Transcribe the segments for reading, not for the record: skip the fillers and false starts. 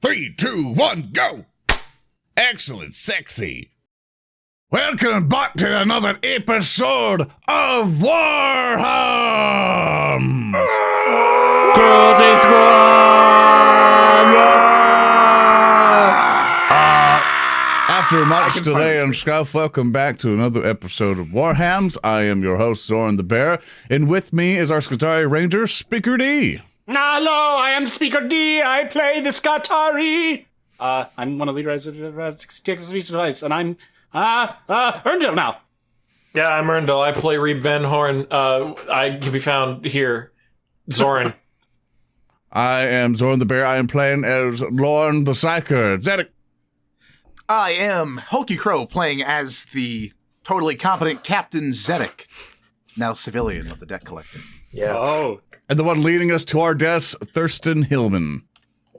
3, 2, 1, go! Excellent, sexy. Welcome back to another episode of Warhams! Cruelty Squad! After much delay and stuff, welcome back to another episode of Warhams. I am your host, ZoranTheBear, and with me is our Skitarii Ranger, Speaker D. Hello, I am Speaker D. I play the Skitarii. I'm one of the leaders of Texas Speech Device, and I'm Earndil now. Yeah, I'm Earndil. I play Reeb Van Horn. I can be found here. Zoran. I am ZoranTheBear. I am playing as Lorn the Psyker. Zedek. I am HulkyKrow, playing as the totally competent Captain Zedek, now civilian of the debt collector. Yeah. Oh. And the one leading us to our deaths, Thurston Hillman.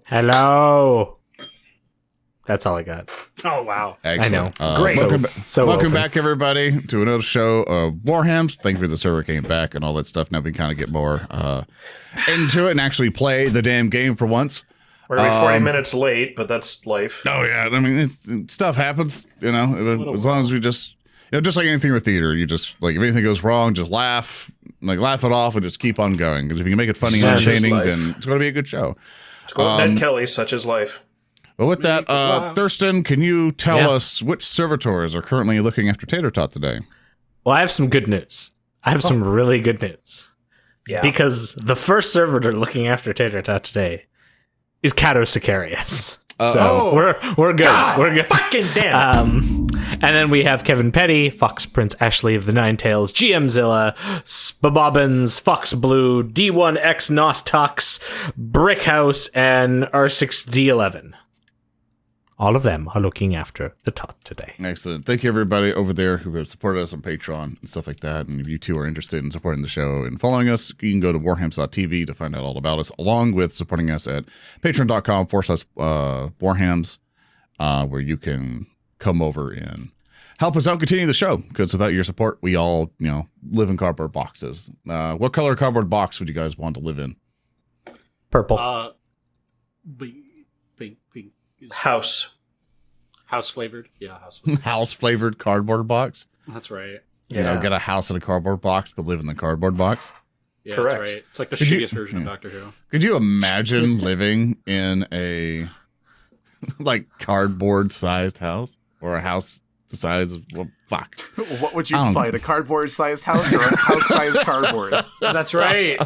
Hello. That's all I got. Oh, wow. Excellent. I know. Great. Welcome back, everybody, to another show of Warhams. Thank you for the server came back and all that stuff. Now we can kind of get more into it and actually play the damn game for once. We're going to be 40 minutes late, but that's life. Oh, yeah. I mean, stuff happens, you know, as long as we just, just like anything with theater, you just, like, if anything goes wrong, just laugh it off and just keep on going. Because if you can make it funny and entertaining, then it's going to be a good show. It's called Ned Kelly, such is life. But with that, Thurston, can you tell us which servitors are currently looking after Tater Tot today? Well, I have some good news. I have some really good news. Yeah. Because the first servitor looking after Tater Tot today is Cato Sicarius. So we're good. God, we're good. Fucking damn. And then we have Kevin Petty, Fox Prince Ashley of the Nine Tails, GM Zilla, Spabobbins, Fox Blue, D1X Nostux, Brickhouse, and R6D11. All of them are looking after the tot today. Excellent. Thank you, everybody over there who have supported us on Patreon and stuff like that. And if you too are interested in supporting the show and following us, you can go to warhams.tv to find out all about us, along with supporting us at patreon.com/warhams, where you can come over and help us out continue the show. Because without your support, we all, live in cardboard boxes. What color cardboard box would you guys want to live in? Purple. Pink. House Flavored. Yeah, house flavored. House flavored cardboard box. That's right. Get a house in a cardboard box, but live in the cardboard box. Yeah, Correct. That's right. It's like the Could you- shittiest version of Doctor Who. Could you imagine living in a cardboard sized house or a house the size of fuck? What would you I don't fight, a cardboard-sized house or a house-sized cardboard? That's right.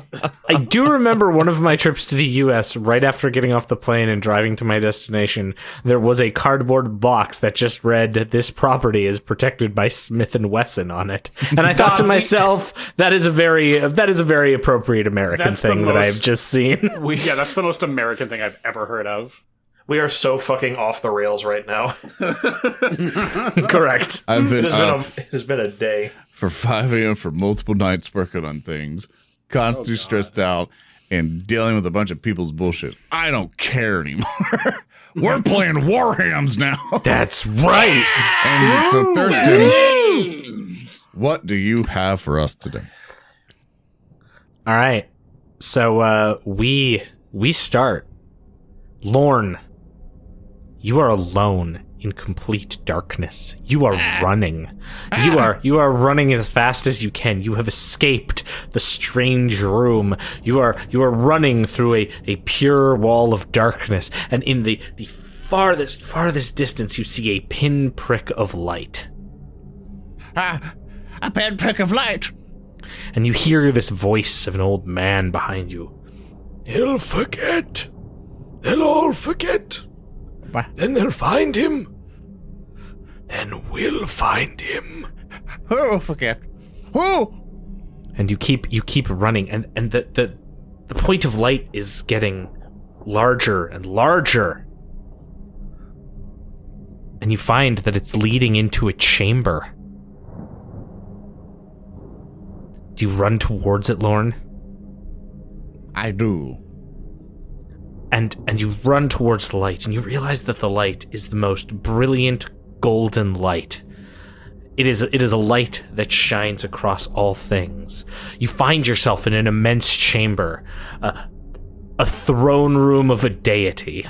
I do remember one of my trips to the U.S. right after getting off the plane and driving to my destination. There was a cardboard box that just read, "This property is protected by Smith & Wesson" on it. And I thought to myself, that is a very appropriate American That's the thing that most- I've just seen. Yeah, that's the most American thing I've ever heard of. We are so fucking off the rails right now. Correct. I've been It up has been a day. for 5 a.m. for multiple nights working on things, constantly stressed out, and dealing with a bunch of people's bullshit. I don't care anymore. We're playing Warhams now. That's right. And so, Thurston, what do you have for us today? All right. So we start. Lorn, you are alone in complete darkness. You are running. You are running as fast as you can. You have escaped the strange room. You are running through a pure wall of darkness, and in the farthest distance you see a pinprick of light. A pinprick of light. And you hear this voice of an old man behind you. He'll forget. They'll all forget. What? Then they'll find him. Then we'll find him. Who forget? Who? And you keep running, and the point of light is getting larger and larger. And you find that it's leading into a chamber. Do you run towards it, Lorn? I do. And you run towards the light, and you realize that the light is the most brilliant golden light. It is a light that shines across all things. You find yourself in an immense chamber, a throne room of a deity.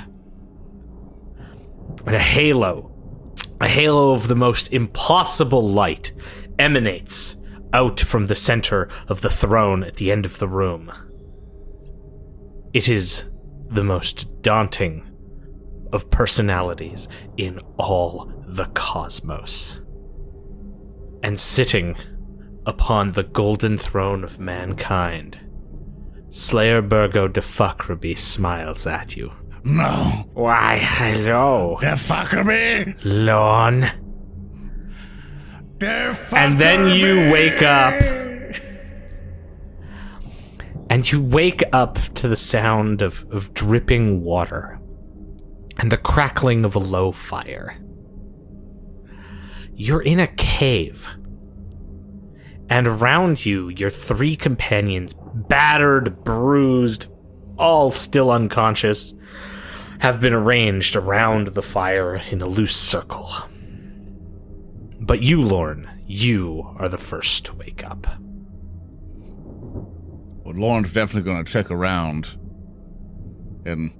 And a halo of the most impossible light emanates out from the center of the throne at the end of the room. It is the most daunting of personalities in all the cosmos. And sitting upon the golden throne of mankind, Slayer Burgo de Fuckerby smiles at you. No. Why, hello, De Fuckerby. Lorn. De Fuckerby. And then you wake up. And you wake up to the sound of dripping water and the crackling of a low fire. You're in a cave. And around you, your 3 companions, battered, bruised, all still unconscious, have been arranged around the fire in a loose circle. But you, Lorn, you are the first to wake up. Well, Lorn's definitely going to check around and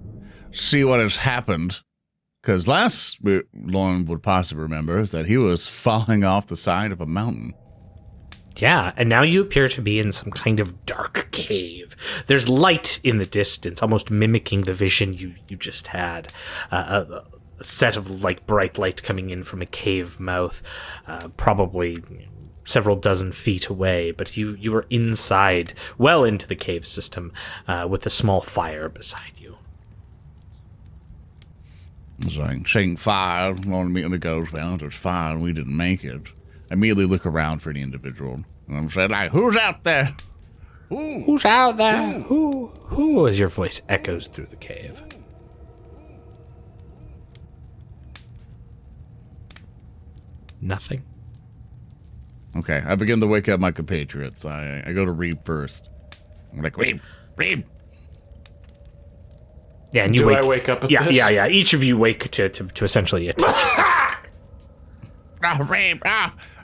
see what has happened. Because last Lorn would possibly remember is that he was falling off the side of a mountain. Yeah, and now you appear to be in some kind of dark cave. There's light in the distance, almost mimicking the vision you just had. A set of like bright light coming in from a cave mouth, probably several dozen feet away, but you are inside, well into the cave system, with a small fire beside you. It's like, setting fire, Lorn immediately goes, well, there's fire and we didn't make it. I immediately look around for the individual. And I'm saying, like, who's out there? Who's out there? Who? As your voice echoes through the cave. Nothing. Okay, I begin to wake up my compatriots. I go to Reeb first. I'm like, Reeb. Yeah, and you Do wake. I wake up at yeah, this? Yeah. Each of you wake to essentially attention. Reeb,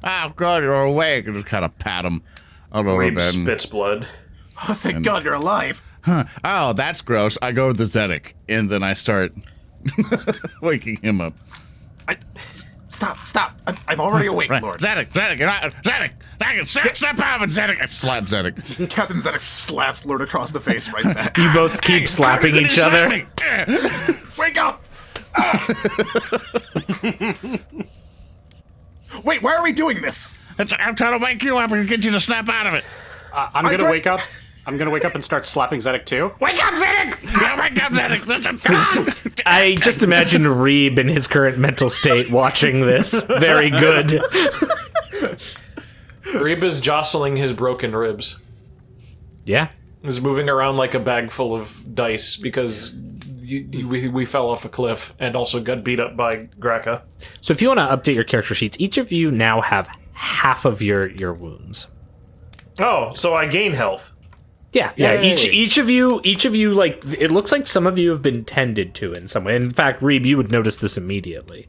oh, God, you're awake. And just kind of pat him a little Reeb bit. spits blood. Oh, thank God you're alive. Huh. Oh, that's gross. I go with the Zedek, and then I start waking him up. Stop. I'm already awake, Right. Lord. Zedek, snap out of it, Zedek. I slap Zedek. Captain Zedek slaps Lord across the face right back. You both keep slapping each other. Wake up! Wait, why are we doing this? I'm trying to wake you up and get you to snap out of it. I'm gonna wake up. I'm gonna wake up and start slapping Zedek too. Wake up, Zedek! Yeah, wake up, Zedek! Listen. I just imagine Reeb in his current mental state watching this. Very good. Reeb is jostling his broken ribs. Yeah. He's moving around like a bag full of dice because we fell off a cliff and also got beat up by Graka. So if you want to update your character sheets, each of you now have half of your wounds. Oh, so I gain health. Yeah. Yay. Each of you, like, it looks like some of you have been tended to in some way. In fact, Reeb, you would notice this immediately.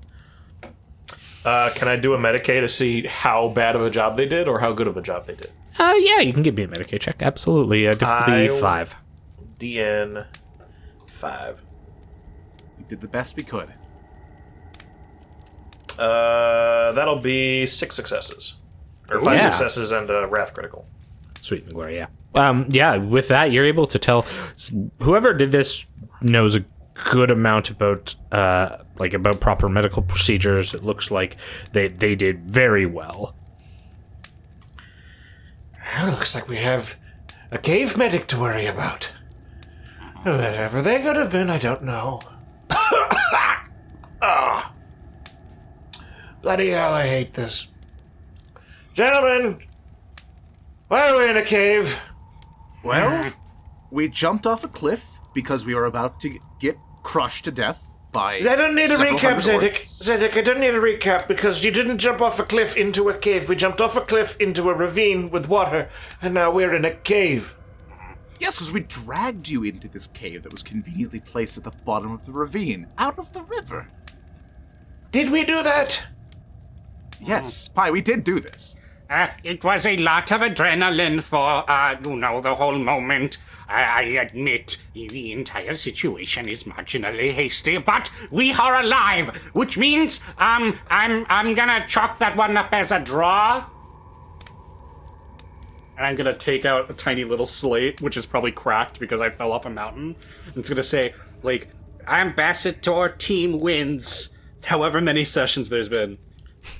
Can I do a Medicae to see how bad of a job they did or how good of a job they did? Yeah, you can give me a Medicae check. Absolutely. Difficulty 5. DN 5. We did the best we could. That'll be 6 successes. Or 5 yeah. successes and a Wrath critical. Sweet and glory, yeah. Yeah, with that, you're able to tell whoever did this knows a good amount about about proper medical procedures. It looks like they did very well. Well, looks like we have a cave medic to worry about. Whatever they could have been, I don't know. Oh. Bloody hell, I hate this. Gentlemen, why are we in a cave? Well, we jumped off a cliff because we were about to get crushed to death by I don't need a several recap, hundred Zedek. orcs. Zedek, I don't need a recap because you didn't jump off a cliff into a cave. We jumped off a cliff into a ravine with water, and now we're in a cave. Yes, because we dragged you into this cave that was conveniently placed at the bottom of the ravine, out of the river. Did we do that? Yes, Pi, we did do this. It was a lot of adrenaline for, the whole moment. I admit the entire situation is marginally hasty, but we are alive, which means, I'm gonna chalk that one up as a draw. And I'm gonna take out a tiny little slate, which is probably cracked because I fell off a mountain. And it's gonna say, like, Ambassador team wins, however many sessions there's been.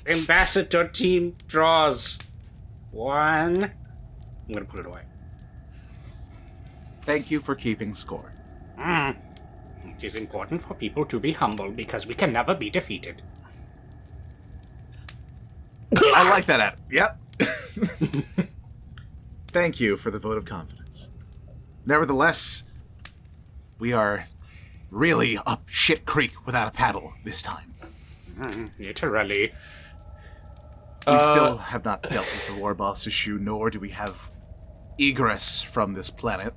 Ambassador team draws 1. I'm gonna put it away. Thank you for keeping score. It is important for people to be humble because we can never be defeated. I like that. Yep. Thank you for the vote of confidence. Nevertheless, we are really up shit creek without a paddle this time. Literally. We still have not dealt with the war boss issue, nor do we have egress from this planet.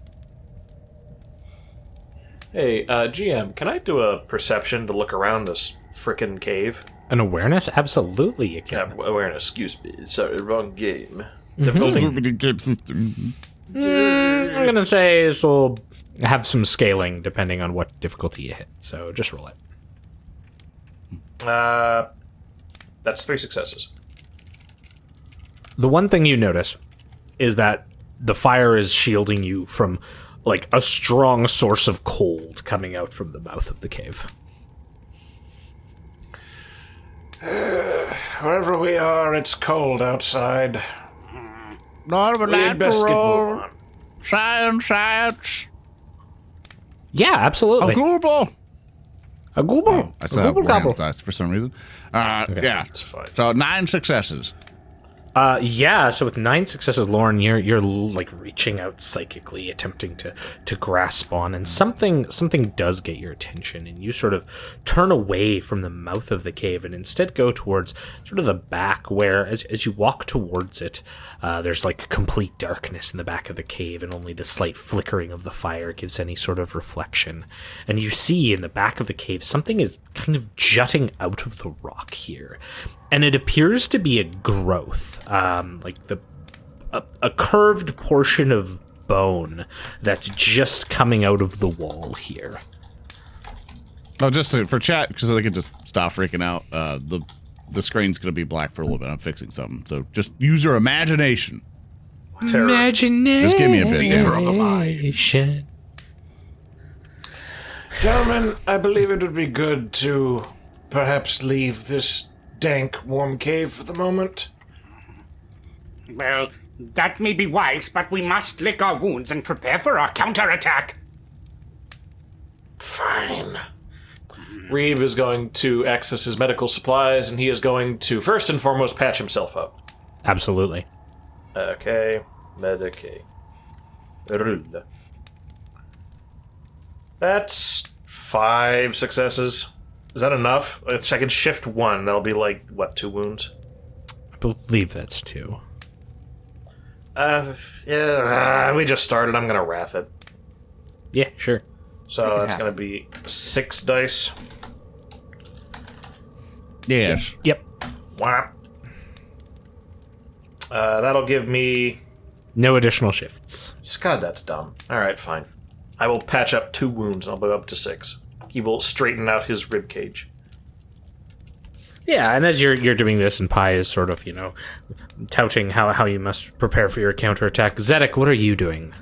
Hey, GM, can I do a perception to look around this frickin' cave? An awareness? Absolutely, you Yeah, can. awareness, excuse me. Sorry, wrong game. I'm gonna say this will have some scaling depending on what difficulty you hit. So just roll it. That's 3 successes. The one thing you notice is that the fire is shielding you from, like, a strong source of cold coming out from the mouth of the cave. Wherever we are, it's cold outside. Normal We'd best get moving on. science. Yeah, absolutely. Google. A gooble. I saw Google gobble. Warhams dice for some reason. Yeah, It's fine. so 9 successes. Yeah, so with 9 successes, Lorn, you're like reaching out psychically, attempting to grasp on, and something does get your attention, and you sort of turn away from the mouth of the cave and instead go towards sort of the back, where as you walk towards it, there's like complete darkness in the back of the cave, and only the slight flickering of the fire gives any sort of reflection. And you see in the back of the cave something is kind of jutting out of the rock here. And it appears to be a growth, like a curved portion of bone that's just coming out of the wall here. Oh, just for chat, because they can just stop freaking out. The screen's going to be black for a little bit. I'm fixing something. So just use your imagination. Terror. Imagination. Just give me a bit, damn of the mind. Gentlemen, I believe it would be good to perhaps leave this dank, warm cave for the moment. Well, that may be wise, but we must lick our wounds and prepare for our counterattack. Fine. Reeb is going to access his medical supplies, and he is going to, first and foremost, patch himself up. Absolutely. Okay. Medicate. Rulle. That's 5 successes. Is that enough? I can shift 1. That'll be like, what, 2 wounds? I believe that's 2. Yeah, we just started. I'm going to wrath it. Yeah, sure. So that's going to be 6 dice. Yes. Yep. Whap. That'll give me... No additional shifts. God, that's dumb. Alright, fine. I will patch up 2 wounds. I'll go up to 6. He will straighten out his rib cage. Yeah, and as you're doing this, and Pi is sort of, touting how you must prepare for your counterattack. Zedek, what are you doing?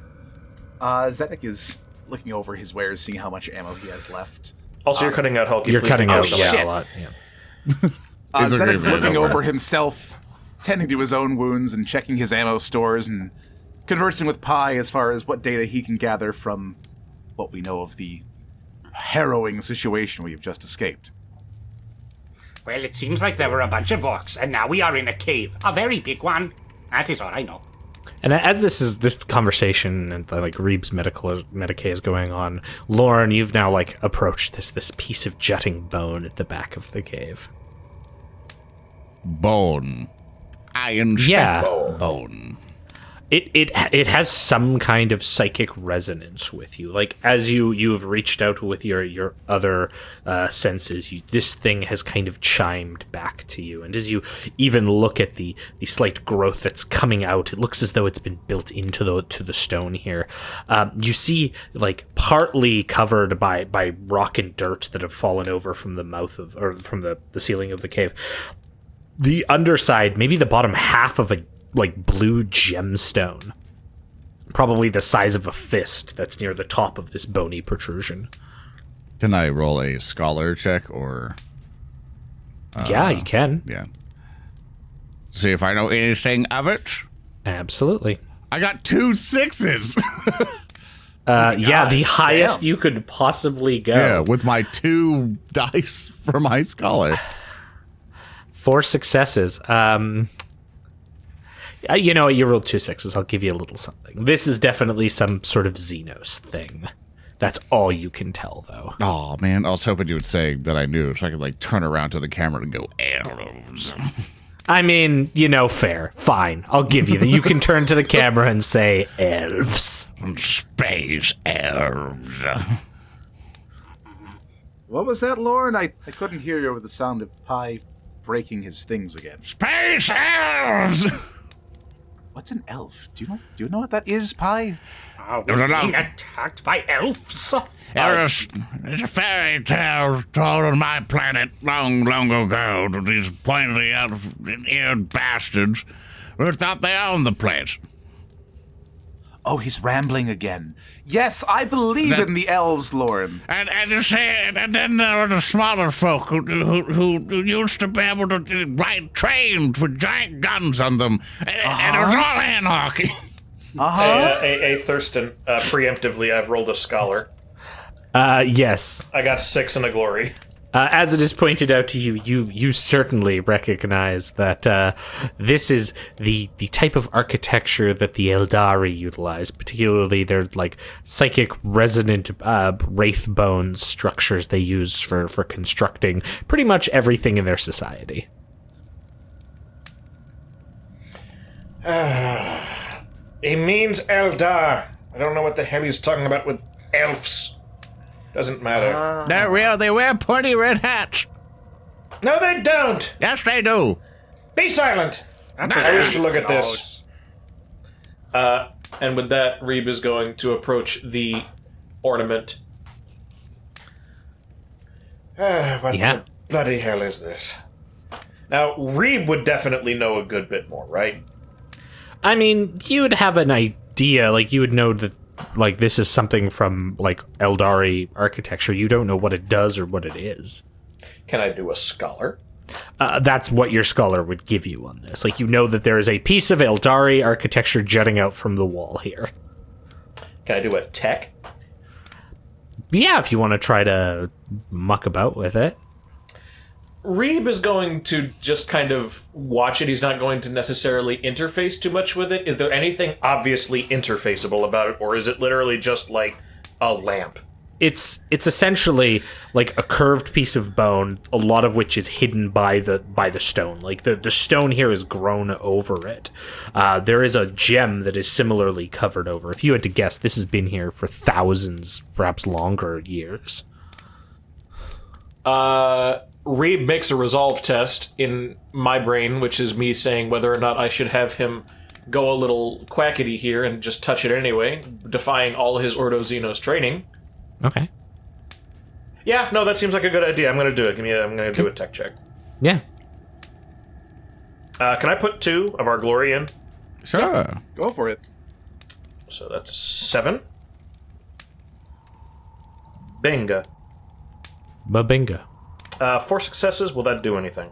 Zedek is looking over his wares, seeing how much ammo he has left. Also, you're cutting out Hulky. You're Please cutting don't out cut shit. a lot. Yeah. These are Zedek's good, man, looking don't over worry. himself, tending to his own wounds and checking his ammo stores and conversing with Pi as far as what data he can gather from what we know of the harrowing situation we've just escaped. Well, it seems like there were a bunch of orcs, and now we are in a cave. A very big one. That is all I know. And as this conversation and like Reeb's Medicae is going on, Lorn, you've now like approached this piece of jutting bone at the back of the cave. Bone. Iron Yeah. bone. It has some kind of psychic resonance with you. Like as you've reached out with your other senses, this thing has kind of chimed back to you. And as you even look at the slight growth that's coming out, it looks as though it's been built into the stone here. You see, like partly covered by rock and dirt that have fallen over from the mouth of, or from the ceiling of the cave. The underside, maybe the bottom half of a like blue gemstone, probably the size of a fist, that's near the top of this bony protrusion. Can I roll a scholar check or? Yeah, you can. Yeah. See if I know anything of it. Absolutely. I got 2 6s. Yeah, the highest you could possibly go. Yeah, with my 2 dice for my scholar. 4 successes. You know what? You rolled 2 6s. I'll give you a little something. This is definitely some sort of Xenos thing. That's all you can tell, though. Oh, man. I was hoping you would say that I knew so I could, like, turn around to the camera and go, elves. I mean, fair. Fine. I'll give you that. You can turn to the camera and say elves. Space elves. What was that, Lorn? I couldn't hear you with the sound of Pi breaking his things again. Space elves! What's an elf? Do you know what that is, Pi? We're being attacked by elves. It's a fairy tale told on my planet long, long ago to these pointy elf-eared bastards who thought they owned the place. Oh, he's rambling again. Yes, I believe in the elves, Lorn. And then there were the smaller folk who used to be able to ride trains with giant guns on them, and it was all anarchy. Hey, Thurston, preemptively, I've rolled a scholar. Yes. I got 6 and a glory. As it is pointed out to you, you certainly recognize that this is the type of architecture that the Eldari utilize, particularly their like psychic resonant wraith bone structures they use for constructing pretty much everything in their society. He means Eldar. I don't know what the hell he's talking about with elves. Doesn't matter. They're real. They wear pointy red hats. No, they don't. Yes, they do. Be silent. I wish to look at this. And with that, Reeb is going to approach the ornament. What the bloody hell is this? Now, Reeb would definitely know a good bit more, right? I mean, you would have an idea, like you would know that like this is something from like Eldari architecture. You don't know what it does or what it is. Can I do a scholar? That's what your scholar would give you on this. Like you know that there is a piece of Eldari architecture jutting out from the wall here. Can I do a tech? Yeah, if you want to try to muck about with it. Reeb is going to just kind of watch it. He's not going to necessarily interface too much with it. Is there anything obviously interfaceable about it, or is it literally just like a lamp? It's essentially like a curved piece of bone, a lot of which is hidden by the stone. Like the stone here is grown over it. There is a gem that is similarly covered over. If you had to guess, this has been here for thousands, perhaps longer years. Reeb makes a resolve test in my brain, which is me saying whether or not I should have him go a little quackity here and just touch it anyway, defying all his Ordo Xenos training. Okay. Yeah, no, that seems like a good idea. I'm going to do it. I'm going to do a tech check. Yeah. Can I put 2 of our glory in? Sure. Yeah, go for it. So that's a 7. Bingo. Babinga. 4 successes. Will that do anything?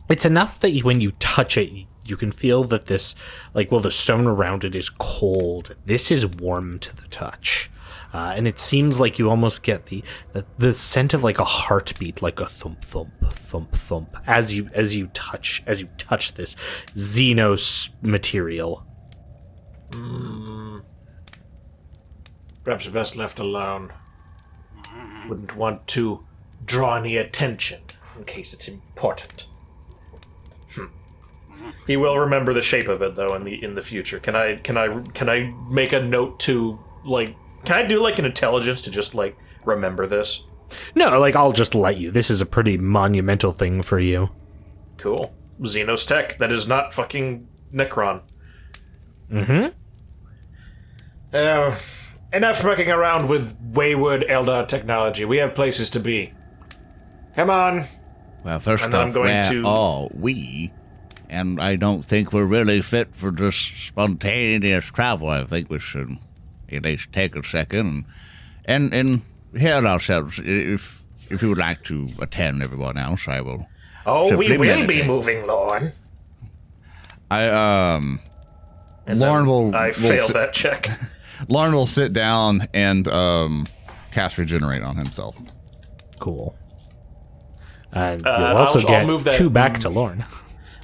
It's enough that when you touch it, you can feel that this, the stone around it is cold. This is warm to the touch. And it seems like you almost get the scent of like a heartbeat, like a thump, thump, thump, thump, as you touch this Xenos material. Perhaps best left alone. Wouldn't want to draw any attention in case it's important. He will remember the shape of it though in the future. Can I make a note to like? Can I do like an intelligence to just like remember this? No, like I'll just let you. This is a pretty monumental thing for you. Cool. Xenos tech. That is not fucking Necron. Mm-hmm. Enough fucking around with wayward Eldar technology. We have places to be. Come on. Well, first And I'm off, going where to- are we? And I don't think we're really fit for just spontaneous travel. I think we should at least take a second and hear ourselves. If you would like to attend everyone else, I will. Oh, we simply will be meditate. moving, Lorn. Lorn will. I will failed sit- that check. Lorn will sit down and cast regenerate on himself. Cool. And you'll I'll also get move that- 2 back to Lorn.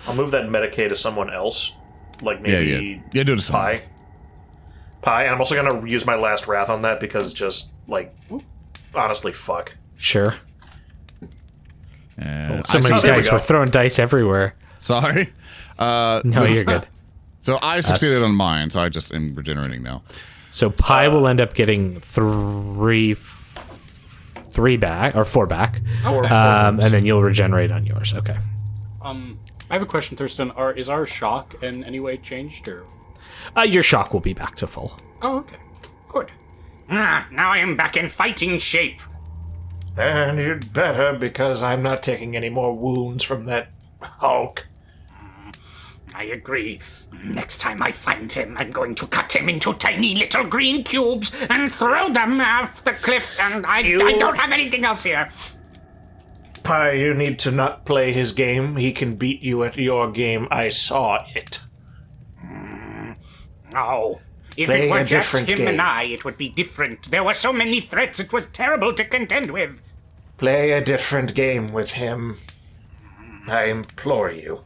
I'll move that Medicaid to someone else. Like maybe Yeah, do it to someone Pie. else. Pie. And I'm also going to use my last wrath on that because just, like, honestly, fuck. Sure. So I many there we dice. go. We're throwing dice everywhere. Sorry. No, you're good. So I succeeded on mine, so I just am regenerating now. So Pi will end up getting 3 back, or 4 back. And then you'll regenerate on yours. Okay. I have a question, Thurston. Is our shock in any way changed, or? Your shock will be back to full. Oh, okay. Good. Now I am back in fighting shape. And you'd better, because I'm not taking any more wounds from that Hulk. I agree. Next time I find him, I'm going to cut him into tiny little green cubes and throw them off the cliff, and I don't have anything else here. Pie, you need to not play his game. He can beat you at your game. I saw it. No. If Play it were a just different him game. and I, it would be different. There were so many threats, it was terrible to contend with. Play a different game with him. I implore you.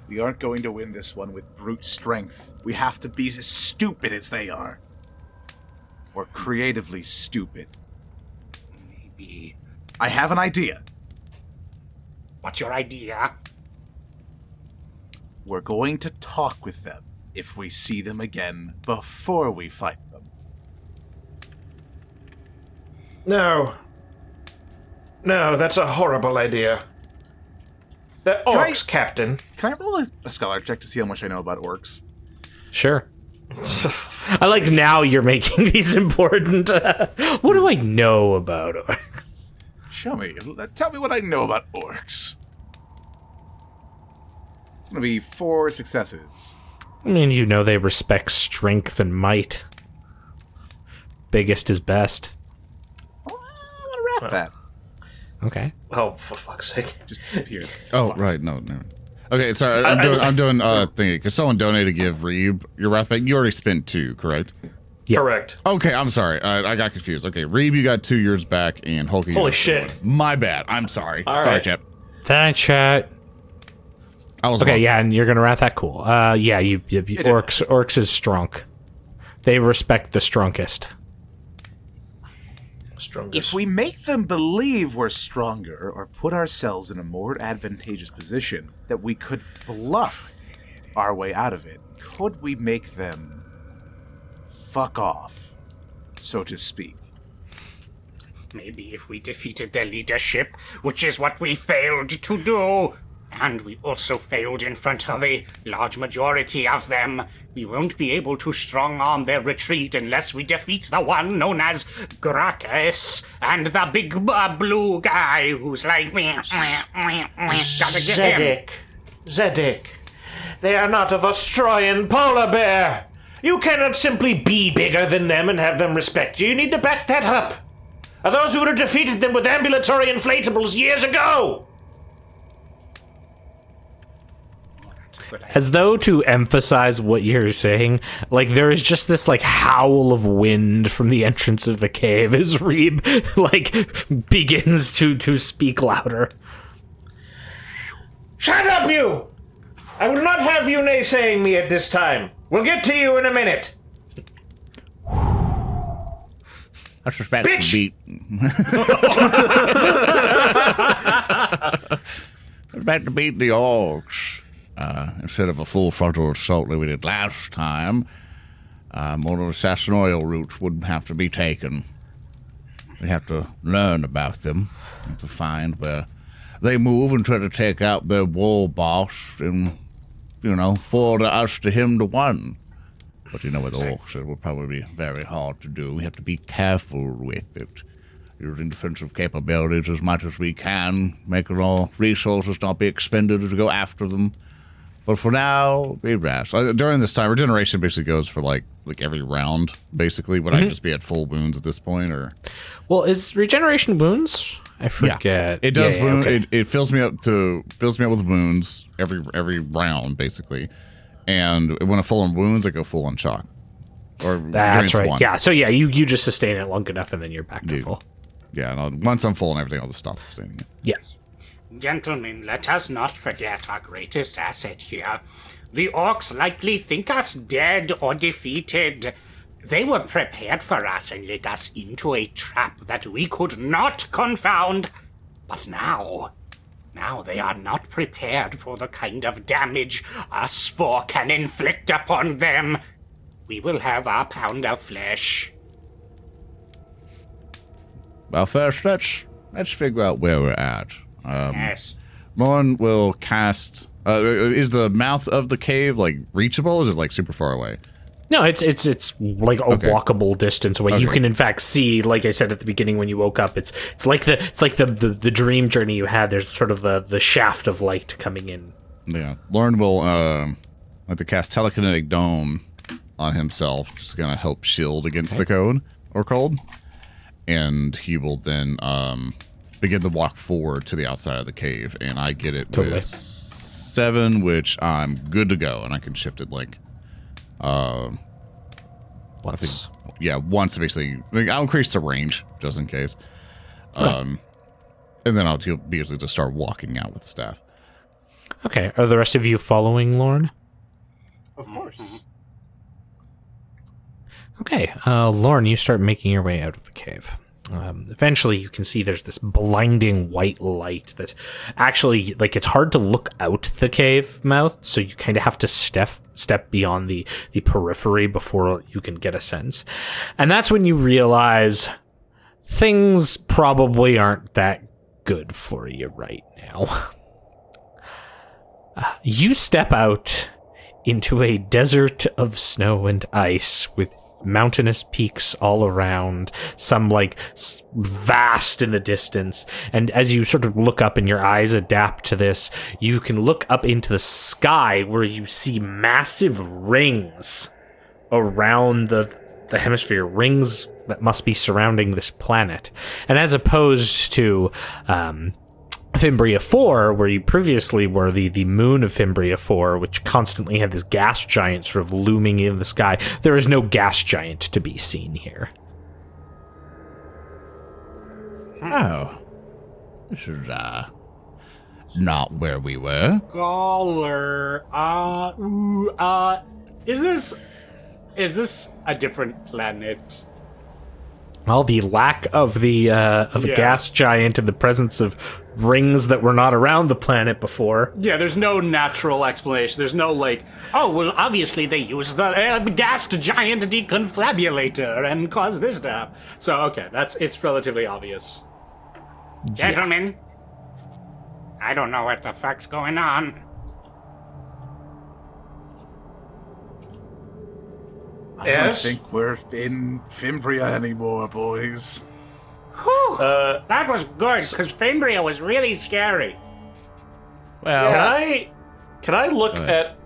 We aren't going to win this one with brute strength. We have to be as stupid as they are. Or creatively stupid. Maybe. I have an idea. What's your idea? We're going to talk with them if we see them again before we fight them. No. No, that's a horrible idea. The orcs, Captain. Can I roll a scholar check to see how much I know about orcs? Sure. I like now you're making these important. What do I know about orcs? Show me. Tell me what I know about orcs. It's going to be 4 successes. I mean, you know they respect strength and might. Biggest is best. I want to wrap that. Okay. Oh, for fuck's sake. Just disappeared. Oh, right. No. Okay, sorry. I'm doing thingy because someone donated to give Reeb your wrath back. You already spent 2, correct? Yeah. Correct. Okay, I'm sorry. I got confused. Okay, Reeb, you got 2 years back, and Hulky. Holy shit. My bad. I'm sorry. All sorry, right. chap. Thanks, chat. I was Okay, wrong. yeah, and you're gonna wrath that. Cool. Yeah, you orcs is strong. They respect the strongest. Strongest. If we make them believe we're stronger or put ourselves in a more advantageous position that we could bluff our way out of it, could we make them fuck off, so to speak? Maybe if we defeated their leadership, which is what we failed to do, and we also failed in front of a large majority of them, we won't be able to strong-arm their retreat unless we defeat the one known as Gracchus and the big blue guy who's like me. Gotta get him. Zedek. They are not a Vostroyan polar bear. You cannot simply be bigger than them and have them respect you. You need to back that up. Are those who would have defeated them with ambulatory inflatables years ago? As though to emphasize what you're saying, like there is just this like howl of wind from the entrance of the cave as Reeb like begins to speak louder. Shut up, you! I will not have you naysaying me at this time. We'll get to you in a minute. I suspect to beat. Back to beat the orcs. Instead of a full frontal assault like we did last time, more of the assassinial route would have to be taken. We have to learn about them, have to find where they move and try to take out their war boss and, for us to him to one. But with orcs, it will probably be very hard to do. We have to be careful with it. Using defensive capabilities as much as we can, making our resources not be expended to go after them. But for now, be rest. During this time, regeneration basically goes for like every round, basically. Would I just be at full wounds at this point, or? Well, is regeneration wounds? I forget. Yeah. It does. Okay. It fills me up with wounds every round, basically. And when I full on wounds, I go full on shock. Or that's right. One. Yeah. So yeah, you just sustain it long enough, and then you're back to full. Yeah. And once I'm full and everything, I'll just stop sustaining it. Yes. Gentlemen, let us not forget our greatest asset here. The orcs likely think us dead or defeated. They were prepared for us and led us into a trap that we could not confound. But now they are not prepared for the kind of damage us four can inflict upon them. We will have our pound of flesh. Well, first, let's figure out where we're at. Yes. Lorn will cast. Is the mouth of the cave reachable? Or is it super far away? No, it's like a walkable distance away. Okay. You can in fact see, like I said at the beginning when you woke up, it's like the dream journey you had. There's sort of the shaft of light coming in. Yeah, Lorn will cast telekinetic dome on himself, just gonna help shield against the cold, and he will then begin the walk forward to the outside of the cave, and I get it with 7, which I'm good to go, and I can shift it Once. once basically. I'll increase the range just in case, and then I'll be able to just start walking out with the staff. Okay, are the rest of you following Lorn? Of course. Okay, Lorn, you start making your way out of the cave. Eventually, you can see there's this blinding white light that actually, it's hard to look out the cave mouth, so you kind of have to step beyond the periphery before you can get a sense. And that's when you realize things probably aren't that good for you right now. You step out into a desert of snow and ice with mountainous peaks all around, some vast in the distance. And as you sort of look up and your eyes adapt to this, you can look up into the sky where you see massive rings around the hemisphere, rings that must be surrounding this planet. And as opposed to Fimbria 4, where you previously were the moon of Fimbria 4, which constantly had this gas giant sort of looming in the sky, there is no gas giant to be seen here. Oh, this is not where we were. Scholar, is this a different planet? Well, the lack of a gas giant and the presence of rings that were not around the planet before. Yeah, there's no natural explanation. There's no obviously they used the gas giant deconfabulator and caused this to happen. So, okay, it's relatively obvious. Gentlemen, I don't know what the fuck's going on. I don't think we're in Fimbria anymore, boys. Whew, that was good, because Fimbria was really scary. Well, Can I look at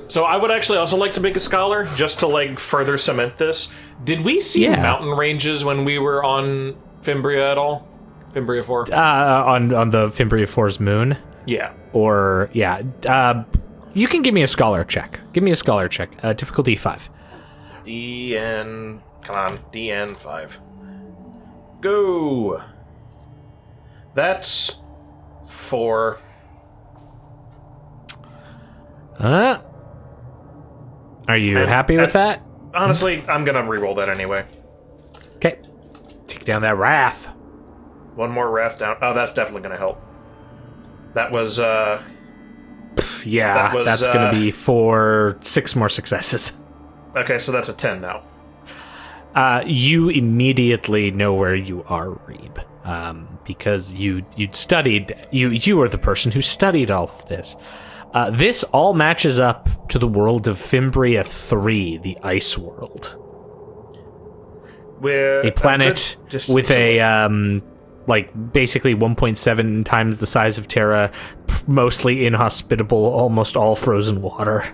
so I would actually also like to make a scholar just to further cement this. Did we see mountain ranges when we were on Fimbria at all? Fimbria 4? On the Fimbria 4's moon? Yeah. Or you can give me a scholar check. Give me a scholar check. Difficulty 5. DN 5. Go. That's 4. Are you happy with that? Honestly, I'm gonna reroll that anyway. Okay. Take down that wrath. One more wrath down. Oh, that's definitely gonna help. That was, Yeah, That was, that's going to be for 6 more successes. okay, so that's a 10 now. You immediately know where you are, Reeb, because you'd studied. You were the person who studied all of this. This all matches up to the world of Fimbria 3, the ice world. We're A planet with a basically 1.7 times the size of Terra, mostly inhospitable, almost all frozen water.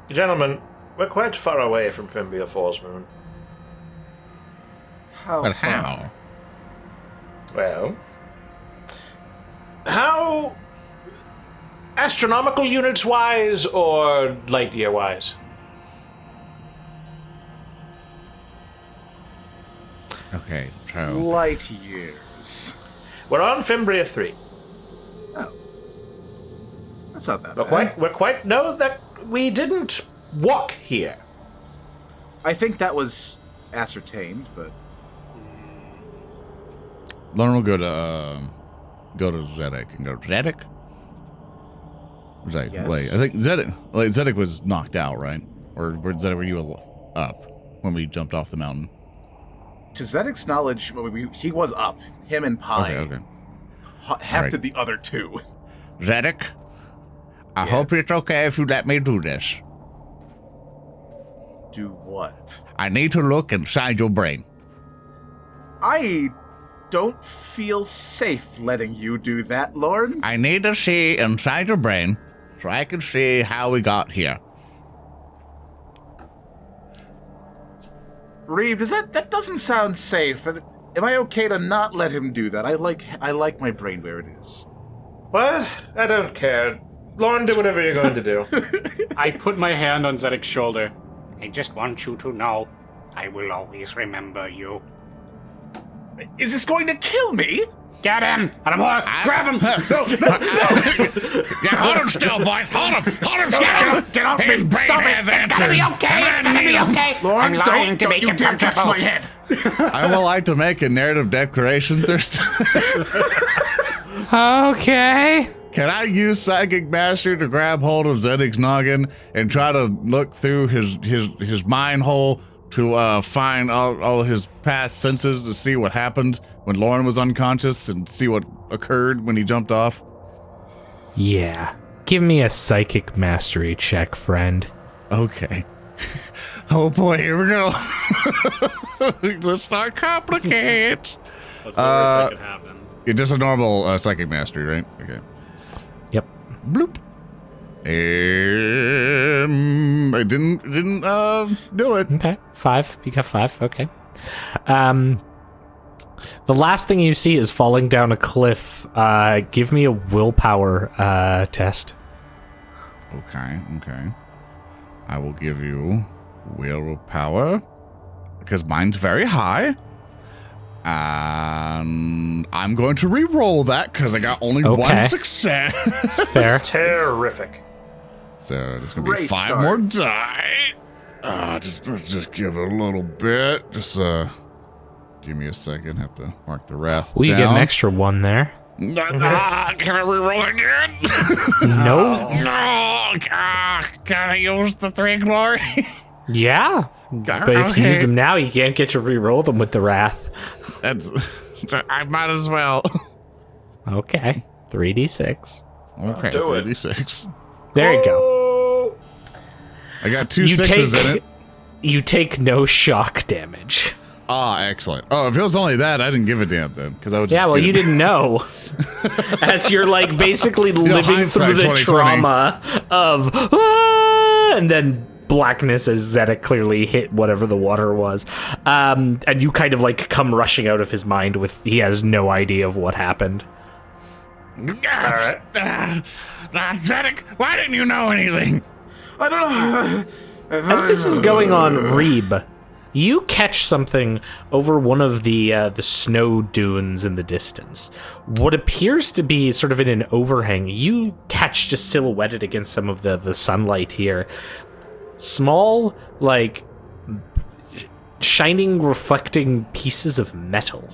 Gentlemen, we're quite far away from Fimbria 4's moon. But how? Well, how astronomical units wise or light year wise? Okay, so Light years. We're on Fimbria 3. Oh. That's not that We're bad. no, that we didn't walk here. I think that was ascertained, but Lorn will go to Zedek and go, Zedek? Zedek, Yes. wait, I think Zedek was knocked out, right? Or were you up when we jumped off the mountain? to Zedek's knowledge, he was up. Him and Pi Okay. hefted Alright. the other two. Zedek, I hope it's okay if you let me do this. Do what? I need to look inside your brain. I don't feel safe letting you do that, Lorn. I need to see inside your brain so I can see how we got here. Reeb, that doesn't sound safe. Am I okay to not let him do that? I like my brain where it is. What? I don't care. Lorn, do whatever you're going to do. I put my hand on Zedek's shoulder. I just want you to know, I will always remember you. Is this going to kill me? Get him! Grab him! Yeah, hold him still, boys. Hold him. Hold him still. Get off His me! brain Stop has it! It's gonna be answers. okay! It's gonna be okay! Lorn, I'm lying to make you him dare touch comfortable. my head. I would like to make a narrative declaration. Okay. Can I use Psychic Mastery to grab hold of Zedek's noggin and try to look through his mind hole to find all of his past senses to see what happened when Lorn was unconscious and see what occurred when he jumped off? Yeah. Give me a psychic mastery check, friend. Okay. Oh boy, here we go. Let's not complicate. That's the worst that could happen. It's just a normal Psychic Mastery, right? Okay. Yep. Bloop. I didn't do it. Okay. 5. You got 5. Okay. The last thing you see is falling down a cliff. Give me a willpower test. Okay. I will give you willpower because mine's very high. And I'm going to re-roll that because I got only one success. Fair. Terrific. So there's going to be Great 5 start. more die. Just give it a little bit. Just give me a second. Have to mark the wrath Well, you down. get an extra 1 there. Can I re-roll again? No. No. Can I use the 3 glory? Yeah. But if you use them now, you can't get to re-roll them with the wrath. I might as well. Okay. 3d6. Okay, Do it. 36. There you go. I got 2 6s in it. You take no shock damage. Ah, excellent. Oh, if it was only that, I didn't give a damn then, because I would just Yeah, well, get you it. didn't know. As you're like basically living hindsight through the 2020. trauma of and then blackness as Zedek clearly hit whatever the water was. And you kind of like come rushing out of his mind with he has no idea of what happened. Alright. Zedek, why didn't you know anything? I don't know. As this is going on, Reeb, you catch something over one of the snow dunes in the distance. What appears to be sort of in an overhang, you catch just silhouetted against some of the sunlight here, small, like, shining, reflecting pieces of metal.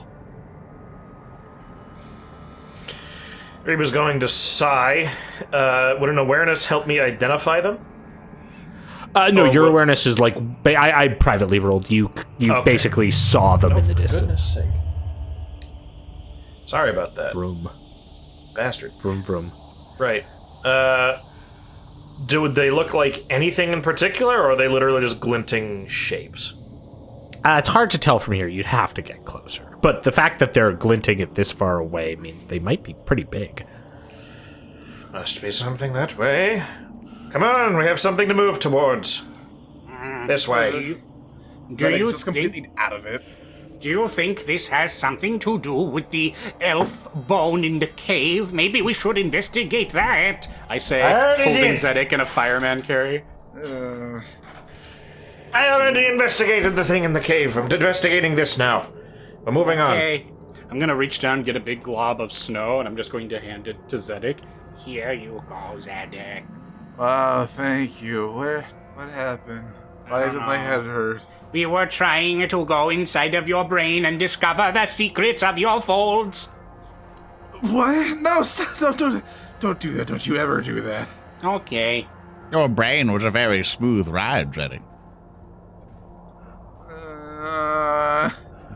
Reeb was going to sigh. Would an awareness help me identify them? No, your awareness is like I privately rolled. You Okay. basically saw them in the For distance. goodness sake. Sorry about that. Vroom, Bastard. vroom, vroom. Right. Do they look like anything in particular, or are they literally just glinting shapes? It's hard to tell from here. You'd have to get closer. But the fact that they're glinting it this far away means they might be pretty big. Must be something that way. Come on, we have something to move towards. This way. Zedek's just completely out of it. Do you think this has something to do with the elf bone in the cave? Maybe we should investigate that. I say, holding Zedek in a fireman carry. I already investigated the thing in the cave. I'm investigating this now. We're moving on. Okay. I'm gonna reach down, get a big glob of snow, and I'm just going to hand it to Zedek. Here you go, Zedek. Oh, thank you. What happened? Why did my head hurt? We were trying to go inside of your brain and discover the secrets of your folds. What? No, stop! Don't do that! Don't you ever do that! Okay. Your brain was a very smooth ride, Zedek.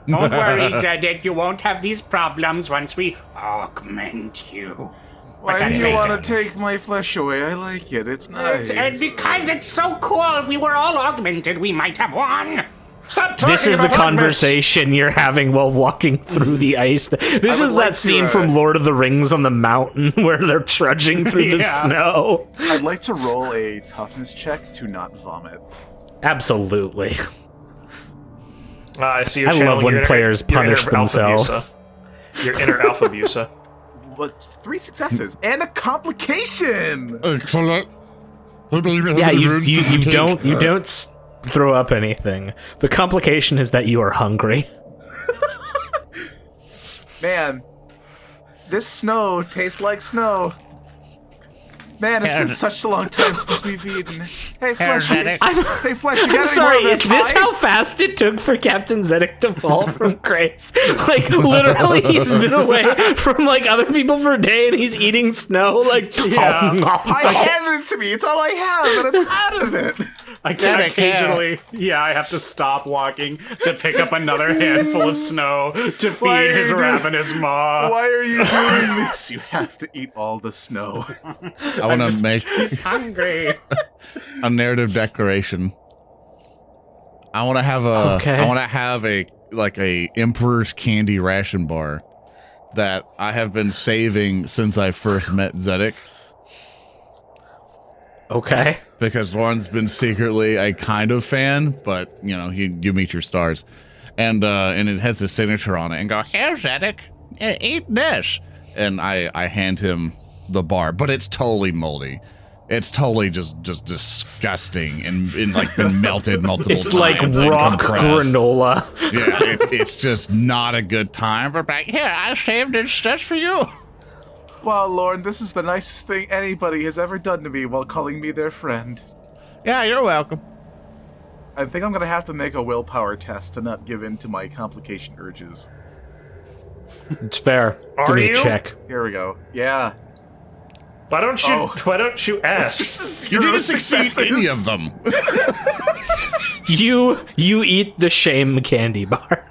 Don't worry, Zedek. You won't have these problems once we augment you. Why do you want to take my flesh away? I like it. It's nice. And because it's so cool, if we were all augmented, we might have won. Stop talking This is the about conversation you're having while walking through the ice. This is that scene from Lord of the Rings on the mountain where they're trudging through the snow. I'd like to roll a toughness check to not vomit. Absolutely. I see you're I love channeling when your players your inner punish themselves. Alphabusa. Your inner Alphabusa. But 3 successes and a complication. Excellent. Yeah, you don't throw up anything. The complication is that you are hungry. Man, this snow tastes like snow. Man, it's been such a long time since we've eaten. Hey, Flesh, hey, Flesh, you got I'm sorry, any more of is that this pie? how fast it took for Captain Zedek to fall from grace? Like, literally, he's been away from, like, other people for a day and he's eating snow? Like, Pie handed it to me. It's all I have, and I'm out of it. I can occasionally, I have to stop walking to pick up another handful of snow to feed his ravenous maw. Why are you doing this? You have to eat all the snow. I want to make He's hungry. a narrative declaration. I want to have a Emperor's candy ration bar that I have been saving since I first met Zedek. Okay. Because Lorn's been secretly a kind of fan, but you know, you meet your stars, and it has the signature on it, and go, here, Zedek, eat this, and I hand him the bar, but it's totally moldy. It's totally just disgusting and like been melted multiple times. It's like and rock compressed. granola. Yeah, it's just not a good time. But back here, I saved it just for you. Well, Lorn, this is the nicest thing anybody has ever done to me while calling me their friend. Yeah, you're welcome. I think I'm gonna have to make a willpower test to not give in to my complication urges. It's fair. Give Are me you? a check. Here we go. Yeah. Why don't you ask? You didn't succeed any of them. You eat the shame candy bar.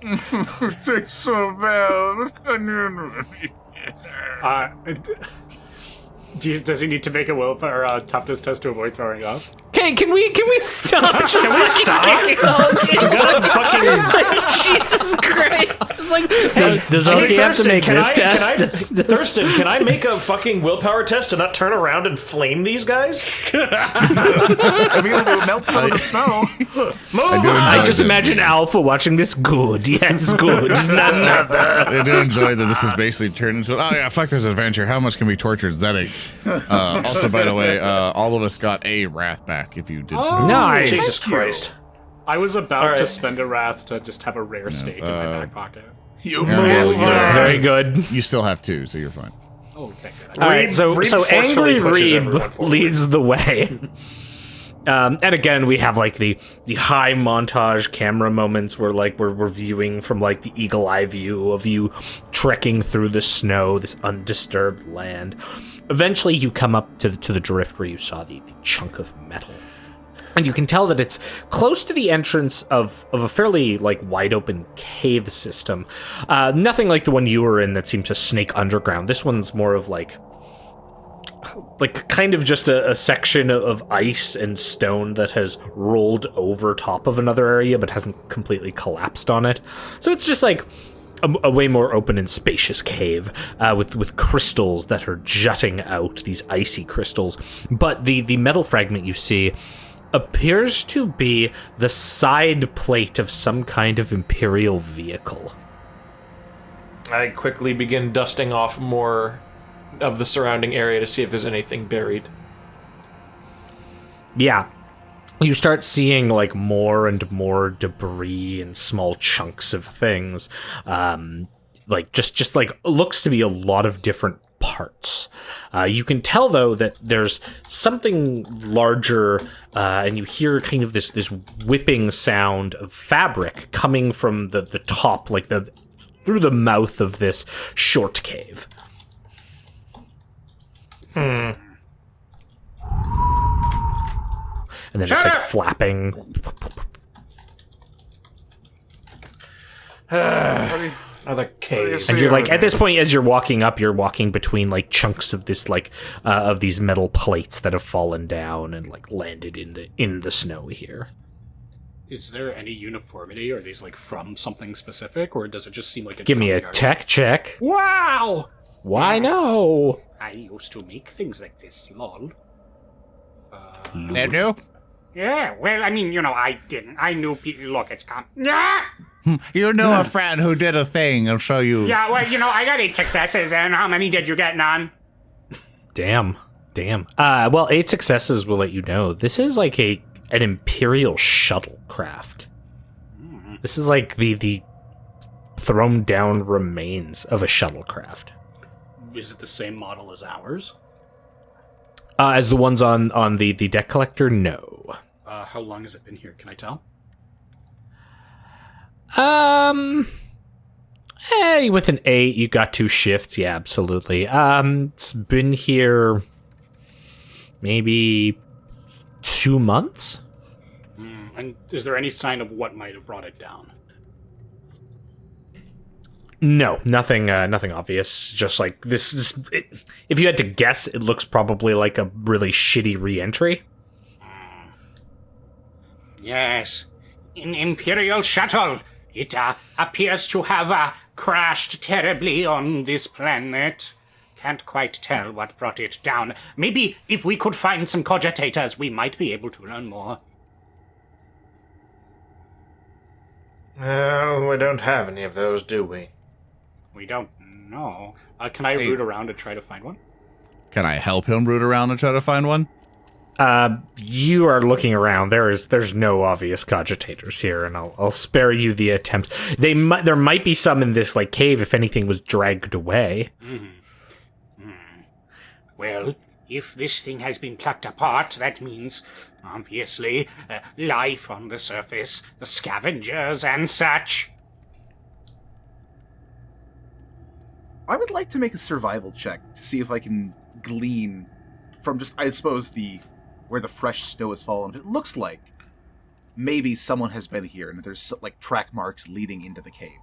It's so bad. Does he need to make a will or a toughness test to avoid throwing up? Okay, can we stop? Just Can we stop? Jesus Christ! It's like, does Hulky have to make this test? Thurston, can I make a fucking willpower test to not turn around and flame these guys? I mean, it'll melt some of the snow. I just imagine Alpha watching this. Good, yes, good. None other. I do enjoy that this is basically turned into, oh yeah, fuck this adventure. How much can we torture Zedek? Also, by the way, all of us got a wrath back if you did so. Nice. Jesus Christ. I was about All right. to spend a wrath to just have a rare steak in my back pocket. You Yes, move. Very good. You still have 2, so you're fine. Oh, okay, good. All right, Reeb so forcefully Angry pushes everyone Reeb forward. leads the way. And again, we have like the high montage camera moments where like we're viewing from like the eagle eye view of you trekking through the snow, this undisturbed land. Eventually, you come up to the drift where you saw the chunk of metal. And you can tell that it's close to the entrance of a fairly, like, wide-open cave system. Nothing like the one you were in that seemed to snake underground. This one's more of, like kind of just a section of ice and stone that has rolled over top of another area but hasn't completely collapsed on it. So it's just, like, a way more open and spacious cave with crystals that are jutting out, these icy crystals. But the metal fragment you see appears to be the side plate of some kind of Imperial vehicle. I quickly begin dusting off more of the surrounding area to see if there's anything buried. Yeah. You start seeing like more and more debris and small chunks of things. Like just like looks to be a lot of different parts. You can tell though that there's something larger, and you hear kind of this whipping sound of fabric coming from the top, like through the mouth of this short cave. And then it's like flapping. Another cave. And you're like, at this point, as you're walking up, you're walking between like chunks of this like of these metal plates that have fallen down and like landed in the snow here. Is there any uniformity? Are these like from something specific, or does it just seem like a Give me a junkyard? tech check. Wow! Why no? I used to make things like this, lol. No? Yeah, well, I mean, I didn't. I knew people. Look, it's Yeah! You know a friend who did a thing. I'll show you. Yeah, well, I got 8 successes, and how many did you get, None? Damn. Well, 8 successes will let you know. This is like an Imperial shuttlecraft. This is like the thrown down remains of a shuttlecraft. Is it the same model as ours? As the ones on the deck collector, no. How long has it been here? Can I tell? With an 8, you got 2 shifts. Yeah, absolutely. It's been here maybe 2 months. And is there any sign of what might have brought it down? No, nothing obvious. Just like this if you had to guess, it looks probably like a really shitty re-entry. Yes. An Imperial shuttle. It appears to have crashed terribly on this planet. Can't quite tell what brought it down. Maybe if we could find some cogitators, we might be able to learn more. Well, we don't have any of those, do we? We don't know. Can I root around to try to find one? Can I help him root around and try to find one? You are looking around. There's no obvious cogitators here, and I'll spare you the attempt. There might be some in this like cave if anything was dragged away. Well, if this thing has been plucked apart, that means, obviously, life on the surface, the scavengers and such. I would like to make a survival check to see if I can glean from just, I suppose, where the fresh snow has fallen. It looks like maybe someone has been here and there's like track marks leading into the cave.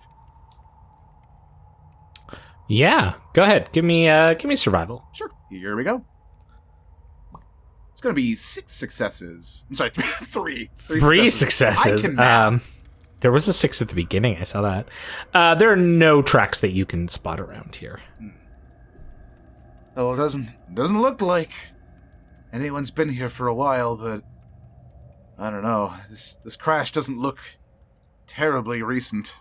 Yeah, go ahead. Give me survival. Sure. Here we go. It's going to be 6 successes. I'm sorry, 3. 3 successes. I can math. There was a 6 at the beginning. I saw that. There are no tracks that you can spot around here. Well, it doesn't look like anyone's been here for a while, but I don't know. This crash doesn't look terribly recent.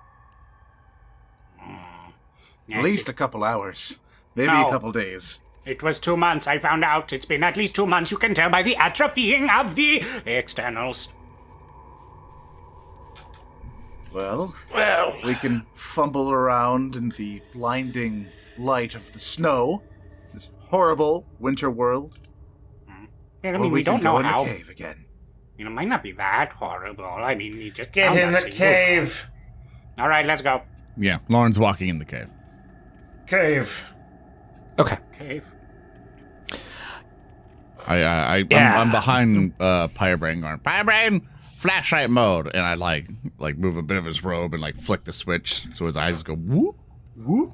At least a couple hours. Maybe a couple days. It was 2 months, I found out. It's been at least 2 months. You can tell by the atrophying of the externals. Well, we can fumble around in the blinding light of the snow, this horrible winter world. I or mean, we we don't can go know in how. the cave again. You know, it might not be that horrible. I mean, you just Get in the cave. All right, let's go. Yeah, Lauren's walking in the cave. Cave. Okay. Cave. I'm behind Braine going, Braine, flashlight mode, and I like move a bit of his robe and like flick the switch so his eyes go whoop whoop.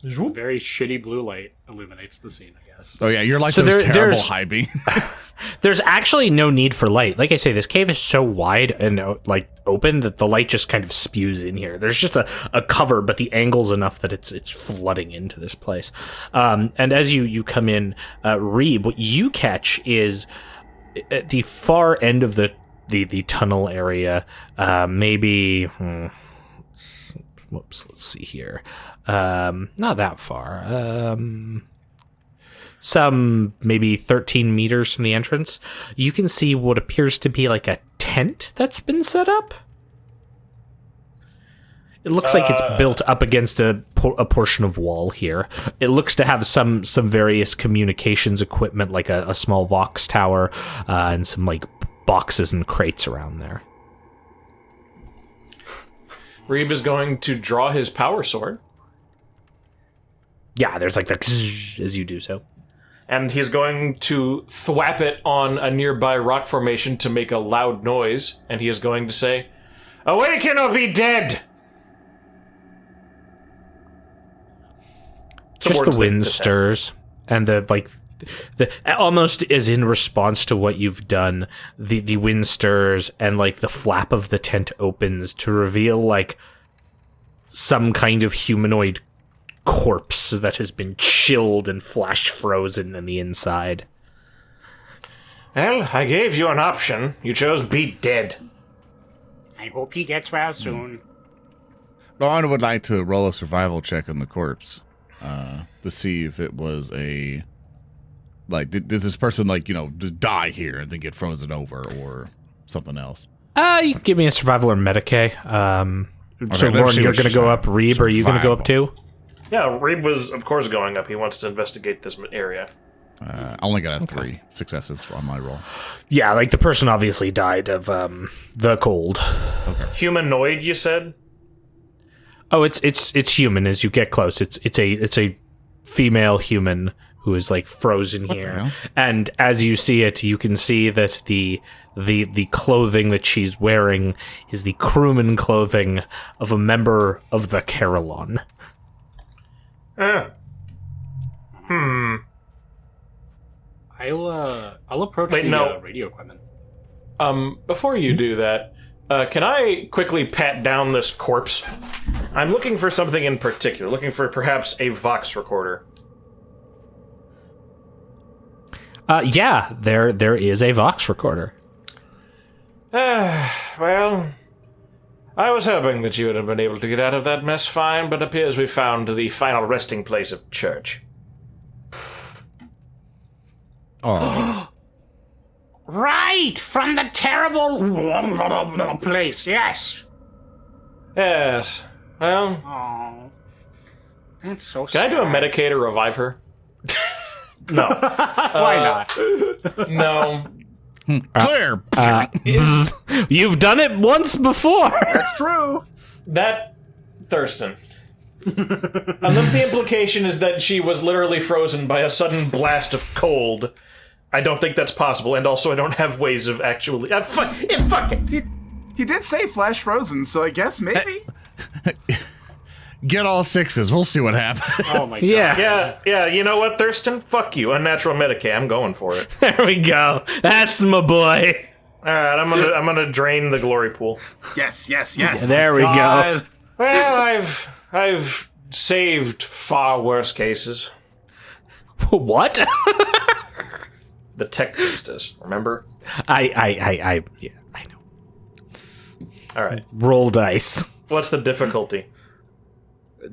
Very shitty blue light illuminates the scene, I guess. Oh yeah, you're like So those terrible there's- high beams. There's actually no need for light. Like I say, this cave is so wide and like open that the light just kind of spews in here. There's just a cover, but the angle's enough that it's flooding into this place. And as you come in, Reeb, what you catch is at the far end of the tunnel area, maybe. Whoops. Let's see here. Not that far. Some maybe 13 meters from the entrance, you can see what appears to be like a tent that's been set up. It looks like it's built up against a portion of wall here. It looks to have some various communications equipment, like a small Vox tower, and some like boxes and crates around there. Reeb is going to draw his power sword. Yeah, there's like the as you do so. And he's going to thwap it on a nearby rock formation to make a loud noise. And he is going to say, "Awaken or be dead!" Just Towards the wind tent. stirs, and the almost as in response to what you've done, the wind stirs, and like the flap of the tent opens to reveal like some kind of humanoid corpse that has been chilled and flash frozen in the inside. Well, I gave you an option. You chose be dead. I hope he gets well soon. Lauren would like to roll a survival check on the corpse to see if it was a did this person die here and then get frozen over or something else. You can give me a survival or Medicaid. So let's Lorn, see you're what gonna go up. Reeb, are you gonna go up too? Yeah, Reeb was, of course, going up. He wants to investigate this area. I only got a 3 successes on my roll. Yeah, like the person obviously died of the cold. Humanoid, you said? Oh, it's human. As you get close, it's a female human who is like frozen the here. hell? And as you see it, you can see that the clothing that she's wearing is the crewman clothing of a member of the Carillon. I'll approach Wait, the no. radio equipment. Before you do that, can I quickly pat down this corpse? I'm looking for something in particular, looking for perhaps a Vox recorder. Yeah, there is a Vox recorder. Well, I was hoping that you would have been able to get out of that mess fine, but appears we found the final resting place of Church. Oh, Right, from the terrible place. Yes. Yes. Well, Oh, that's so can I sad. do a Medicaid to revive her? Why not? No. clear. You've done it once before. That's true. That Thurston. Unless the implication is that she was literally frozen by a sudden blast of cold, I don't think that's possible. And also, I don't have ways of actually. Fuck it. He did say flash frozen, so I guess maybe. Get all 6s. We'll see what happens. Oh my god. Yeah. You know what, Thurston? Fuck you. Unnatural Medicaid. I'm going for it. There we go. That's my boy. All right, I'm gonna drain the glory pool. Yes. There we go. Well, I've saved far worse cases. What? The tech priestess, remember? I know. All right. Roll dice. What's the difficulty?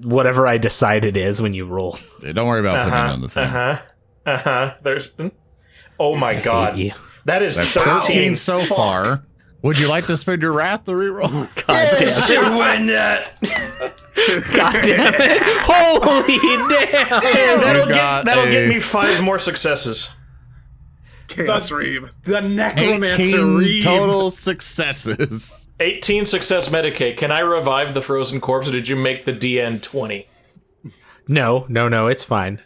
Whatever I decide it is when you roll. Don't worry about putting it on the thing. There's. Oh my god. you. That is That's 13 13 so far. Would you like to spend your wrath to reroll? God damn it. God damn it. Holy damn. That'll got get a- me 5 more successes. Chaos Reeb. The necromancer 18 Reeb. total successes. 18 success Medicaid. Can I revive the frozen corpse, or did you make the DN 20? No, it's fine.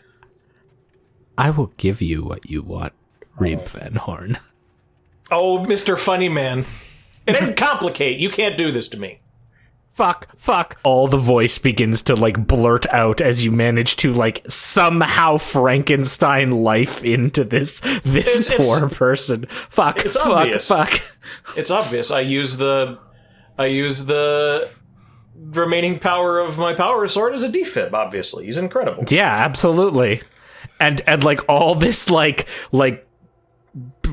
I will give you what you want, Reeb Van Horn. Oh, Mr. Funny Man. It didn't complicate. You can't do this to me. Fuck. All the voice begins to, like, blurt out as you manage to, like, somehow Frankenstein life into this poor person. Fuck. It's obvious. Fuck. It's obvious. I use the remaining power of my power sword as a defib, obviously. He's incredible. Yeah, absolutely. And like all this like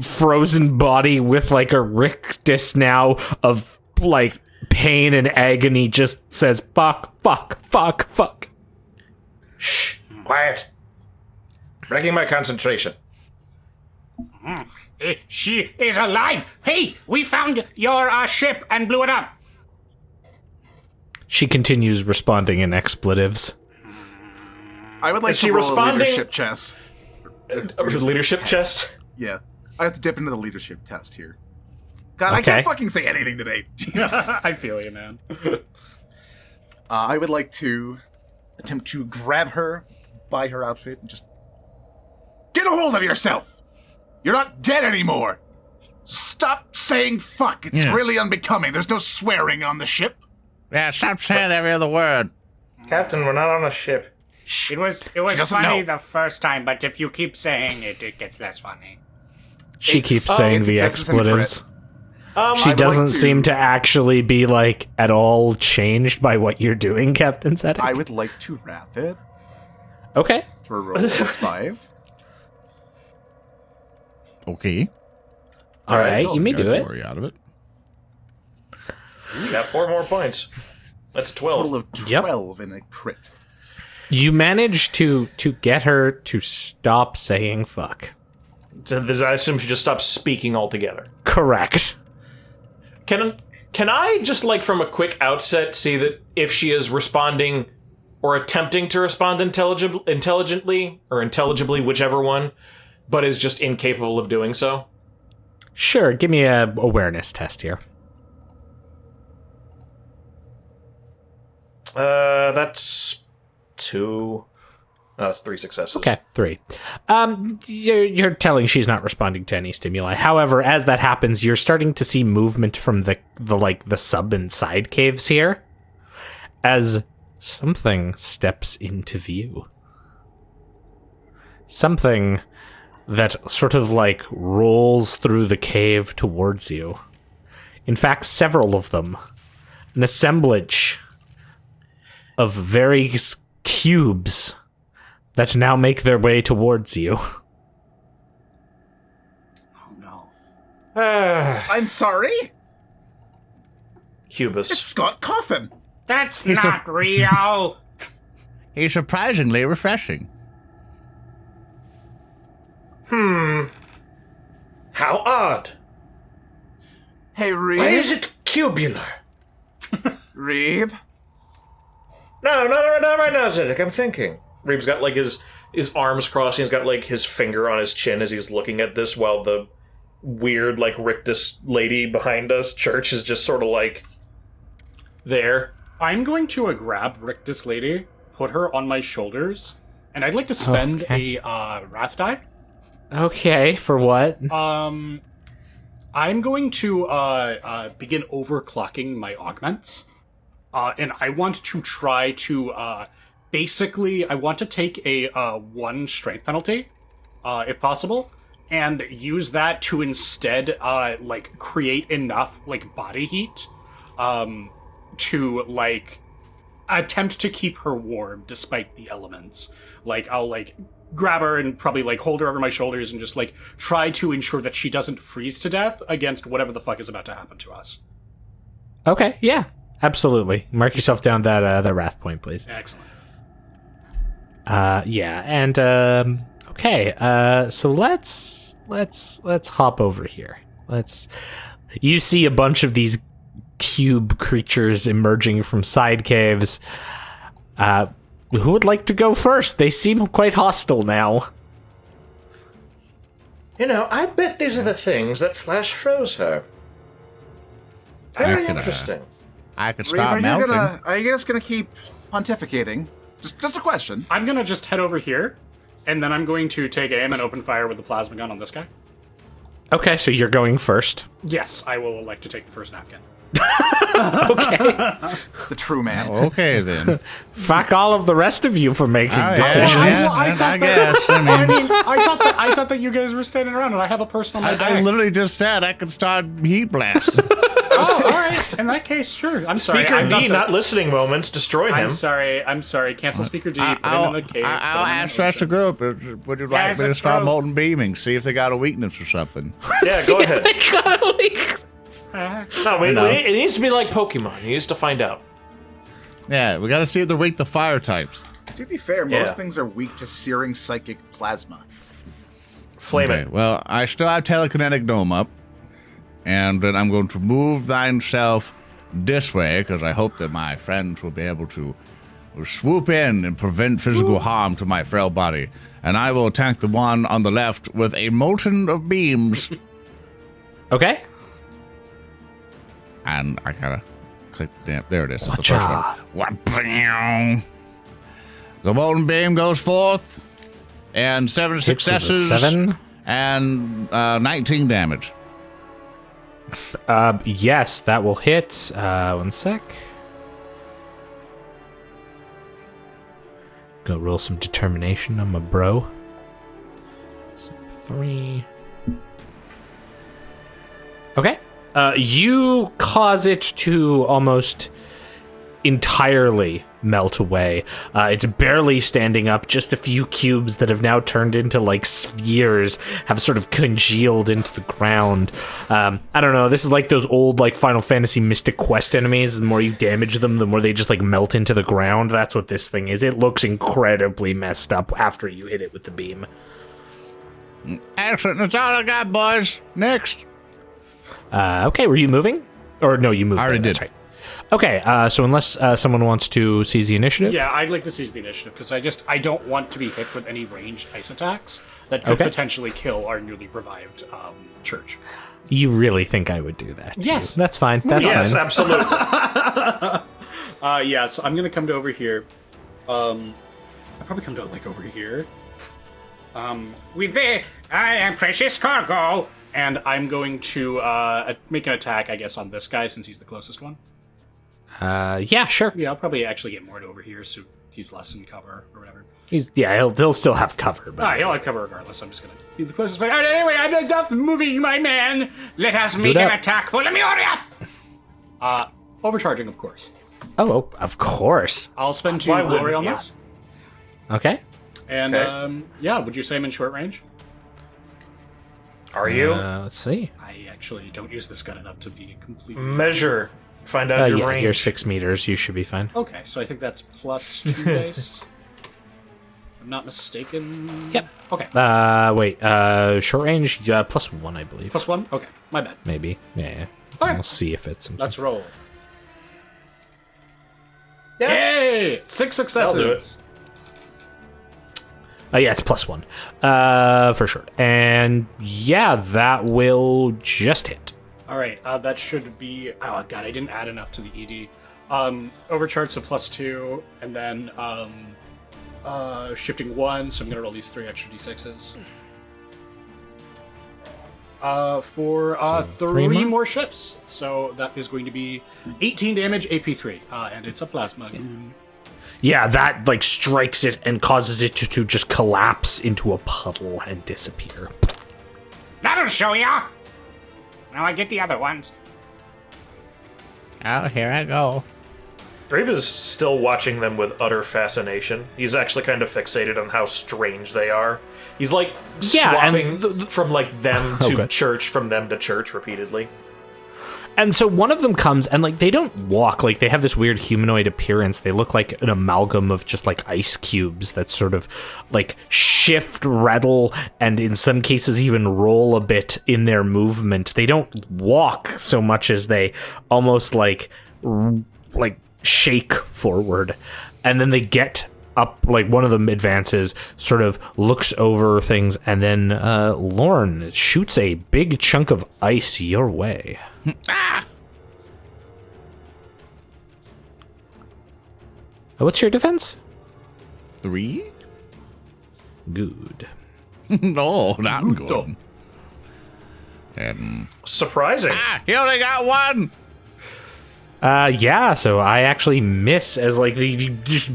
frozen body with like a rictus now of like pain and agony just says fuck. Shh. Quiet. Breaking my concentration. She is alive. Hey, we found your ship and blew it up. She continues responding in expletives. I would like Is to she roll responding? a leadership chest. Leadership chest? Yeah. I have to dip into the leadership test here. God, I Okay. can't fucking say anything today. Jesus. I feel you, man. I would like to attempt to grab her by her outfit and just get a hold of yourself. You're not dead anymore. Stop saying fuck. It's really unbecoming. There's no swearing on the ship. Yeah, stop saying every other word. Captain, we're not on a ship. It was doesn't funny know. the first time, but if you keep saying it, it gets less funny. She It's- keeps oh, saying it's the successes and crit. expletives. She I would doesn't like to- seem to actually be like at all changed by what you're doing, Captain Zedek. I would like to wrap it Okay. for a roll plus 5. Okay. All right, you may Got do it. glory out of it. You got 4 more points. That's 12. Total of 12 in a crit. You manage to get her to stop saying fuck. So I assume she just stops speaking altogether. Correct. Can I just, like, from a quick outset see that if she is responding or attempting to respond intelligently or intelligibly, whichever one, but is just incapable of doing so? Sure, give me a awareness test here. That's 2. No, that's 3 successes. Okay, 3. You're telling she's not responding to any stimuli. However, as that happens, you're starting to see movement from the sub and side caves here, as something steps into view. Something that sort of like rolls through the cave towards you. In fact, several of them. An assemblage of various cubes that now make their way towards you. Oh no. I'm sorry? Cubus. It's Scott Coffin. That's He's not real. He's surprisingly refreshing. How odd. Hey, Reeb. Why is it cubular? Reeb? No, not right now, Zedek. I'm thinking. Reeb's got, like, his arms crossed. He's got, like, his finger on his chin as he's looking at this while the weird, like, rictus lady behind us, Church, is just sort of, like, there. I'm going to grab Rictus Lady, put her on my shoulders, and I'd like to spend a wrath die. Okay, for what? I'm going to begin overclocking my augments, and I want to try to basically I want to take a 1 strength penalty, if possible, and use that to instead like create enough like body heat, to like attempt to keep her warm despite the elements. Like I'll like grab her and probably like hold her over my shoulders and just like try to ensure that she doesn't freeze to death against whatever the fuck is about to happen to us. Okay, yeah, absolutely. Mark yourself down that wrath point, please. Excellent. Yeah, and okay. So let's hop over here. You see a bunch of these cube creatures emerging from side caves. Who would like to go first? They seem quite hostile now. I bet these are the things that flash froze her. Very interesting. I could Reeb, start melting. are you just gonna keep pontificating? Just a question. I'm gonna just head over here, and then I'm going to take aim and open fire with the plasma gun on this guy. Okay, so you're going first. Yes, I will elect to take the first napkin. Okay. The true man. Okay, then. Fuck all of the rest of you for making decisions. I guess. I thought that you guys were standing around, and I have a person on my back. I literally just said I could start heat blast. Oh, all right. In that case, sure. I'm sorry. Speaker I thought D, that- not listening moments, destroy him. I'm sorry. Cancel Speaker D. Put him in the cave. I'll ask the rest of the group. Would you like me to start molten beaming? See if they got a weakness or something. Yeah, go ahead. They got a weak- No, it needs to be like Pokemon. He needs to find out. Yeah, we got to see if they're weak to fire types. To be fair, Yeah. most things are weak to searing psychic plasma. Flame Okay, it. well, I still have telekinetic dome up, and then I'm going to move thyself this way because I hope that my friends will be able to swoop in and prevent physical harm to my frail body. And I will attack the one on the left with a molten of beams. Okay. And I gotta click. There it is. It's the Gotcha. first one. What? The molten beam goes forth, and 7 Hits with a successes 7. and 19 damage. Yes, that will hit. One sec. Go roll some determination on my bro. So 3. Okay. You cause it to almost entirely melt away. It's barely standing up. Just a few cubes that have now turned into like spheres have sort of congealed into the ground. I don't know. This is like those old like Final Fantasy Mystic Quest enemies. The more you damage them, the more they just like melt into the ground. That's what this thing is. It looks incredibly messed up after you hit it with the beam. Excellent. That's all I got, boys. Next. Okay, were you moving? Or no, you moved. I already there, did. That's right. Okay, so unless someone wants to seize the initiative. Yeah, I'd like to seize the initiative because I don't want to be hit with any ranged ice attacks that could Okay. potentially kill our newly revived church. You really think I would do that? Yes. That's fine. That's Yes, fine. absolutely. Yeah, so I'm gonna come to over here. I'll probably come to like over here. With I am precious cargo, and I'm going to make an attack, I guess, on this guy since he's the closest one. Yeah, sure. Yeah, I'll probably actually get more over here, so he's less in cover or whatever. He'll still have cover. But He'll have cover regardless. I'm just gonna be the closest. But anyway, I'm done moving, my man. Let us make that. an attack. Well, let me hurry up. Overcharging, of course. oh, of course. I'll spend 2 Why glory wouldn't on you? this. Okay. And Okay. yeah, would you say I'm in short range? Are you? Let's see. I actually don't use this gun enough to be completely. Measure. Find out your Yeah, range. you're 6 meters. You should be fine. Okay, so I think that's +2 based. If I'm not mistaken. Yep. Okay. Wait. Short range. +1, I believe. +1. Okay, my bad. Maybe. Yeah. Okay. We'll see if it's. Let's roll. Yeah. Yay! 6 successes. I'll do it. Yeah, it's +1. For sure. And yeah, that will just hit. All right, that should be. Oh god, I didn't add enough to the ED. Overcharge to +2, and then shifting 1. So I'm gonna roll these 3 extra d6s. For three 3 more? more shifts. So that is going to be 18 damage, AP3, and it's a plasma. Yeah, that like strikes it and causes it to just collapse into a puddle and disappear. That'll show ya. Now I get the other ones. Oh, here I go. Reeb is still watching them with utter fascination. He's actually kind of fixated on how strange they are. He's like Yeah, and swapping from like them to Okay. church, from them to church repeatedly. And so one of them comes and like they don't walk, like they have this weird humanoid appearance. They look like an amalgam of just like ice cubes that sort of like shift, rattle, and in some cases even roll a bit in their movement. They don't walk so much as they almost like shake forward. And then they get up, like one of them advances, sort of looks over things, and then Lorn shoots a big chunk of ice your way. What's your defense? 3? Good. No, not good. And Surprising. he only got 1. Yeah, so I actually miss as like the just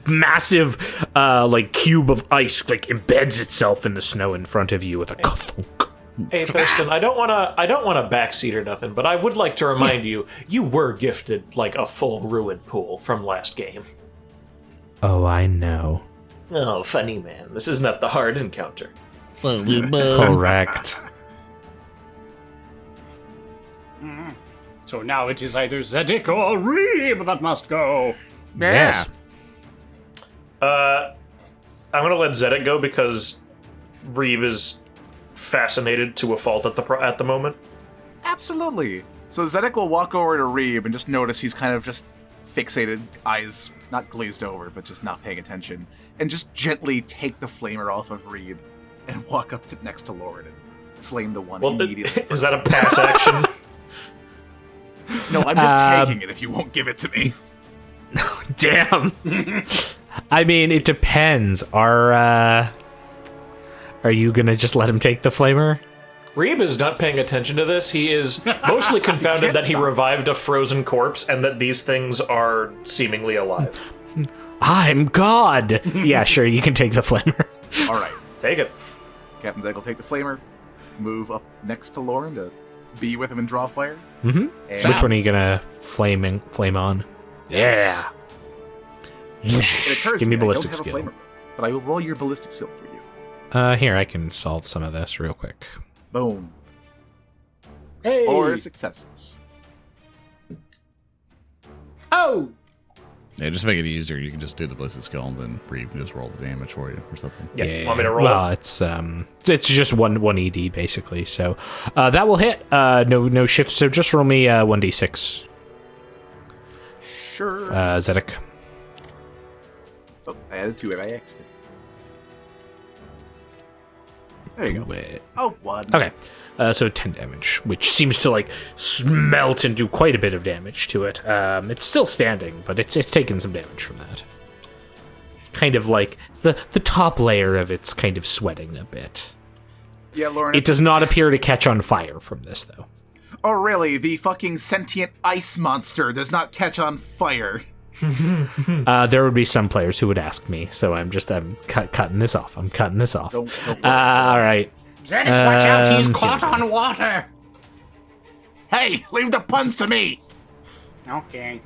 massive like cube of ice like embeds itself in the snow in front of you with a clunk. Hey, Thurston, I don't want to backseat or nothing, but I would like to remind you were gifted like a full ruin pool from last game. Oh, I know. Oh, funny man. This is not the hard encounter. Correct. So now it is either Zedek or Reeb that must go. Yes. I'm gonna let Zedek go because Reeb is fascinated to a fault at the moment. Absolutely. So Zedek will walk over to Reeb and just notice he's kind of just fixated, eyes not glazed over, but just not paying attention, and just gently take the flamer off of Reeb and walk up to next to Lorn and flame the one immediately. Is that a pass action? No, I'm just taking it if you won't give it to me. Damn. I mean, it depends. Are you gonna just let him take the flamer? Reeb is not paying attention to this. He is mostly confounded that he revived a frozen corpse and that these things are seemingly alive. I'm God. Yeah, sure, you can take the flamer. All right. Take it. Captain Zedek will take the flamer, move up next to Lorn to be with him and draw fire. Mm-hmm. And So which one are you gonna flame on? Yes. It occurs Give me to me I ballistic don't have skill. a flamer, but I will roll your ballistic skill for you. Here, I can solve some of this real quick. Boom. Hey! 4 successes. Oh! yeah, just to make it easier, you can just do the ballistic skill and then Reeb can just roll the damage for you or something. Yeah. Want me to roll Well, it? it's just one ED basically. So that will hit. No shift. So just roll me 1d6. Sure. Zedek. Oh, I added 2 by accident. There you go. Wait. Oh, 1. Okay. So 10 damage, which seems to like smelt and do quite a bit of damage to it. It's still standing, but it's taken some damage from that. It's kind of like the top layer of it's kind of sweating a bit. Yeah, Lorn. It does not appear to catch on fire from this, though. Oh, really? The fucking sentient ice monster does not catch on fire. There would be some players who would ask me, so I'm cutting this off. I'm cutting this off. Don't worry. All right. Zedek, watch out, he's caught on water! Hey, leave the puns to me. Okay.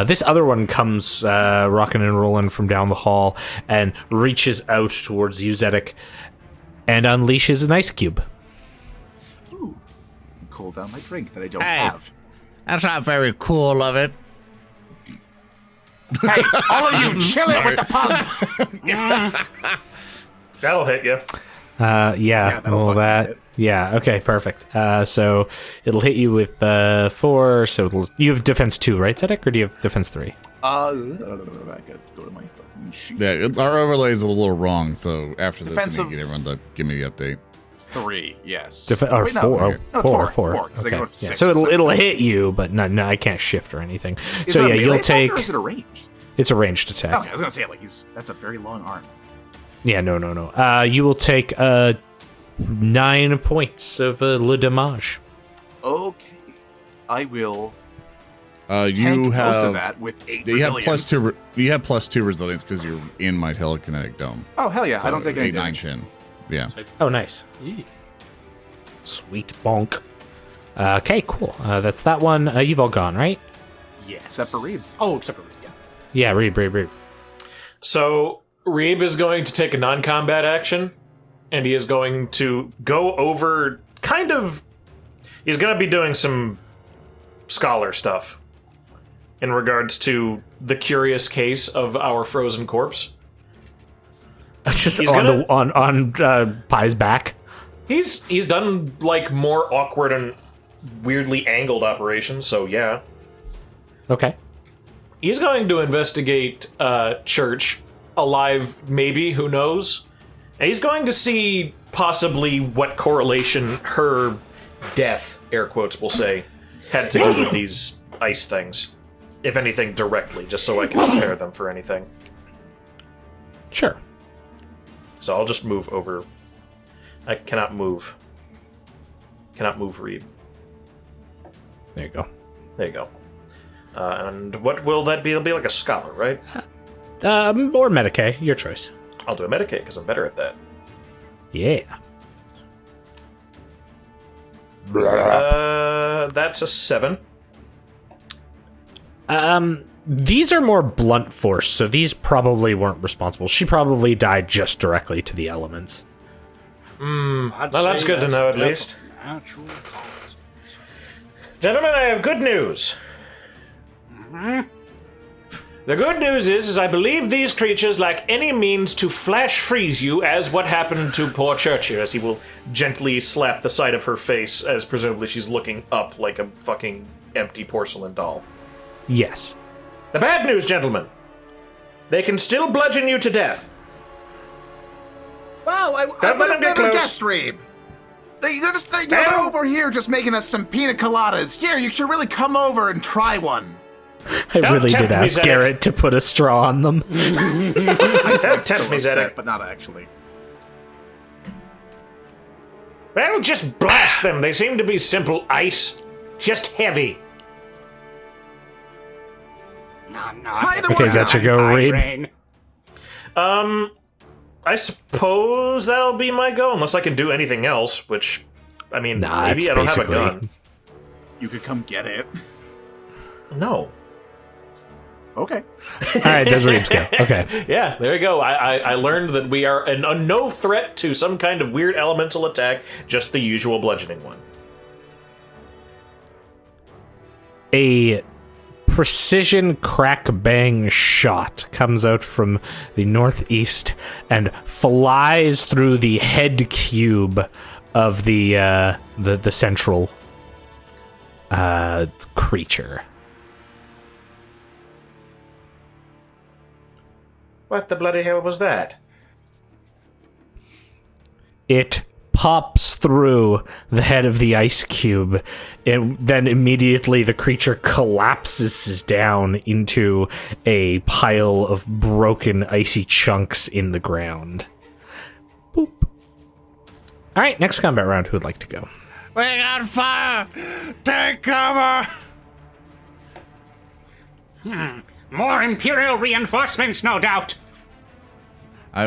This other one comes rocking and rolling from down the hall and reaches out towards you, Zedek, and unleashes an ice cube. Ooh. Cool down my drink that I don't Hey. have. That's not very cool of it. Hey, all of you, chill it with the puns. That'll hit you. Yeah, that'll well, fucking that. hit. Yeah, okay, perfect. So it'll hit you with 4. So you have defense 2, right, Zedek, or do you have defense 3? I gotta go to my fucking sheet. Yeah, our overlay is a little wrong, so after this, I Defensive- need to get everyone to give me the update. 3, yes. Or Wait, no, 4. okay. No, it's 4. 'Cause I Okay. go up to Yeah, 6 so or it'll 7. hit you, but no, I can't shift or anything. Is So it a yeah, melee you'll attack take. Or is it a ranged? It's a ranged attack. Okay, I was gonna say, like, that's a very long arm. Yeah, no. You will take 9 points of le damage. Okay. I will You tank most of have that with 8 you have resilience. +2. You have +2 resilience because you're in my telekinetic dome. Oh, hell yeah. I don't take any 8, 9, damage. 10. Yeah. Oh, nice. Sweet bonk. Okay, cool. That's that one. You've all gone, right? Yes. Except for Reeb. Oh, except for Reeb, yeah. Yeah, Reeb. So Reeb is going to take a non-combat action, and he is going to go over he's going to be doing some scholar stuff in regards to the curious case of our frozen corpse. Just He's on gonna- on Pie's back. He's done like more awkward and weirdly angled operations, so yeah. Okay. He's going to investigate Church, alive maybe, who knows? And he's going to see possibly what correlation her death, air quotes we'll say, had to do with these ice things. If anything, directly, just so I can compare them for anything. Sure. So I'll just move over. I cannot move. Cannot move Reeb. There you go. There you go. And what will that be? It'll be like a scholar, right? Or Medicae, your choice. I'll do a Medicae because I'm better at that. Yeah. That's a 7. These are more blunt force, so these probably weren't responsible. She probably died just directly to the elements. Well, that's good to know at least. Natural causes. Gentlemen, I have good news. The good news is I believe these creatures lack any means to flash freeze you, as what happened to poor Church here, as he will gently slap the side of her face, as presumably she's looking up like a fucking empty porcelain doll. Yes. The bad news, gentlemen. They can still bludgeon you to death. Wow, I Don't would let have him get never close. guessed, Reeb. They're over here just making us some pina coladas. Here, you should really come over and try one. I Don't really tempt did me, ask Zedek. Garrett to put a straw on them. Don't tempt me, Zedek. but not actually. Well, just blast them. They seem to be simple ice. Just heavy. Okay, that's your go, Reeb. I suppose that'll be my go, unless I can do anything else, which, I mean, Nah, maybe it's I don't have a basically- gun. You could come get it. No. Okay. All right, there's Reeb's go. Okay. Yeah, there you go. I learned that we are a no threat to some kind of weird elemental attack, just the usual bludgeoning one. A precision crack bang shot comes out from the northeast and flies through the head cube of the central creature. What the bloody hell was that? It pops through the head of the ice cube, and then immediately the creature collapses down into a pile of broken icy chunks in the ground. Boop. All right, next combat round. Who would like to go? We got fire! Take cover! More Imperial reinforcements, no doubt. I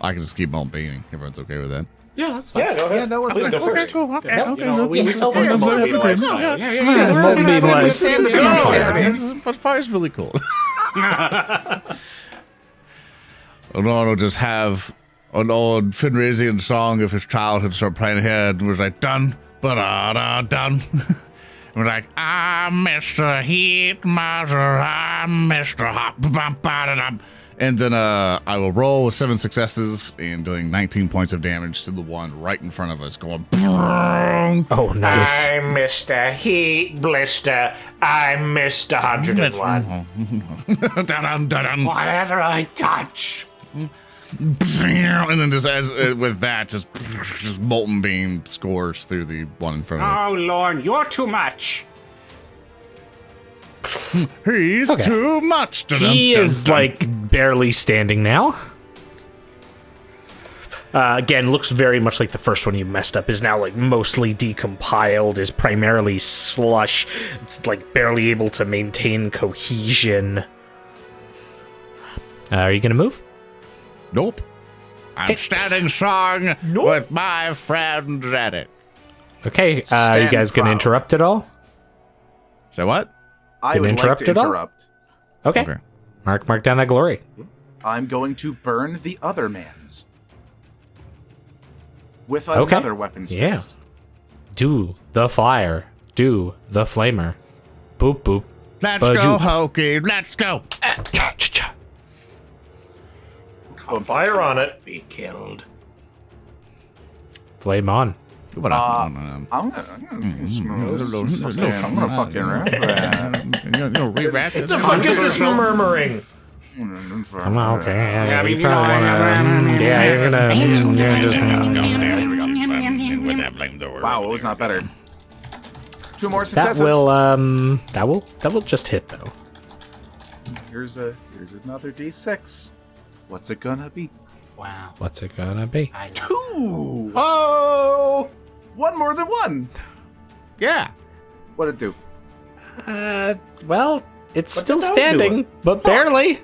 can just keep on beating. Everyone's okay with that. Yeah, that's fine. Yeah, go ahead. Yeah, no one's Please go gonna- first. Cool. Okay. Yeah, Okay. you know, we okay. celebrate Okay, more okay, being okay, lifestyle. yeah. Yeah. Small beam life. Stand the beam, stand the beam. But fire's really cool. And I'll just have an old Fenrisian song of his childhood start playing here, and was like, done, done. We're like, I'm Mr. Heat Miser, I'm Mr. Hot, and then I will roll with 7 successes and doing 19 points of damage to the one right in front of us, going. Oh, nice. I'm Mr. Heat Blister. I'm Mr. 101. Whatever I touch. And then just as with that, just molten beam scores through the one in front of Oh, Lorn, you're too much. it. He's Okay. too much. He is like barely standing now. Again, looks very much like the first one you messed up. Is now like mostly decompiled. Is primarily slush. It's like barely able to maintain cohesion. Are you gonna move? Nope. I'm standing strong with my friend Zedek. Okay. You Stand guys gonna proud. interrupt at all? So what? I Didn't would like interrupt to at all? interrupt. Okay. Okay. Mark down that glory. I'm going to burn the other man's. With Okay. another weapons Yeah. test. Do the fire. Do the flamer. Boop boop. Let's Bud, go, you- Hokey. Let's go. Cha cha cha. Fire on it. Be killed. Flame on. But I'm gonna fucking rewrap this. The fuck is this murmuring? I'm okay. Yeah, I mean, you probably wanna. Yeah, you're just. Wow, it was not better. 2 more That successes. will just hit though. Here's another D6. What's it gonna be? Wow. What's it gonna be? 2. Oh, 1 more than 1. Yeah. What'd it do? Well, it's still did that standing, but barely.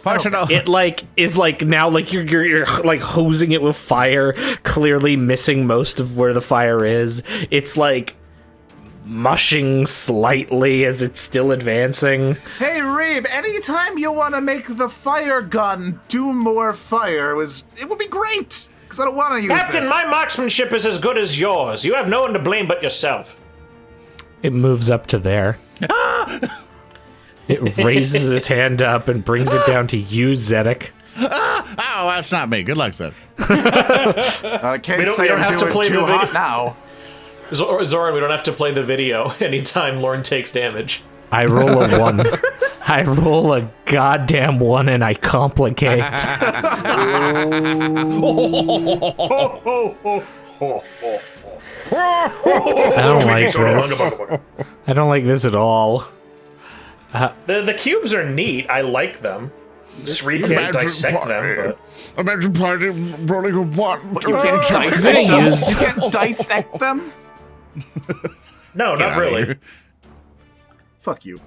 Partial. It is now you're like hosing it with fire, clearly missing most of where the fire is. It's like mushing slightly as it's still advancing. Hey, Reeb, anytime you want to make the fire gun do more fire, it would be great. Because I don't want to use Captain, this. my marksmanship is as good as yours. You have no one to blame but yourself. It moves up to there. It raises its hand up and brings it down to you, Zedek. Oh, that's not me. Good luck, Zed. I can't We don't- say we don't I'm have to doing play too the video. hot now. Zoran, we don't have to play the video anytime Lorn takes damage. I roll a 1. I roll a goddamn 1 and I complicate. I don't like this. I don't like this at all. The cubes are neat. I like them. Reeb can't dissect them, but Imagine party rolling a 1. You can't dissect gonna them? use- You can't dissect them? no, not really. I Fuck you.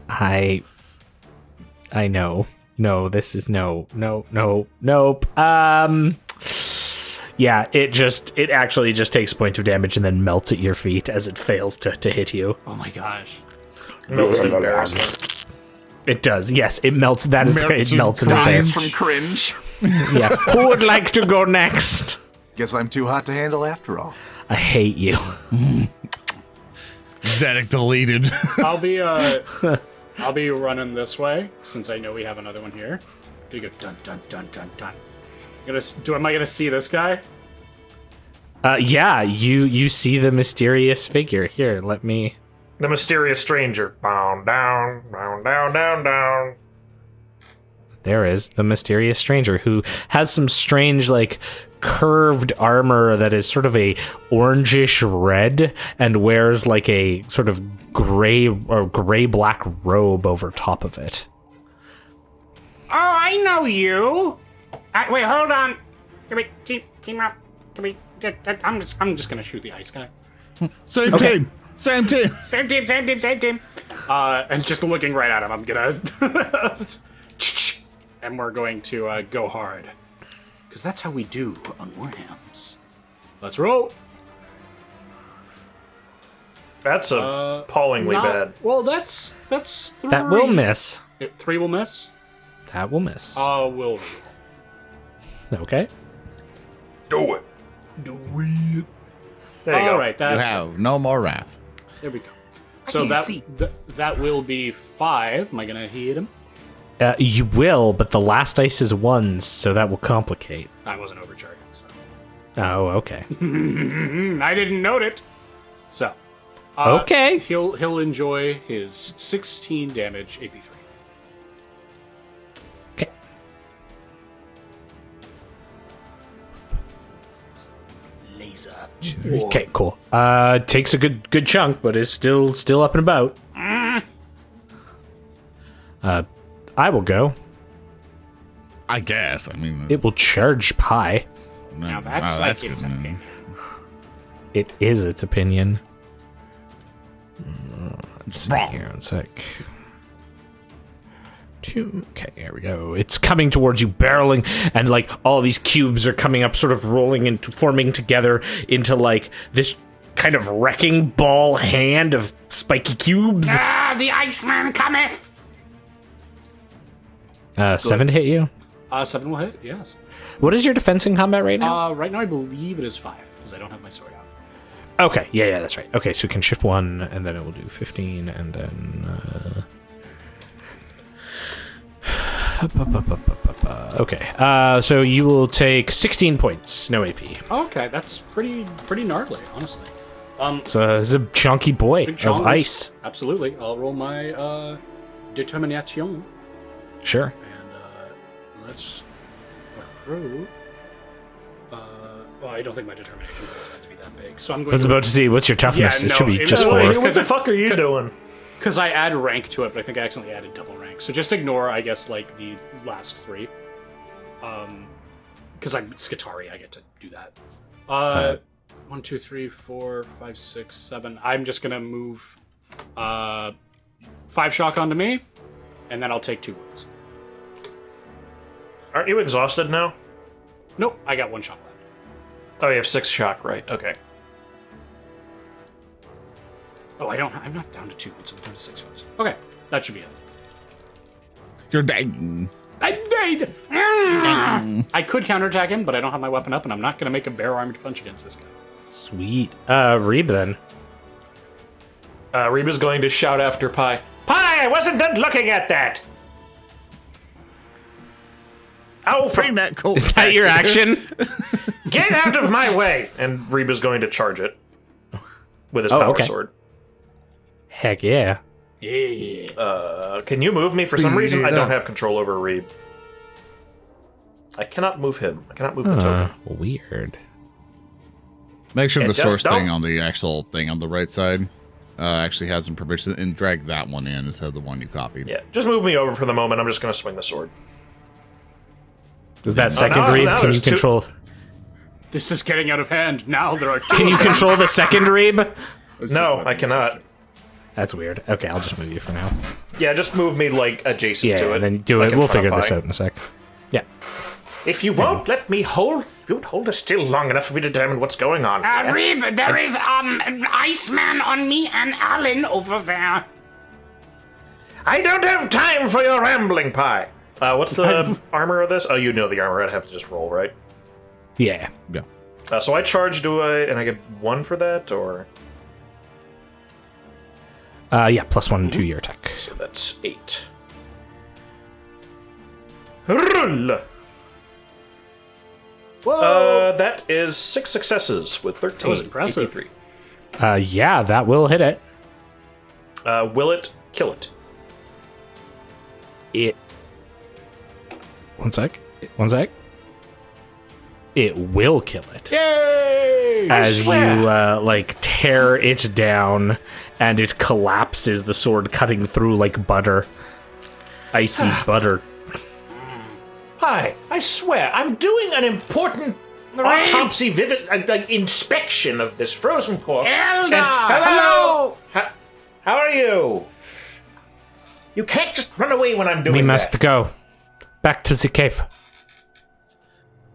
know. No, this is nope. Yeah, it actually just takes a point of damage and then melts at your feet as it fails to hit you. Oh my gosh. Melts in embarrassment. It does. Yes, it melts. That is it melts into Dies pain. from cringe. Yeah. Who would like to go next? Guess I'm too hot to handle after all. I hate you. Zedek deleted. I'll be running this way since I know we have another one here. You go dun dun dun dun dun. Am I gonna see this guy? Yeah, you see the mysterious figure. Here, let me. The mysterious stranger. Bound down, bound down, down, down. There is the mysterious stranger who has some strange, like, curved armor that is sort of a orangish red and wears like a sort of gray black robe over top of it. Oh, I know you. Wait, hold on. Can we team up? Can we? I'm just gonna shoot the ice guy. Same team. Same team. Same team. And just looking right at him, I'm gonna. And we're going to go hard. Because that's how we do on Warhams. Let's roll. That's appallingly bad. Well, that's 3. That will miss. 3 will miss. That will miss. Will. Okay. Do it. Do it. There you go. All right, You that's have no more wrath. there we go. So that will be 5. Am I gonna hit him? You will, but the last dice is 1s, so that will complicate. I wasn't overcharging, so Oh, okay. I didn't note it. So Okay. he'll enjoy his 16 damage AP3. Okay. Laser. Okay, cool. Takes a good chunk, but is still up and about. I will go. I guess. I mean, It will charge Pi. Now that's good. its opinion. It is its opinion. Let's see here. One sec. 2. Okay, here we go. It's coming towards you, barreling, and like all these cubes are coming up, sort of rolling and forming together into like this kind of wrecking ball hand of spiky cubes. The Iceman cometh. 7 to hit you. 7 will hit. Yes. What is your defense in combat right now? Right now I believe it is 5 because I don't have my sword out. Okay, yeah, that's right. Okay, so we can shift 1, and then it will do 15, and then Okay. So you will take 16 points, no AP. Okay, that's pretty gnarly, honestly. It's a chunky boy Big of chunks. ice. Absolutely. I'll roll my determination. Sure. And let's accrue. Well, I don't think my determination is meant to be that big, so I'm I going was about to see what's your toughness. Yeah, It should no, be it- just no, 4. it- What the fuck are you doing? because I add rank to it, but I think I accidentally added double rank. So just ignore, I guess, like the last 3. Because I'm Skitari, I get to do that. 1, 2, 3, 4, 5, 6, 7. I'm just gonna move 5 shock onto me, and then I'll take 2 wounds. Aren't you exhausted now? Nope, I got 1 shock left. Oh, you have 6 shock, right? Okay. Oh, I'm not down to 2 wounds. I'm down to 6 wounds. Okay, that should be it. You're dying. I died. I could counterattack him, but I don't have my weapon up, and I'm not gonna make a bare-armed punch against this guy. Sweet. Reeb then. Reeb is going to shout after Pi. Pi, I wasn't done looking at that! Oh, Bring that colt. Is that your action? get out of my way! And Reeb is going to charge it with his power okay. sword. Heck yeah. Can you move me? For some reason, I don't have control over Reeb. I cannot move him. I cannot move the token. Weird. Make sure Yeah, the just source don't- thing on the actual thing on the right side actually has some permission, and drag that one in instead of the one you copied. Yeah, just move me over for the moment. I'm just going to swing the sword. Does that second now- Reeb, now can you there's 2 control... This is getting out of hand. Now there are 2. Can you control the second Reeb? No, I cannot. That's weird. Okay, I'll just move you for now. Yeah, just move me, like, adjacent Yeah, to it. and then do like it. in We'll front of figure this Pi. out in a sec. Yeah. If you won't let me hold... If you won't hold us still long enough for me to determine what's going on. Reeb, there is an Iceman on me and Alan over there. I don't have time for your rambling, Pi. What's the armor of this? Oh, you know the armor. I'd have to just roll, right? Yeah. Yeah. So I charge, and I get 1 for that, or... Yeah, +1 to your attack. So that's 8. Roll! Whoa! That is 6 successes with 13. That was impressive. 83. Yeah, that will hit it. Will it kill it? It... One sec. It will kill it. Yay! As you, tear it down, and it collapses, the sword cutting through like butter. Icy butter. Hi, I swear, I'm doing an important autopsy inspection of this frozen corpse. Elder! Hello! How are you? You can't just run away when I'm doing We that. must go. Back to the cave.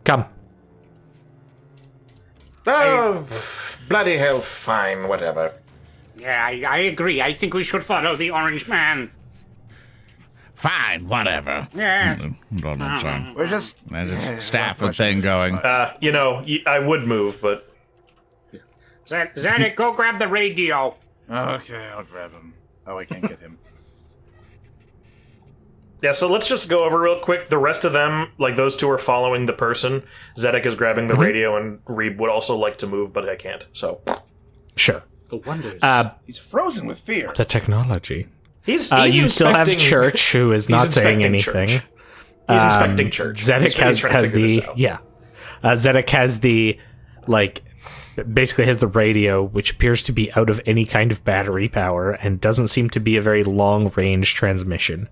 Come. Oh, bloody hell, fine, whatever. Yeah, I agree. I think we should follow the Orange Man. Fine, whatever. Yeah. Don't know, son. We're just There's a Stafford thing going. I would move, but... Zedek, go grab the radio. okay. I'll grab him. Oh, I can't get him. Yeah, so let's just go over real quick. The rest of them, like those 2 are following the person. Zedek is grabbing the radio, and Reeb would also like to move, but I can't, so... Sure. The wonders. He's frozen with fear. The technology. He's You still have inspecting- Church, who is not saying inspecting anything. Church. He's inspecting Church. Zedek He's has trying to figure the this out. Zedek has the basically has the radio, which appears to be out of any kind of battery power and doesn't seem to be a very long range transmission.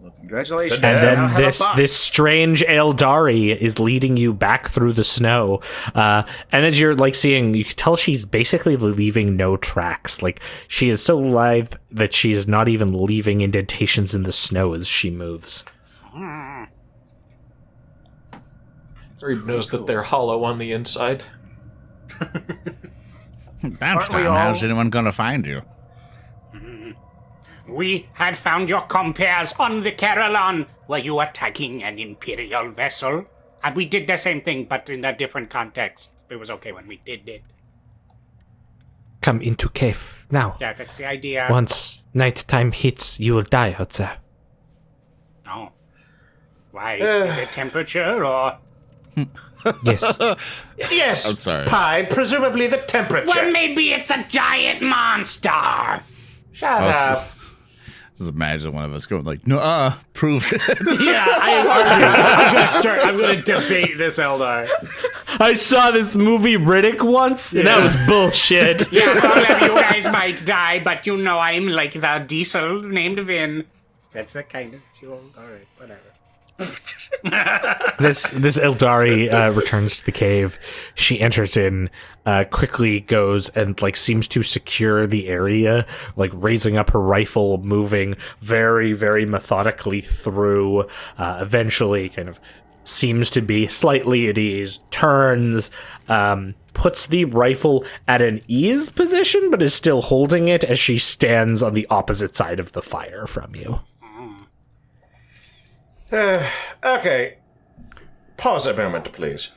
Well, congratulations. And I now then have a box. this strange Eldari is leading you back through the snow. And as you're seeing, you can tell she's basically leaving no tracks. Like, she is so lithe that she's not even leaving indentations in the snow as she moves. Reeb knows that they're hollow on the inside. That's time. How's anyone going to find you? We had found your compares on the Carillon. Were you attacking an Imperial vessel? And we did the same thing, but in a different context. It was okay when we did it. come into cave now. Yeah, that's the idea. Once nighttime hits, you will die out there. Oh. Why? The temperature or? Yes. Yes. I'm sorry. Pie, presumably the temperature. Well, maybe it's a giant monster. Shut up. Just imagine one of us going like, no, prove it. Yeah, I'm gonna debate this, Eldar. I saw this movie Riddick once, and that was bullshit. Yeah, all of you guys might die, but you know I'm like the diesel named Vin. That's the kind of fuel. All right, whatever. This Eldari returns to the cave. She enters in, quickly goes and like seems to secure the area, like raising up her rifle, moving very, very methodically through. Eventually, kind of seems to be slightly at ease. Turns, puts the rifle at an ease position, but is still holding it as she stands on the opposite side of the fire from you. Okay. Pause a moment, please.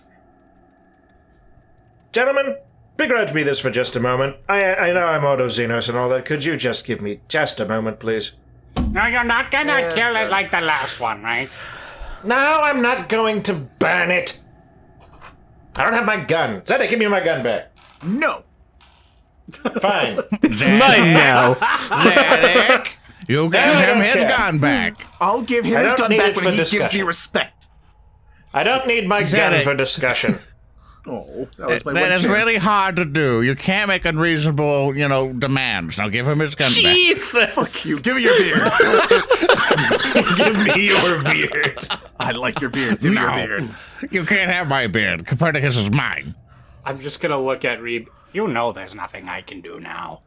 Gentlemen, begrudge me this for just a moment. I know I'm out of Xenos and all that. Could you just give me just a moment, please? No, you're not gonna kill it like the last one, right? No, I'm not going to burn it. I don't have my gun. Zedek, give me my gun back. No. Fine. It's mine now. Zedek, you give him his gun back. I'll give him I his don't gun need back it when for he gives me discussion. respect. I don't need my gun Zedek. for discussion. Oh, that was my That one is chance. really hard to do. You can't make unreasonable, demands. Now give him his gun back. Jesus! You give me your beard. Give me your beard. I like your beard. Give me your beard. You can't have my beard. Copernicus is mine. I'm just gonna look at Reeb. You know there's nothing I can do now.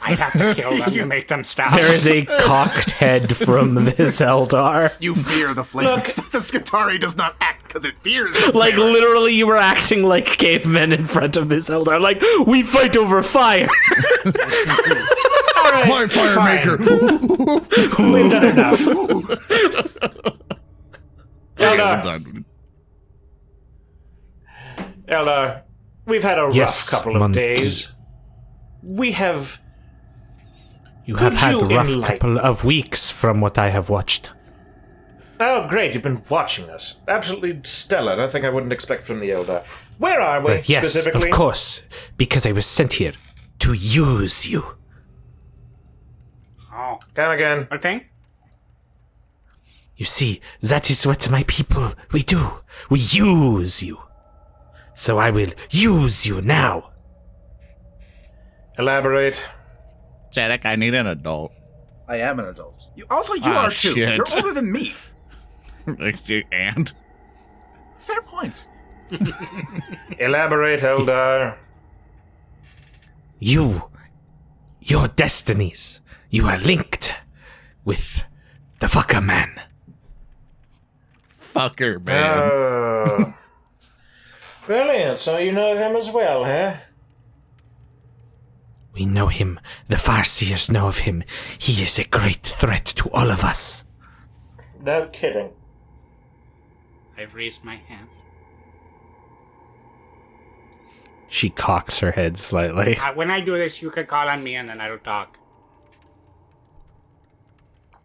I have to kill them to make them stop. There is a cocked head from this Eldar. You fear the flame. Look. The Skitari does not act because it fears the Like, flame. literally, you were acting like cavemen in front of this Eldar. Like, we fight over fire. All right, My fire fine. maker. We've done enough. Eldar, Done. Eldar, we've had a Yes, rough couple of monkey. days. We have... You have had Could a you rough enlighten- couple of weeks from what I have watched. Oh, great, you've been watching us. Absolutely stellar. Nothing I wouldn't expect from the Eldar. Where are we, But yes, specifically? of course, because I was sent here to use you. Oh, Come again. what thing? You see, that is what my people, we do. We use you. So I will use you now. Elaborate. Zedek, I need an adult. I am an adult. You are too. Shit. You're older than me. And? Fair point. Elaborate, Eldar. Your destinies, you are linked with the fucker man. Fucker, man. Oh. Brilliant. So you know him as well, huh? We know him. The Farseers know of him. He is a great threat to all of us. No kidding. I've raised my hand. She cocks her head slightly. When I do this, you can call on me and then I'll talk.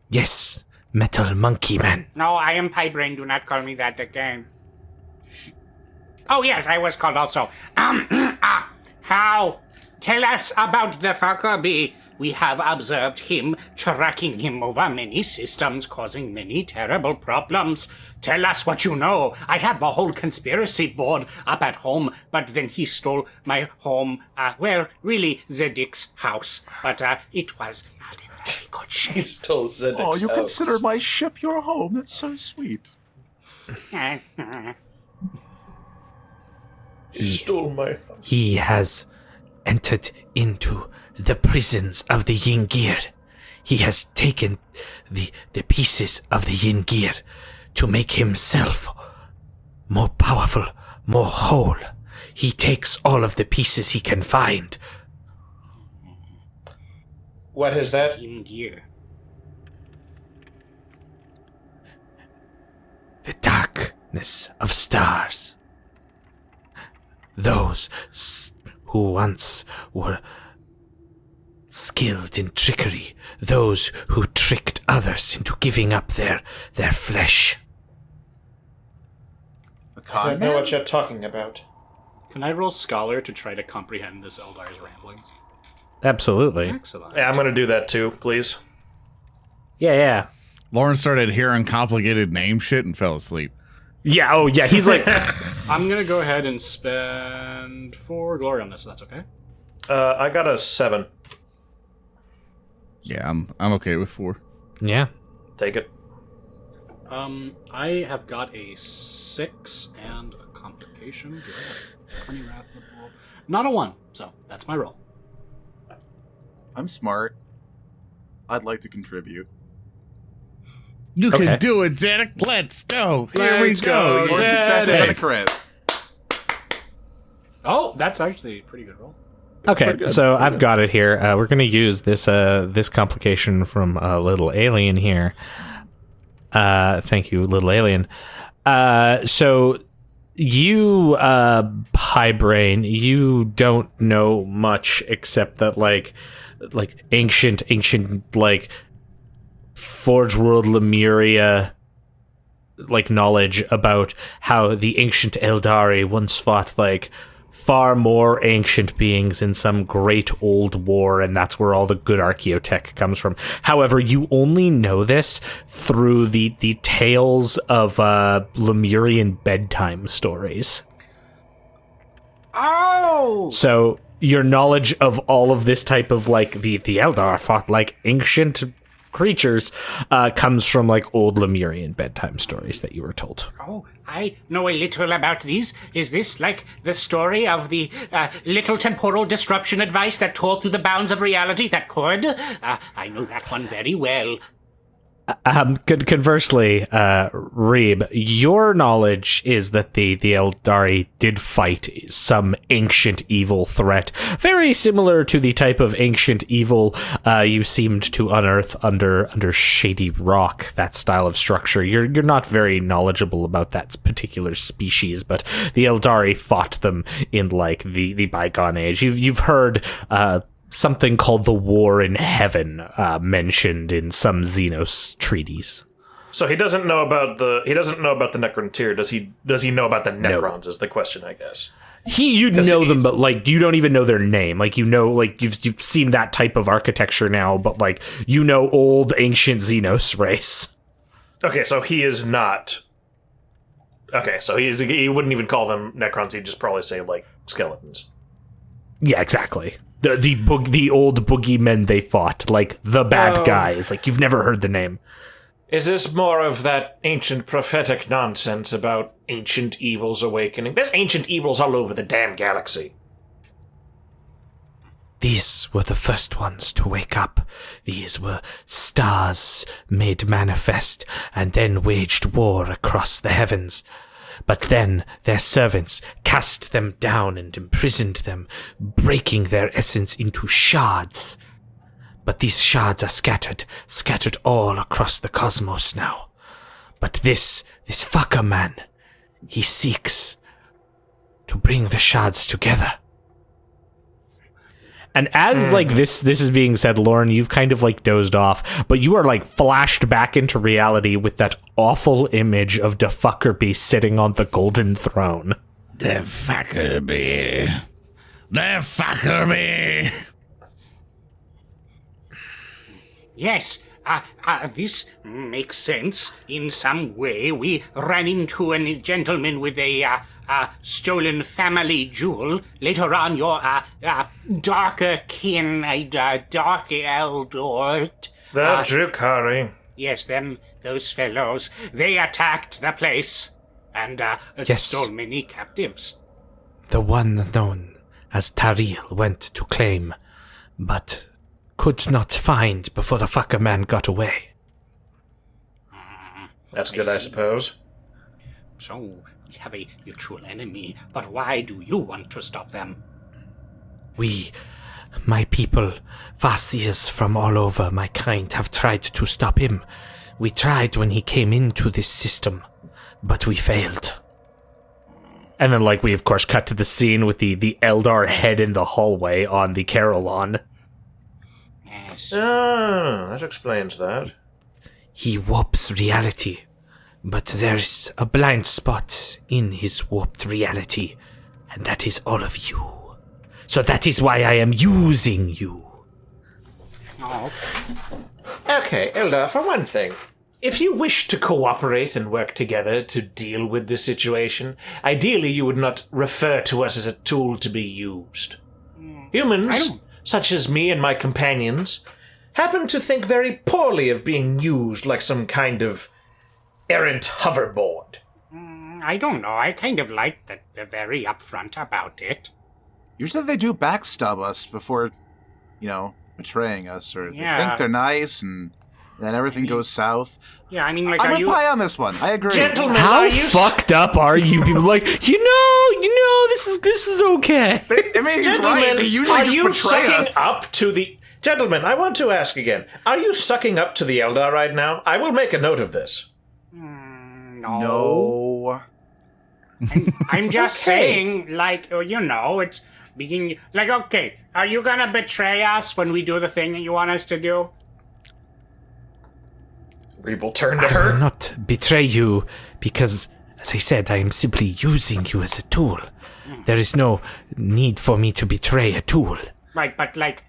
Yes, Metal Monkey Man. No, I am Braine. Do not call me that again. Oh, yes, I was called also. How? Tell us about the Fuckerbee. We have observed him, tracking him over many systems, causing many terrible problems. Tell us what you know. I have a whole conspiracy board up at home, but then he stole my home, really Zedek's house. But it was not in very good shape. He stole Zedek's Oh, you house. consider my ship your home. That's so sweet. He stole my house. He has entered into the prisons of the Yingir. He has taken the pieces of the Yingir to make himself more powerful, more whole. He takes all of the pieces he can find. What is that? In gear. The darkness of stars. Those who once were skilled in trickery, those who tricked others into giving up their flesh. A I con don't know man? what you're talking about. Can I roll Scholar to try to comprehend this Eldar's ramblings? Absolutely. Excellent. Yeah, I'm going to do that too, please. Yeah. Lauren started hearing complicated name shit and fell asleep. Yeah, oh yeah, he's like... I'm gonna go ahead and spend 4 glory on this, so that's okay. I got a 7. Yeah, I'm okay with 4. yeah. Take it. I have got a 6 and a complication. Do I have 20 wrath in the pool? Not a 1, so that's my roll. I'm smart. I'd like to contribute. You Okay. can do it, Zedek. Let's go. Here we Let's go. go, More successes Hey. and a crit. Oh, that's actually a pretty good roll. Okay, so I've got it here. We're going to use this complication from Little Alien here. Thank you, Little Alien. So you, High Braine, you don't know much except that like ancient like Forge World Lemuria like knowledge about how the ancient Eldari once fought like far more ancient beings in some great old war, and that's where all the good archaeotech comes from. However, you only know this through the tales of Lemurian bedtime stories. Oh! So your knowledge of all of this type of like the Eldar fought like ancient creatures comes from like old Lemurian bedtime stories that you were told. Oh, I know a little about these. Is this like the story of the little temporal disruption device that tore through the bounds of reality that could? I know that one very well. Conversely, Reeb, your knowledge is that the Eldari did fight some ancient evil threat, very similar to the type of ancient evil you seemed to unearth under Shady Rock, that style of structure. You're not very knowledgeable about that particular species, but the Eldari fought them in like the bygone age. You've heard something called the War in Heaven mentioned in some Xenos treaties. So he doesn't know about the Necrontyr. Does he know about the Necrons? Is the question, I guess. You know them, but like you don't even know their name. Like you know, like you've seen that type of architecture now, but like you know old ancient Xenos race. Okay, so he is not. Okay, so he wouldn't even call them Necrons. He'd just probably say like skeletons. Yeah, exactly. The old boogeymen they fought, like the bad guys. Like you've never heard the name. Is this more of that ancient prophetic nonsense about ancient evils awakening? There's ancient evils all over the damn galaxy. These were the first ones to wake up. These were stars made manifest and then waged war across the heavens. But then their servants cast them down and imprisoned them, breaking their essence into shards. But these shards are scattered all across the cosmos now. But this fucker man, he seeks to bring the shards together. And as like this is being said, Lorn, you've kind of like dozed off, but you are like flashed back into reality with that awful image of the Fuckerby sitting on the golden throne. The Fuckerby. The Fuckerby. Yes, this makes sense. In some way, we ran into a gentleman with a stolen family jewel. Later on, your darker kin, dark Eldor. The Drukhari. Yes, then those fellows, they attacked the place and Yes. stole many captives. The one known as Taril went to claim, but could not find before the fucker man got away. That's good, I suppose. So, we have a mutual enemy, but why do you want to stop them? We, my people, Vasirs from all over my kind, have tried to stop him. We tried when he came into this system, but we failed. And then, like, we of course cut to the scene with the Eldar head in the hallway on the Carillon. Yes. Ah, that explains that. He warps reality, but there's a blind spot in his warped reality, and that is all of you. So that is why I am using you. Oh, Okay, Eldar, for one thing, if you wish to cooperate and work together to deal with this situation, ideally you would not refer to us as a tool to be used. Humans, such as me and my companions, happen to think very poorly of being used like some kind of errant hoverboard. I don't know. I kind of like that they're very upfront about it. Usually they do backstab us before, betraying us, or they Yeah. think they're nice, and then everything goes south. Yeah, I mean, like, I'm are with you... Pi on this one. I agree. Gentlemen, How are you fucked up are you people? Like, this is okay. I mean, he's Gentlemen, right. They usually are just you betray sucking us. up to the... Gentlemen, I want to ask again. Are you sucking up to the Eldar right now? I will make a note of this. No. I'm just Okay. saying, like, it's being... Like, okay, are you gonna betray us when we do the thing that you want us to do? Reeb will turn to I will her. not betray you because, as I said, I am simply using you as a tool. There is no need for me to betray a tool. Right, but, like,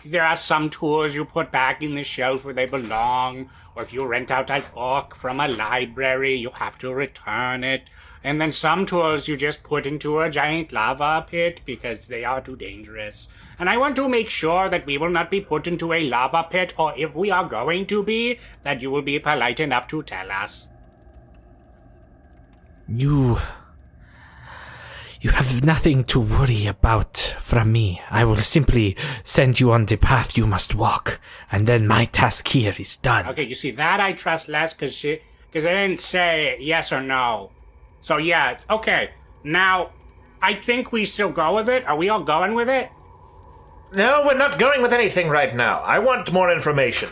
there are some tools you put back in the shelf where they belong, or if you rent out a book from a library, you have to return it. And then some tools you just put into a giant lava pit because they are too dangerous. And I want to make sure that we will not be put into a lava pit, or if we are going to be, that you will be polite enough to tell us. You have nothing to worry about from me. I will simply send you on the path you must walk, and then my task here is done. Okay, you see, that I trust less because I didn't say yes or no. So yeah, okay. Now, I think we still go with it. Are we all going with it? No, we're not going with anything right now. I want more information.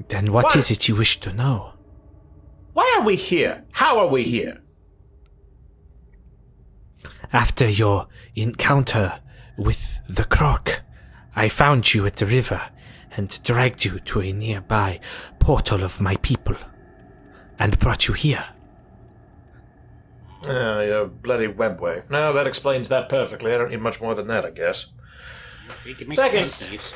Then what is it you wish to know? Why are we here? How are we here? After your encounter with the croc, I found you at the river and dragged you to a nearby portal of my people and brought you here. Oh, your bloody webway. No, that explains that perfectly. I don't need much more than that, I guess. We can make Second. sense, please.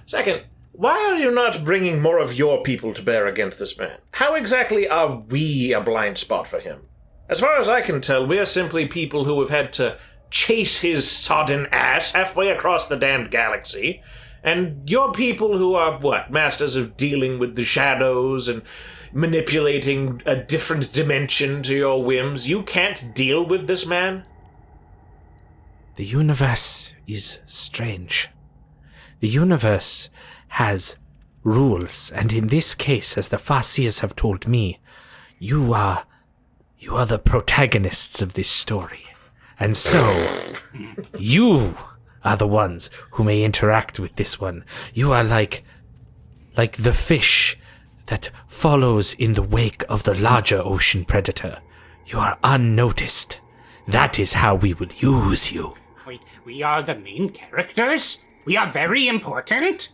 Second, why are you not bringing more of your people to bear against this man? How exactly are we a blind spot for him? As far as I can tell, we are simply people who have had to chase his sodden ass halfway across the damned galaxy. And you're people who are, masters of dealing with the shadows and manipulating a different dimension to your whims. You can't deal with this man? The universe is strange. The universe has rules, and in this case, as the Farseers have told me, you are the protagonists of this story. And so, you are the ones who may interact with this one. You are like the fish that follows in the wake of the larger ocean predator. You are unnoticed. That is how we will use you. Wait, we are the main characters? We are very important?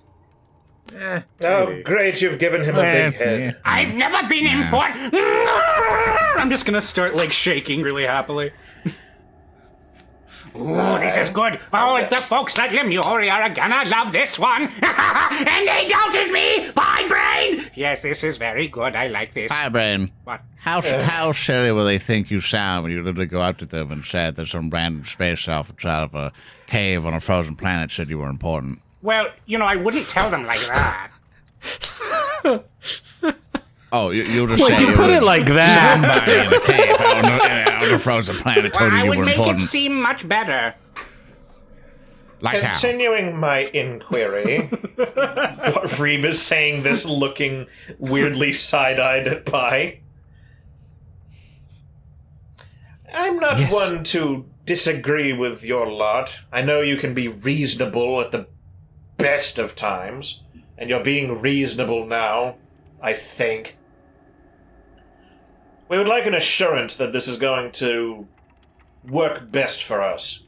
Oh, great, you've given him a big head. I've never been important. I'm just gonna start, like, shaking really happily. Oh, this is good. Oh, the folks that Lemuri are gonna love this one. And they doubted me! Bye, Braine! Yes, this is very good. I like this. Hi, Braine. What? How silly will they think you sound when you literally go out to them and say that some random space elf out of a cave on a frozen planet said you were important? Well, I wouldn't tell them like that. Oh, you'll just Well, say if you put it like that. somebody in a cave on a frozen planet Well, told you I you would were make important. it seem much better. Like how? Continuing my inquiry, Reeb is saying this looking weirdly side-eyed at Pi. I'm not Yes. one to disagree with your lot. I know you can be reasonable at the best of times, and you're being reasonable now, I think. We would like an assurance that this is going to work best for us.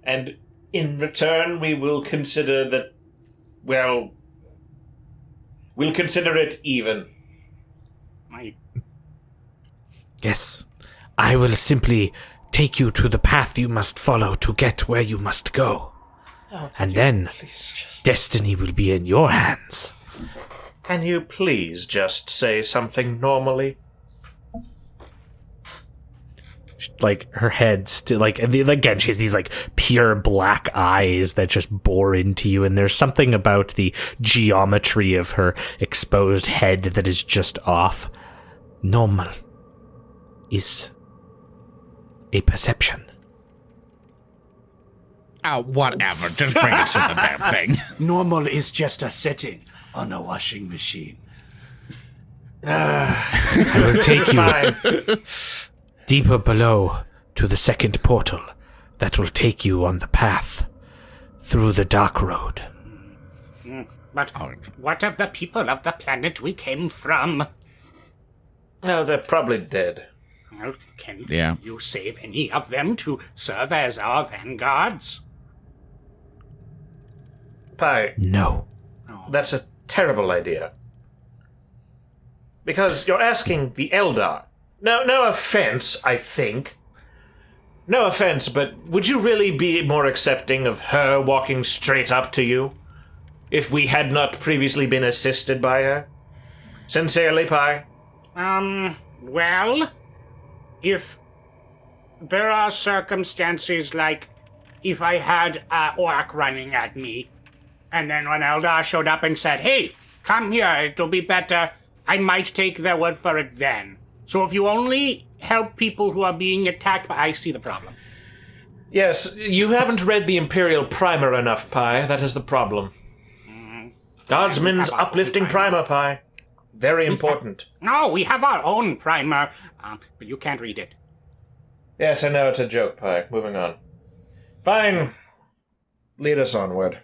And in return, we will consider that, well, we'll consider it even. Yes. I will simply take you to the path you must follow to get where you must go. And then, destiny will be in your hands. Can you please just say something normally? Like, her head still, like, and again, she has these, like, pure black eyes that just bore into you, and there's something about the geometry of her exposed head that is just off. Normal is a perception. Oh, whatever. Just bring us to the damn thing. Normal is just a setting on a washing machine. I will take you deeper below to the second portal that will take you on the path through the dark road. But what of the people of the planet we came from? No, they're probably dead. Well, can Yeah. you save any of them to serve as our vanguards? Pi, No. that's a terrible idea. Because you're asking the Eldar. No offense, I think. No offense, but would you really be more accepting of her walking straight up to you if we had not previously been assisted by her? Sincerely, Pi? Well, if there are circumstances like if I had an orc running at me, and then when Eldar showed up and said, hey, come here, it'll be better, I might take their word for it then. So if you only help people who are being attacked, I see the problem. Yes, you haven't read the Imperial Primer enough, Pi. That is the problem. Guardsman's uplifting primer, Pi. Very important. No, we have our own primer, but you can't read it. Yes, I know it's a joke, Pi. Moving on. Fine. Lead us onward.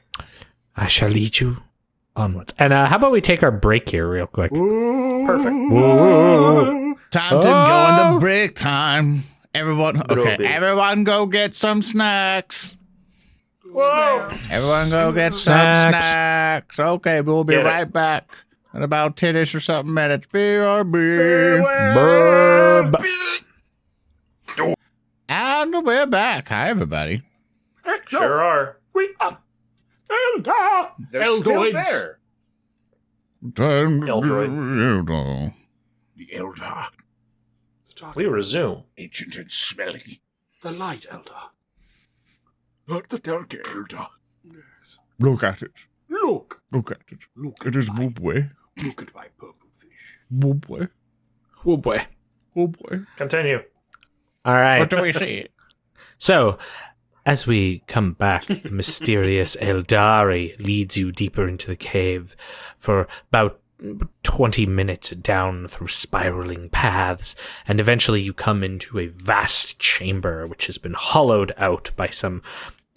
I shall lead you onwards. And how about we take our break here real quick? Perfect. Time to go into break time. Everyone, okay, Groovy. everyone go get some snacks. Whoa! Everyone go get some Snacks. snacks. Okay, we'll be Get it. right back in about 10-ish or something minutes. BRB. And we're back. Hi, everybody. Sure are. We are Eldar! They're still Eldoids. there. Eldroid. The Eldar, We resume. ancient and smelly. The light Eldar. Not the dark Eldar. Look at it. Look. Look at it. Look It is Boobway. Look at my purple fish. Boobway. Oh boy. Boobway. Continue. All right. What do we see? So, as we come back, the mysterious Eldari leads you deeper into the cave for about 20 minutes down through spiraling paths, and eventually you come into a vast chamber which has been hollowed out by some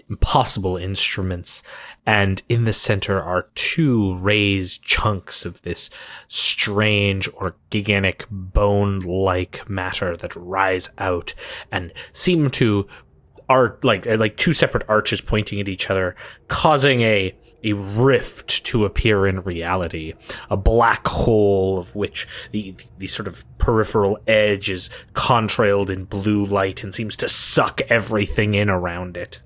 impossible instruments, and in the center are two raised chunks of this strange organic bone-like matter that rise out and seem to are like two separate arches pointing at each other, causing a rift to appear in reality, a black hole of which the sort of peripheral edge is contrailed in blue light and seems to suck everything in around it.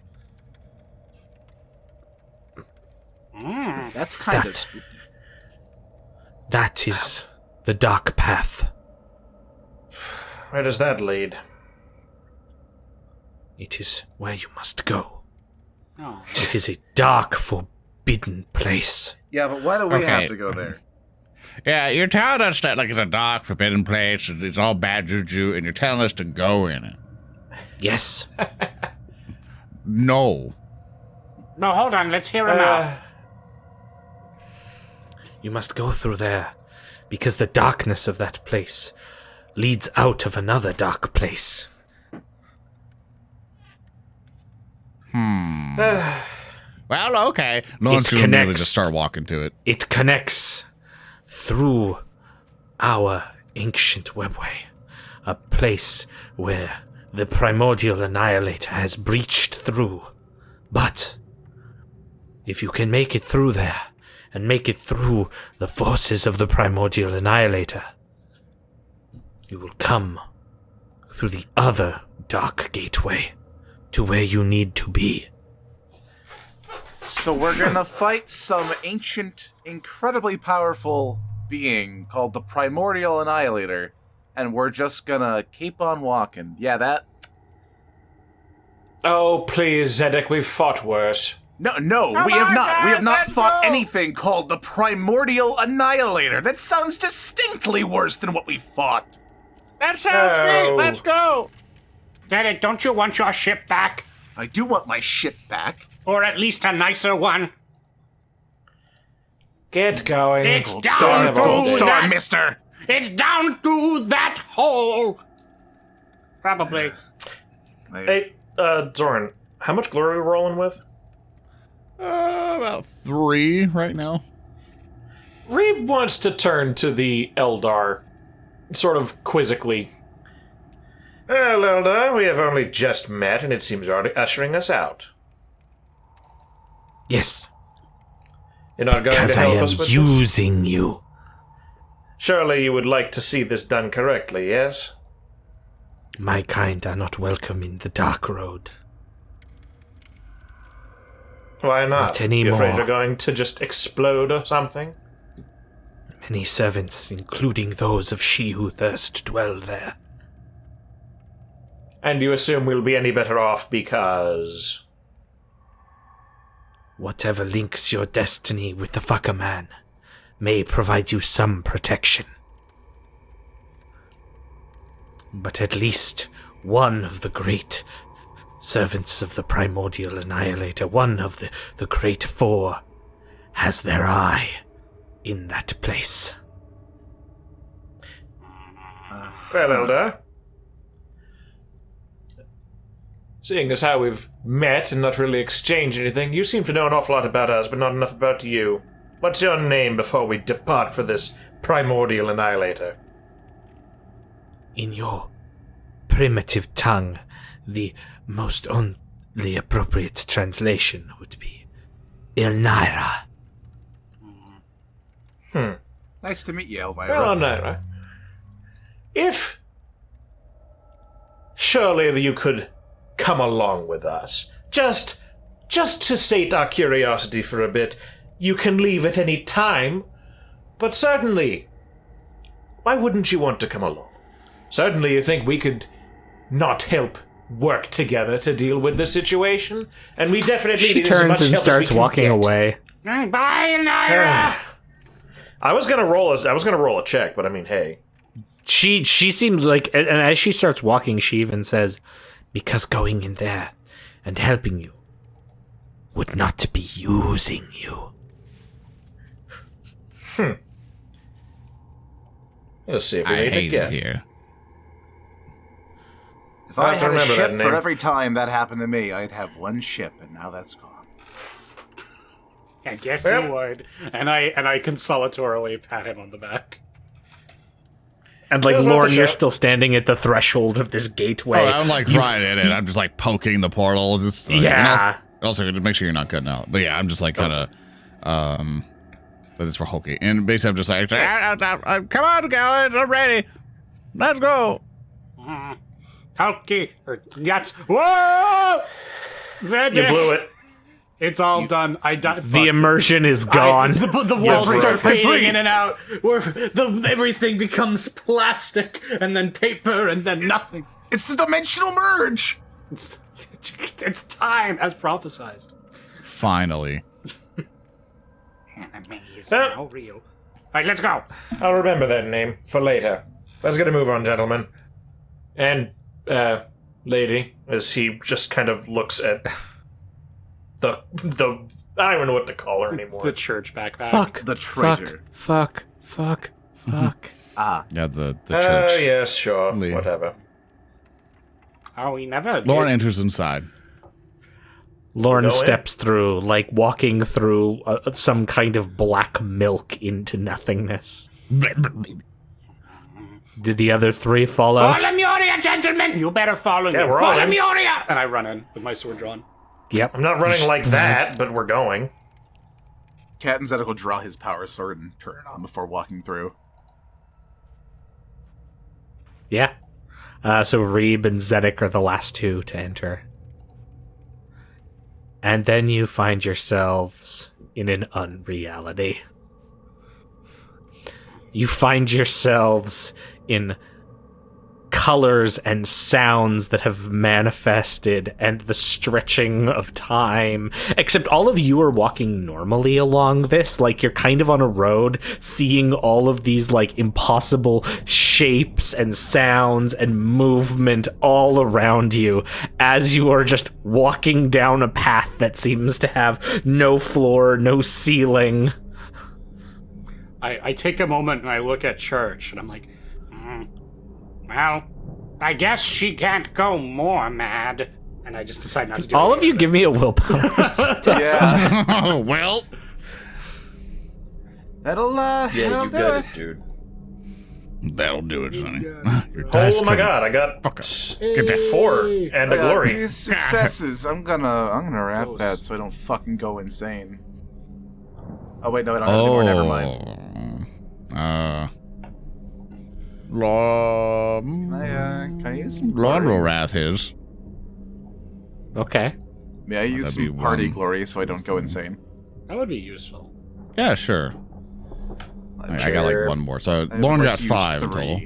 That's kind of spooky. That is the dark path. Where does that lead? It is where you must go. Oh. It is a dark, forbidden place. Yeah, but why do we Okay. have to go there? Yeah, you're telling us that like it's a dark, forbidden place, and it's all bad juju, and you're telling us to go in it. Yes. No. No, hold on. Let's hear him out. You must go through there, because the darkness of that place leads out of another dark place. Well, okay. No one's going to really just start walking to it. It connects through our ancient webway, a place where the primordial annihilator has breached through. But if you can make it through there, and make it through the forces of the primordial annihilator, you will come through the other dark gateway to where you need to be. So we're gonna fight some ancient, incredibly powerful being called the Primordial Annihilator, and we're just gonna keep on walking. Yeah, that... Oh, please, Zedek, we've fought worse. No, we have not. We have not fought anything called the Primordial Annihilator. That sounds distinctly worse than what we fought. That sounds great. Let's go. Zedek, don't you want your ship back? I do want my ship back. Or at least a nicer one. Get going. It's Gold down star, to gold star, that. mister. It's down to that hole. Probably. Hey, Zoran, how much glory are we rolling with? About 3 right now. Reeb wants to turn to the Eldar, sort of quizzically. Well, Eldar, we have only just met, and it seems you are ushering us out. Yes, You're not going because to I help am us with using you. Surely you would like to see this done correctly, yes? My kind are not welcome in the Dark Road. Why not? Not anymore. You afraid you're going to just explode or something? Many servants, including those of she who thirst, dwell there. And you assume we'll be any better off because... Whatever links your destiny with the fucker man may provide you some protection. But at least one of the great servants of the Primordial Annihilator, one of the Great Four, has their eye in that place. Well, Eldar, seeing as how we've met and not really exchanged anything, you seem to know an awful lot about us, but not enough about you. What's your name before we depart for this Primordial Annihilator? In your primitive tongue, the most only appropriate translation would be Elnira. Nice to meet you, Elvira. Well, Elnira, if surely you could come along with us, just to sate our curiosity for a bit. You can leave at any time, but certainly, why wouldn't you want to come along? Certainly you think we could not help work together to deal with the situation, and we definitely She need as much turns and help as starts we can walking get. away. Bye, Naira. I was gonna roll a check, but I mean, hey. She seems like, and as she starts walking, she even says, because going in there and helping you would not be using you. Let's see if we I need to hate it get. here. If I have to had a remember that ship name. for every time that happened to me, I'd have one ship, and now that's gone. I guess Well- you would. And I consolatorily pat him on the back. And like, Well, not Lorn, the you're ship. still standing at the threshold of this gateway. Oh, I'm like right in it. I'm just like poking the portal. Just like, Yeah. And also, to make sure you're not cutting out. But yeah, I'm just like kind of, but it's for Hulky. And basically, I'm just like, come on, guys, I'm ready. Let's go. Hulky. That's. Whoa! Zedek. You blew it. It's all done. I died. the immersion is gone. The walls free. start I'm fading free. in and out. Where everything becomes plastic, and then paper, and then nothing. It's the dimensional merge! It's time, as prophesized. Finally. Anime is Well- now real. All right, let's go. I'll remember that name for later. Let's get a move on, gentlemen. And, lady, as he just kind of looks at the I don't know what to call her anymore. The church backpack. Fuck. The traitor. Fuck. Ah. Yeah, the church. Yes, sure, Lee. whatever. Oh, we never. Lorn did. enters inside. Lorn Go in. steps through, like walking through some kind of black milk into nothingness. Did the other three follow? Follow Muria, gentlemen! You better follow me. Yeah, we're all Follow in. Muria! And I run in with my sword drawn. Yep. I'm not running like that, but we're going. Cat and Zedek will draw his power sword and turn it on before walking through. Yeah. So Reeb and Zedek are the last two to enter. And then you find yourselves in an unreality. You find yourselves in colors and sounds that have manifested and the stretching of time. Except all of you are walking normally along this, like you're kind of on a road, seeing all of these like impossible shapes and sounds and movement all around you as you are just walking down a path that seems to have no floor, no ceiling. I take a moment and I look at Church and I'm like, Well, I guess she can't go more mad. and I just decide not to do All of anything you with give me a willpower test. Yeah. Oh, well. That'll, Yeah, that'll you do got it. it, dude. That'll do it, Sonny. Your dice Oh my coming. god, I got Fuck off. Get down. 4 and a I got glory. 2 successes. I'm gonna wrap that so I don't fucking go insane. Oh wait, no, I don't have any more. Never mind. Can I use some Lorn will glory? wrath his. Okay. May I use That'd some be party one. glory so I don't go insane? That would be useful. Yeah, sure. I got like one more. So I would Lorn like got to use 5 in 3. total.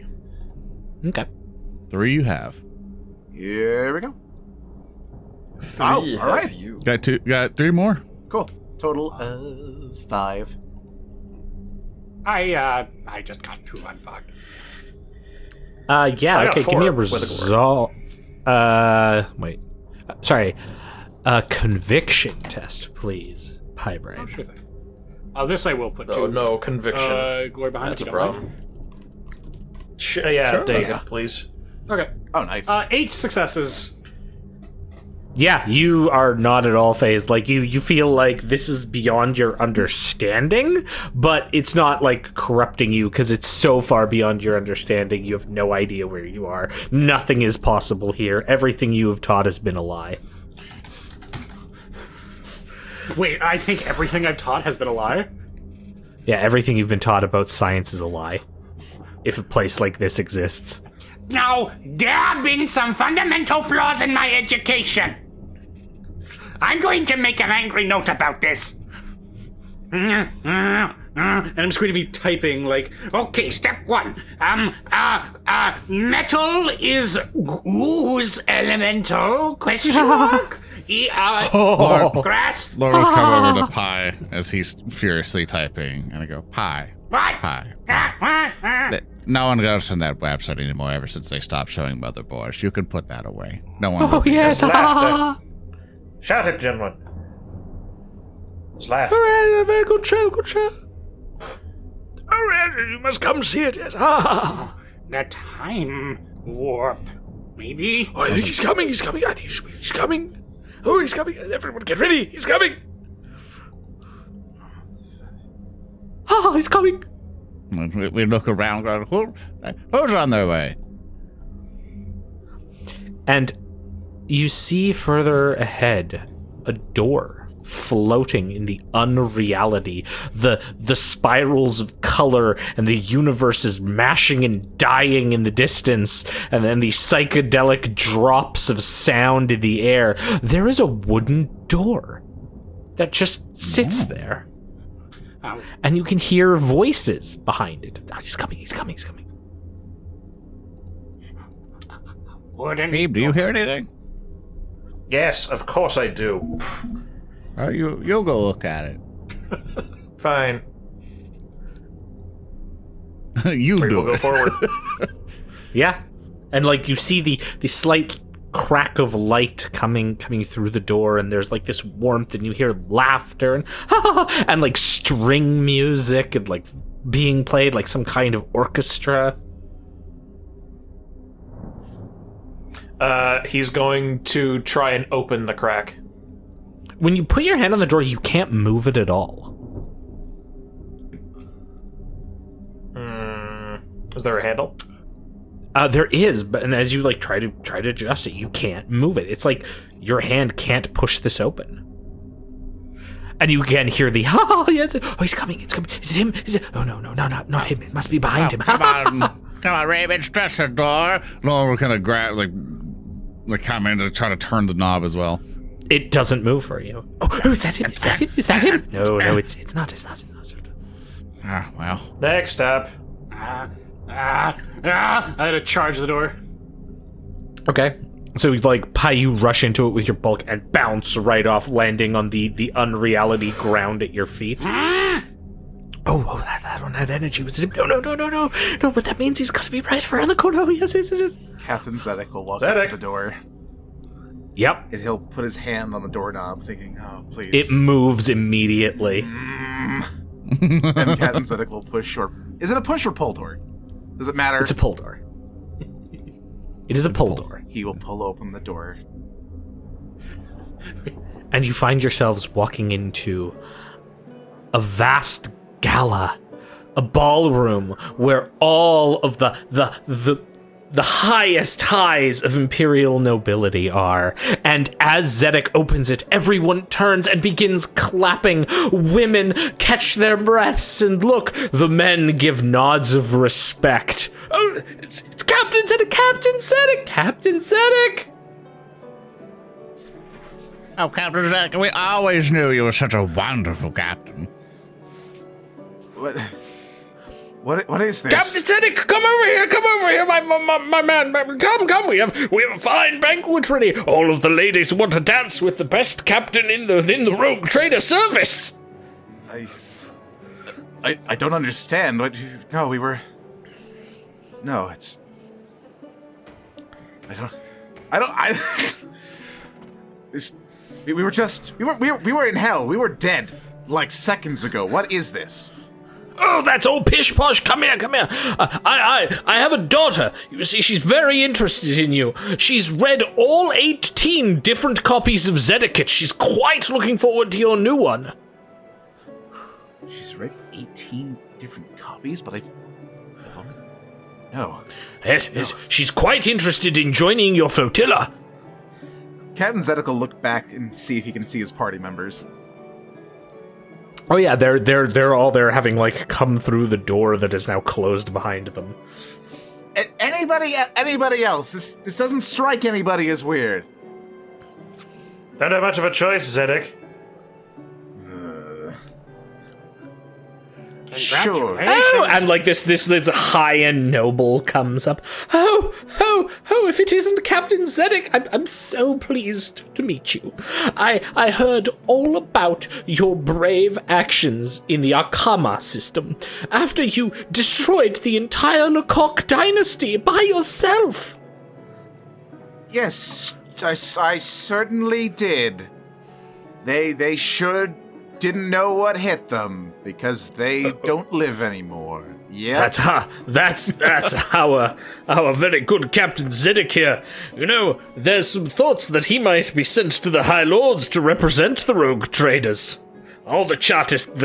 Okay. 3 you have. Here we go. Three all have right. you. Got 3 more. Cool. Total of 5. I just got 2. I'm fucked. Yeah, I got okay, give me a 4 with a result. Wait. Sorry. A conviction test, please. Pie Braine. Oh, sure thing. This I will put 2. Oh no, conviction. Glory behind That's if a you don't problem. mind. Yeah, Sure. David, Yeah. please. Okay. Oh, nice. 8 successes. Yeah, you are not at all phased. Like, you feel like this is beyond your understanding, but it's not, like, corrupting you, because it's so far beyond your understanding, you have no idea where you are. Nothing is possible here. Everything you have taught has been a lie. Wait, I think everything I've taught has been a lie? Yeah, everything you've been taught about science is a lie. If a place like this exists. Now, there have been some fundamental flaws in my education. I'm going to make an angry note about this. And I'm just going to be typing like, Okay, step 1. Metal is ooze elemental? Question mark? Grass? Lorn will come over to Pie as he's furiously typing, and I go, Pie, What? Pie. No one goes on that website anymore ever since they stopped showing motherboards. You can put that away. No one will. Yes, Laughter. Shout it, gentlemen. Let's laugh. very good show, good show. Oh, you must come see it, yes. The time warp. Maybe? I think he's coming, I think he's coming. Oh, he's coming, everyone get ready, he's coming. He's coming. We look around, going, who's on their way? And you see further ahead a door floating in the unreality. The spirals of color and the universe is mashing and dying in the distance, and then the psychedelic drops of sound in the air. There is a wooden door that just sits there. And you can hear voices behind it. Oh, he's coming. Reeb, do you hear anything? Yes, of course I do. You'll go look at it. Fine. You We'll do go it. forward. Yeah. And like you see the slight crack of light coming through the door, and there's like this warmth, and you hear laughter and and like string music and like being played like some kind of orchestra. He's going to try and open the crack. When you put your hand on the door, you can't move it at all. Is there a handle? There is, but and as you like try to adjust it, you can't move it. It's like your hand can't push this open. And you again hear the yes, oh, he's coming. Is it him? Oh no, not him. It must be behind him. Come on, Reeb, it's just a door. Lorn will kind of grab, like come in to try to turn the knob as well. It doesn't move for you. Oh, is that him? Is that him? No, it's not. Ah, well. Next up. I had to charge the door. Okay. So, like, Pi, you rush into it with your bulk and bounce right off, landing on the unreality ground at your feet. That one had energy. Was it him? No, but that means he's got to be right around the corner. Oh, yes. Captain Zedek will walk up to the door. Yep. And he'll put his hand on the doorknob, thinking, oh, please. It moves immediately. And Captain Zedek will push or... Is it a push or pull door? Does it matter? It's a pull door. It is a pull door. He will pull open the door. And you find yourselves walking into a vast gala, a ballroom where all of the highest highs of imperial nobility are. And as Zedek opens it, everyone turns and begins clapping. Women catch their breaths and look. The men give nods of respect. Oh, it's Captain Zedek! Captain Zedek! Oh, Captain Zedek, we always knew you were such a wonderful captain. What is this? Captain Zedek, come over here, my man. Come, we have a fine banquet ready. All of the ladies want to dance with the best captain in the rogue trader service. I don't understand. No, we were... No, it's... We were in hell. We were dead like seconds ago. What is this? Oh, that's all pish posh. Come here. I have a daughter. You see, she's very interested in you. She's read all 18 different copies of Zedek. She's quite looking forward to your new one. She's read 18 different copies, but I've only... No. Yes. She's quite interested in joining your flotilla. Captain Zedek will look back and see if he can see his party members. Oh yeah, they're all there, having like come through the door that is now closed behind them. Anybody else? This doesn't strike anybody as weird. Don't have much of a choice, Zedek. Sure. Oh, and like this high-end noble comes up. Oh, if it isn't Captain Zedek, I'm so pleased to meet you. I heard all about your brave actions in the Arkama system after you destroyed the entire Lecoq dynasty by yourself. Yes, I certainly did. They sure didn't know what hit them because they don't live anymore. Yeah. That's our very good Captain Zedek here. You know, there's some thoughts that he might be sent to the High Lords to represent the rogue traders. All the chartist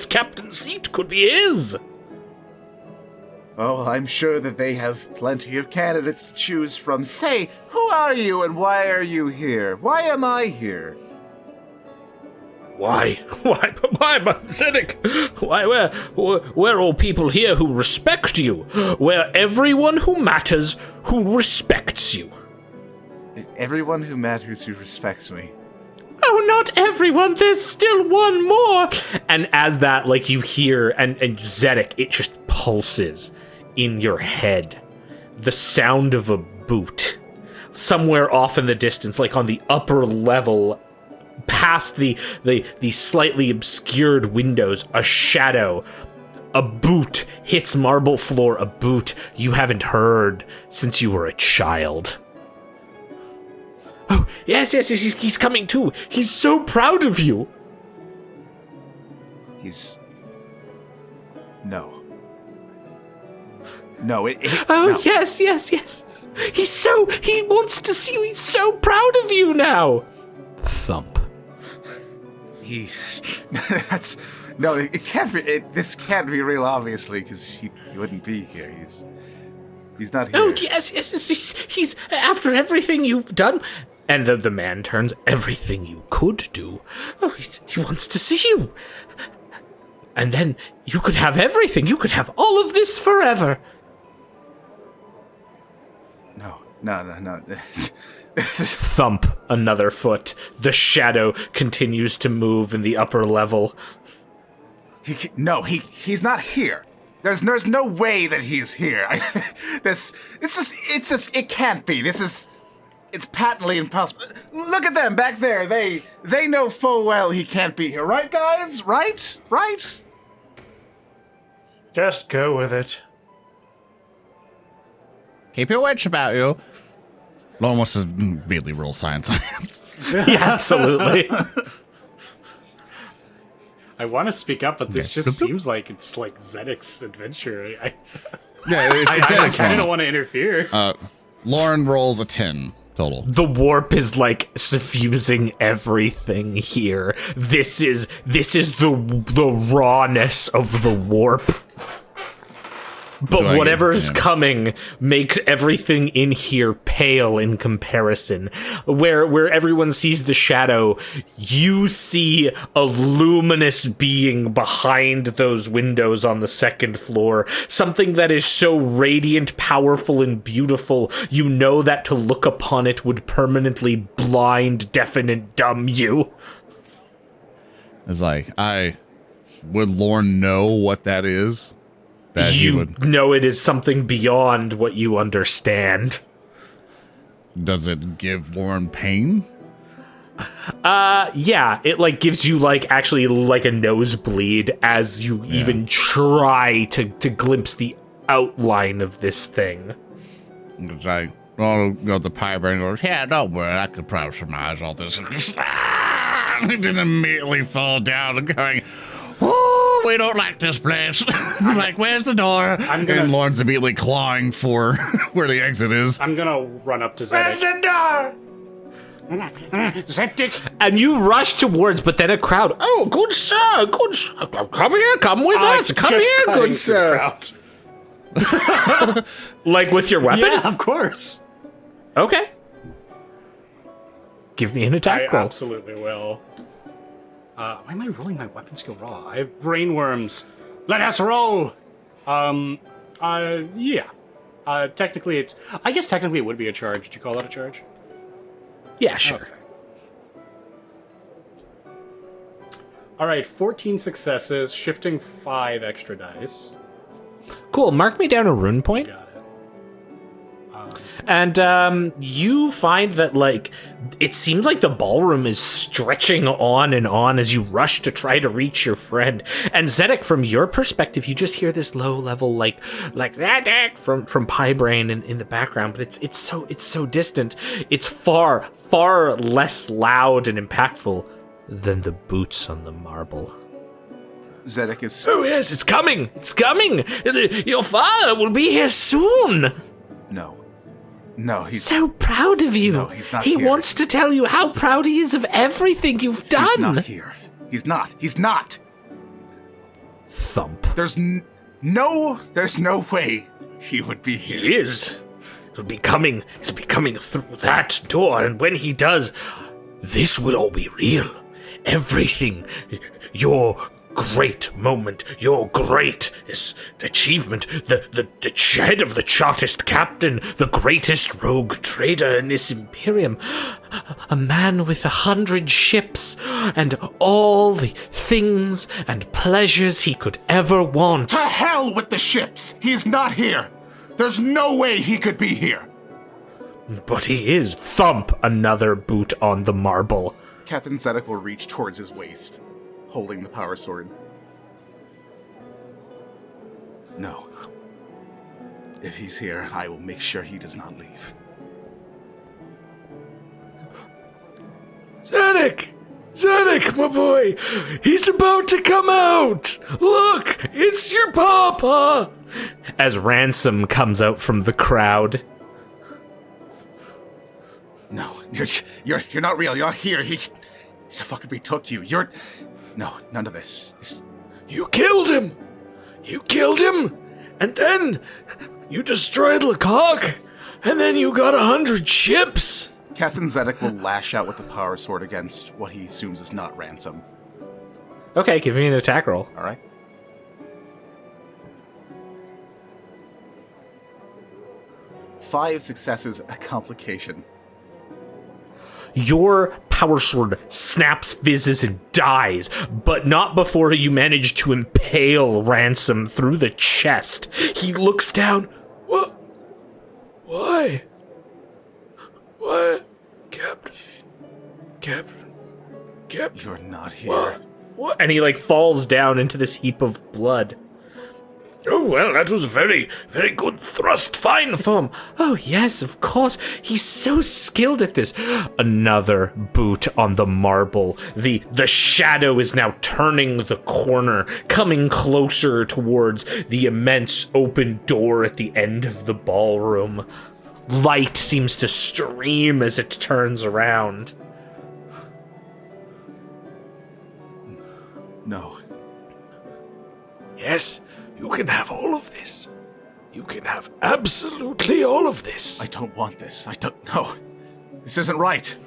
captain seat could be his. Oh, I'm sure that they have plenty of candidates to choose from. Say, who are you and why are you here? Why am I here? Why, Zedek? Why, we're all people here who respect you. We're everyone who matters who respects you. Everyone who matters who respects me. Oh, not everyone, there's still one more! And as that, like, you hear, and Zedek, it just pulses in your head. The sound of a boot. Somewhere off in the distance, like on the upper level, past the slightly obscured windows, a shadow, a boot hits marble floor, a boot you haven't heard since you were a child. Oh, yes, he's coming too. He's so proud of you. No, Yes. He wants to see you. He's so proud of you now. Thump. It can't be. This can't be real, obviously, because he wouldn't be here. He's not here. Oh, yes, he's after everything you've done. And the man turns, everything you could do. Oh, he wants to see you. And then you could have everything. You could have all of this forever. No. Thump, another foot. The shadow continues to move in the upper level. He's not here. There's no way that he's here. It can't be. It's patently impossible. Look at them back there. They know full well he can't be here, right, guys? Right? Just go with it. Keep your wits about you. Lorn wants to immediately roll science. Yeah, absolutely. I want to speak up, but this just seems like it's like Zedek's adventure. Yeah, it's I Zedek's kind of wrong. don't want to interfere. Lorn rolls a 10 total. The warp is like suffusing everything here. This is the rawness of the warp. But whatever's coming makes everything in here pale in comparison. Where everyone sees the shadow, you see a luminous being behind those windows on the second floor. Something that is so radiant, powerful, and beautiful, you know that to look upon it would permanently blind, deafen, and dumb you. It's like, would Lorn know what that is? That You know it is something beyond what you understand. Does it give Lorn pain? Yeah, it like gives you like actually like a nosebleed as you even try to glimpse the outline of this thing. It's like, the pie brain goes, yeah, don't worry, I could probably surmise all this. He didn't immediately fall down and going, oh, we don't like this place. Like, where's the door? And Lorn's immediately clawing for where the exit is. I'm gonna run up to Zedek. Zedek, And you rush towards, but then a crowd. Oh, good sir, good sir. Come here, come with us. Come Just here, cutting good through the sir. crowd. Like with your weapon? Yeah, of course. Okay. Give me an attack I roll. absolutely will. Why am I rolling my weapon skill raw? I have brain worms. Let us roll! Yeah. Technically I guess technically it would be a charge. Did you call that a charge? Yeah, sure. Okay. Alright, 14 successes, shifting 5 extra dice. Cool. Mark me down a rune point. Got it. And you find that, like, it seems like the ballroom is stretching on and on as you rush to try to reach your friend. And Zedek, from your perspective, you just hear this low level, like Zedek from Pie Braine in the background, but it's so distant. It's far less loud and impactful than the boots on the marble. Zedek is... Oh yes, it's coming! It's coming! Your father will be here soon! No, he's... So proud of you. No, he's not He here. wants to tell you how proud he is of everything you've done. He's not here. He's not. Thump. There's no way he would be here. He is. He'll be coming through that door, and when he does, this will all be real. Everything. Your great moment, your greatest achievement, the head of the Chartist captain, the greatest rogue trader in this Imperium, a man with 100 ships, and all the things and pleasures he could ever want. To hell with the ships! He's not here! There's no way he could be here! But he is. Thump, another boot on the marble. Captain Zedek will reach towards his waist, holding the power sword. No. If he's here, I will make sure he does not leave. Zedek, my boy! He's about to come out! Look! It's your papa! As Ransom comes out from the crowd. No, you're not real. You're not here. He fucking took you. No, none of this. You killed him! And then You destroyed Lecoq, and then you got 100 ships. Captain Zedek will lash out with the power sword against what he assumes is not Ransom. Okay, give me an attack roll. All right. Five successes, a complication. Your power sword snaps, fizzes, and dies, but not before you manage to impale Ransom through the chest. He looks down. What? Why? What? Captain. You're not here. What? And he like falls down into this heap of blood. Oh, well, that was a very, very good thrust. Fine form. Oh, yes, of course. He's so skilled at this. Another boot on the marble. The shadow is now turning the corner, coming closer towards the immense open door at the end of the ballroom. Light seems to stream as it turns around. No. Yes, you can have all of this. You can have absolutely all of this. I don't want this. No. This isn't right.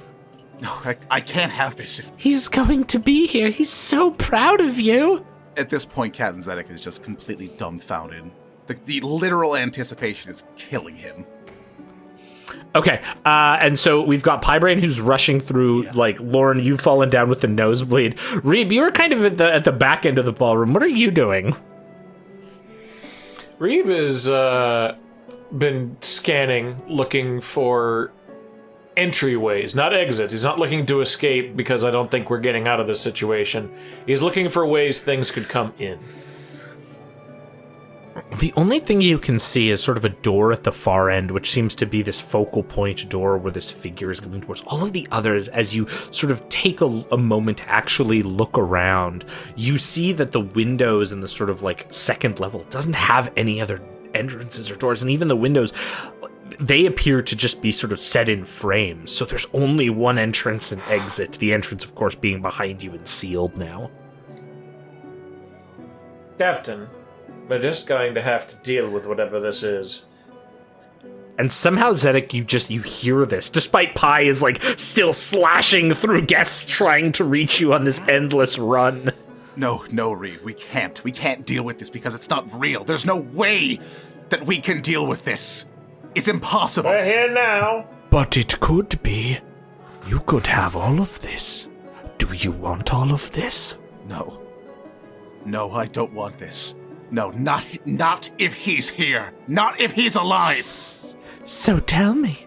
No, I can't have this. He's going to be here. He's so proud of you. At this point, Captain Zedek is just completely dumbfounded. The literal anticipation is killing him. Okay, and so we've got Braine who's rushing through, like, Lorn, you've fallen down with the nosebleed. Reeb, you're kind of at the back end of the ballroom. What are you doing? Reeb has been scanning, looking for entryways, not exits. He's not looking to escape because I don't think we're getting out of this situation. He's looking for ways things could come in. The only thing you can see is sort of a door at the far end, which seems to be this focal point door where this figure is going towards. All of the others, as you sort of take a moment to actually look around, you see that the windows in the sort of like second level doesn't have any other entrances or doors, and even the windows, they appear to just be sort of set in frames. So there's only one entrance and exit, the entrance, of course, being behind you and sealed now. Captain, we're just going to have to deal with whatever this is. And somehow, Zedek, you hear this, despite Pi is like still slashing through guests trying to reach you on this endless run. No, Reeb, we can't deal with this because it's not real. There's no way that we can deal with this. It's impossible. We're here now. But it could be. You could have all of this. Do you want all of this? No, I don't want this. No, not if he's here. Not if he's alive. So tell me,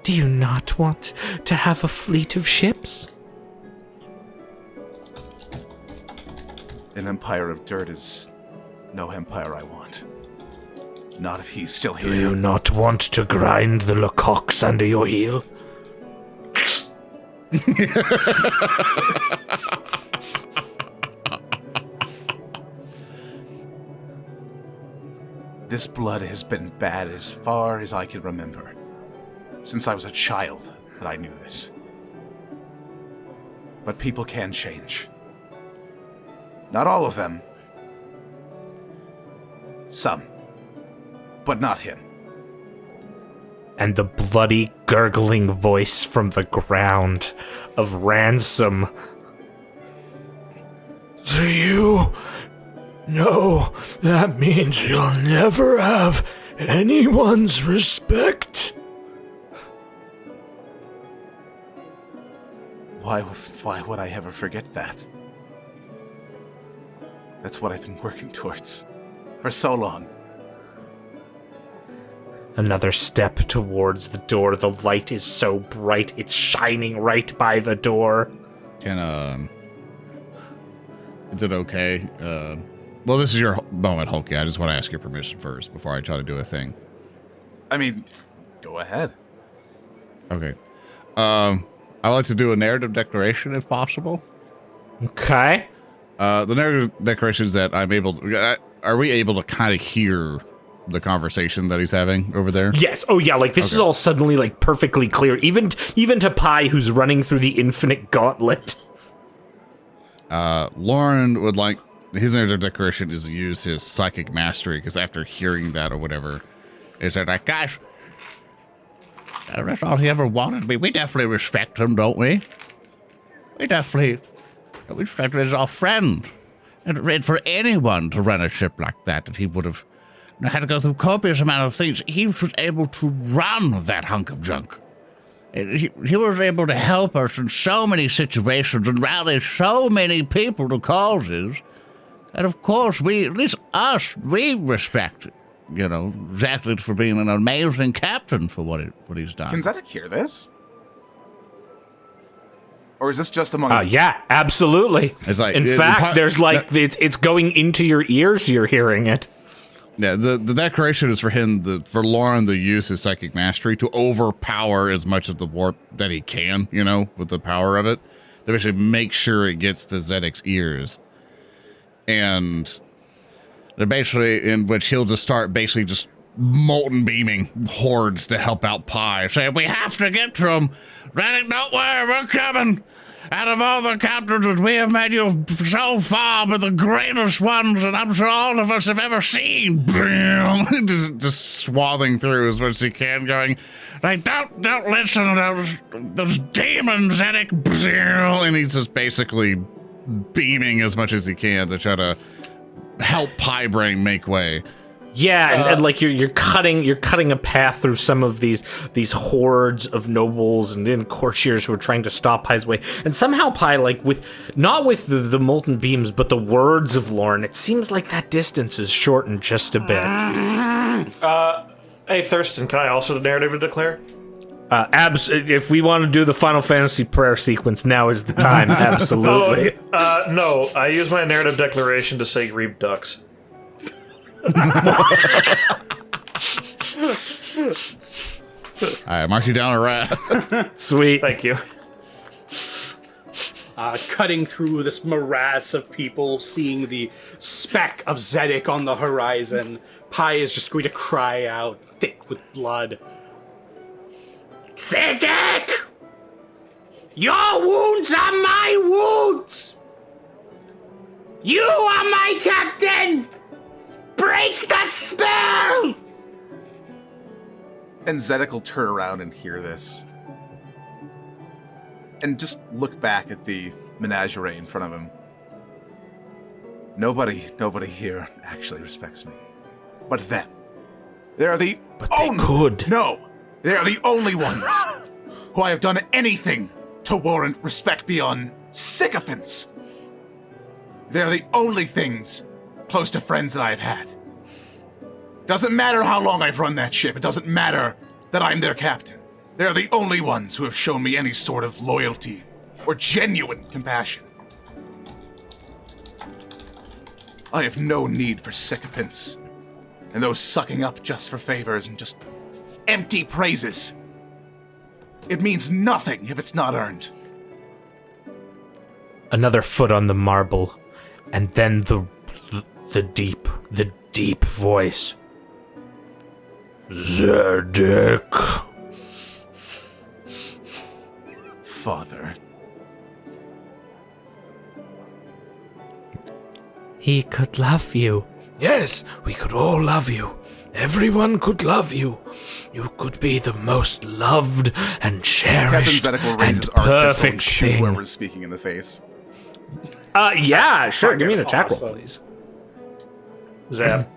do you not want to have a fleet of ships? An empire of dirt is no empire I want. Not if he's still here. Do you not want to grind the Lecoqs under your heel? This blood has been bad as far as I can remember. Since I was a child that I knew this. But people can change. Not all of them. Some. But not him. And the bloody, gurgling voice from the ground of Ransom. Do you? No, that means you'll never have anyone's respect. Why would I ever forget that? That's what I've been working towards for so long. Another step towards the door. The light is so bright, it's shining right by the door. Is it okay? Well, this is your moment, Hulky. I just want to ask your permission first before I try to do a thing. I mean, go ahead. Okay. I'd like to do a narrative declaration if possible. Okay. The narrative declaration is that I'm able to... Are we able to kind of hear the conversation that he's having over there? Yes. Oh, yeah. Like, this is all suddenly, like, perfectly clear. Even to Pi, who's running through the infinite gauntlet. Lorn would like... His narrative declaration is to use his psychic mastery, because after hearing that or whatever, Is they're like, guys, that's all he ever wanted me. We definitely respect him, don't we? We respect him as our friend. And for anyone to run a ship like that he would have had to go through copious amount of things. He was able to run that hunk of junk. He was able to help us in so many situations and rally so many people to causes. And of course, we respect, Zedek for being an amazing captain for what he's done. Can Zedek hear this? Or is this just among... Yeah, absolutely. It's like, in fact, there's like, it's going into your ears, you're hearing it. Yeah, the declaration is for him, for Lorn to use his psychic mastery to overpower as much of the warp that he can, with the power of it. To basically make sure it gets to Zedek's ears. And they're basically, in which he'll just start basically just molten beaming hordes to help out Pi. Saying, we have to get to him. Zedek, don't worry, we're coming. Out of all the captains that we have met, you so far, but the greatest ones that I'm sure all of us have ever seen. just swathing through as much as he can, going, like, don't listen to those demons, Zedek. And he's just basically beaming as much as he can to try to help Pie Braine make way. Yeah, and like you're cutting a path through some of these hordes of nobles and then courtiers who are trying to stop Pie's way. And somehow Pie, like not with the molten beams, but the words of Lorn, it seems like that distance is shortened just a bit. Hey Thurston, can I also narrative declare? If we want to do the Final Fantasy prayer sequence, now is the time. Absolutely. No, I use my narrative declaration to say Reeb ducks. All right, mark you down a rat. Sweet. Thank you. Cutting through this morass of people, seeing the speck of Zedek on the horizon, Pi is just going to cry out, thick with blood. Zedek! Your wounds are my wounds! You are my captain! Break the spell! And Zedek will turn around and hear this. And just look back at the menagerie in front of him. Nobody here actually respects me. But them. They're the But they could. No! They are the only ones who I have done anything to warrant respect beyond sycophants. They're the only things close to friends that I've had. Doesn't matter how long I've run that ship. It doesn't matter that I'm their captain. They're the only ones who have shown me any sort of loyalty or genuine compassion. I have no need for sycophants and those sucking up just for favors and just empty praises. It means nothing if it's not earned. Another foot on the marble, and then the deep voice. Zedek. Father. He could love you. Yes, we could all love you. Everyone could love you. You could be the most loved and cherished Captain Zedek will raise and his arm pistol and perfect shoot thing. whoever's speaking in the face. Yeah, sure. Give me an attack roll, awesome. please. Zab.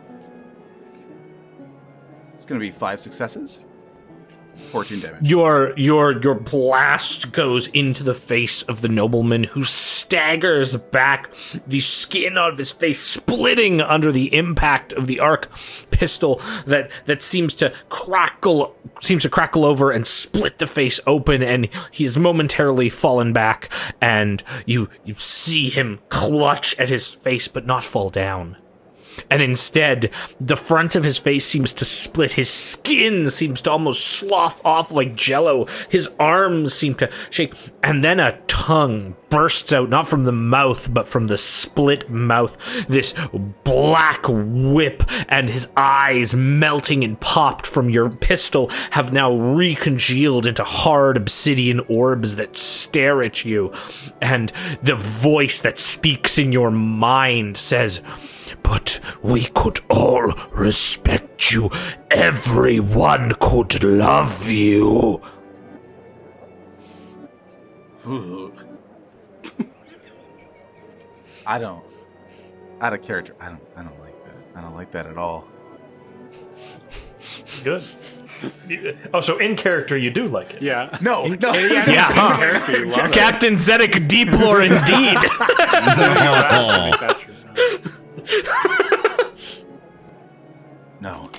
It's going to be 5 successes. 14 damage. Your blast goes into the face of the nobleman, who staggers back, the skin of his face splitting under the impact of the arc pistol that seems to crackle over and split the face open, and he's momentarily fallen back, and you see him clutch at his face but not fall down. And instead, the front of his face seems to split. His skin seems to almost slough off like jello. His arms seem to shake. And then a tongue bursts out, not from the mouth, but from the split mouth. This black whip, and his eyes, melting and popped from your pistol, have now recongealed into hard obsidian orbs that stare at you. And the voice that speaks in your mind says, but we could all respect you. Everyone could love you. Ooh. I don't. Out of character. I don't like that. I don't like that at all. Good. So in character, you do like it. Yeah. No. Yeah, huh? Captain Zedek deep lore indeed. No,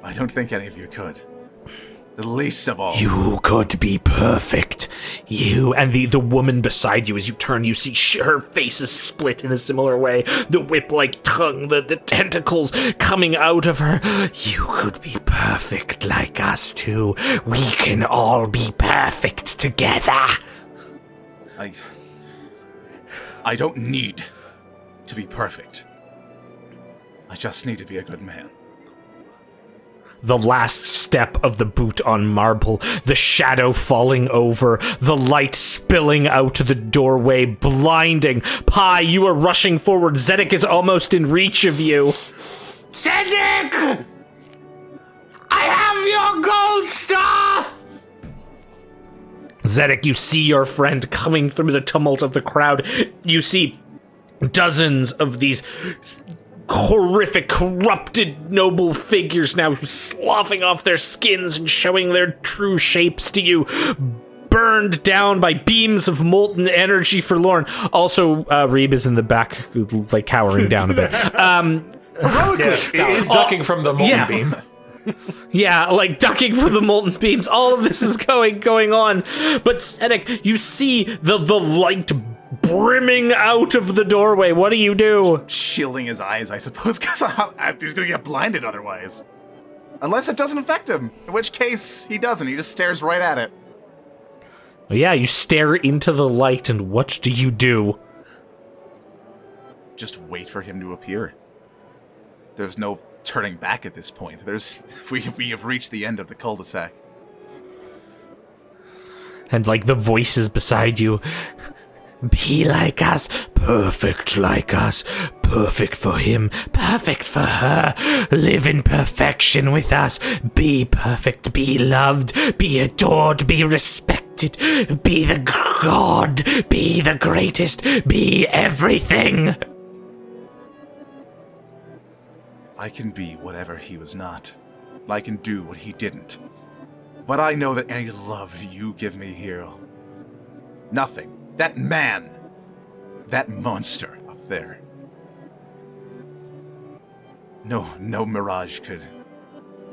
I don't think any of you could. The least of all. You could be perfect. You and the woman beside you, as you turn, you see her face is split in a similar way. The whip-like tongue, the tentacles coming out of her. You could be perfect like us too. We can all be perfect together. I don't need to be perfect. I just need to be a good man. The last step of the boot on marble, the shadow falling over, the light spilling out the doorway, blinding. Pi, you are rushing forward. Zedek is almost in reach of you. Zedek! I have your gold star! Zedek, you see your friend coming through the tumult of the crowd. You see dozens of these horrific, corrupted noble figures now sloughing off their skins and showing their true shapes to you, burned down by beams of molten energy for Lorn. Also, Reeb is in the back, like, cowering down a bit. He's ducking from the molten beam. Yeah, like ducking for the molten beams. All of this is going on. But Zedek, you see the light brimming out of the doorway. What do you do? Shielding his eyes, I suppose, because he's going to get blinded otherwise. Unless it doesn't affect him, in which case he doesn't. He just stares right at it. Well, yeah, you stare into the light, and what do you do? Just wait for him to appear. There's no turning back at this point. We have reached the end of the cul-de-sac. And like the voices beside you. Be like us, perfect like us, perfect for him, perfect for her. Live in perfection with us. Be perfect, be loved, be adored, be respected, be the god, be the greatest, be everything. I can be whatever he was not. I can do what he didn't. But I know that any love you give me here, nothing. That man, that monster up there. No mirage could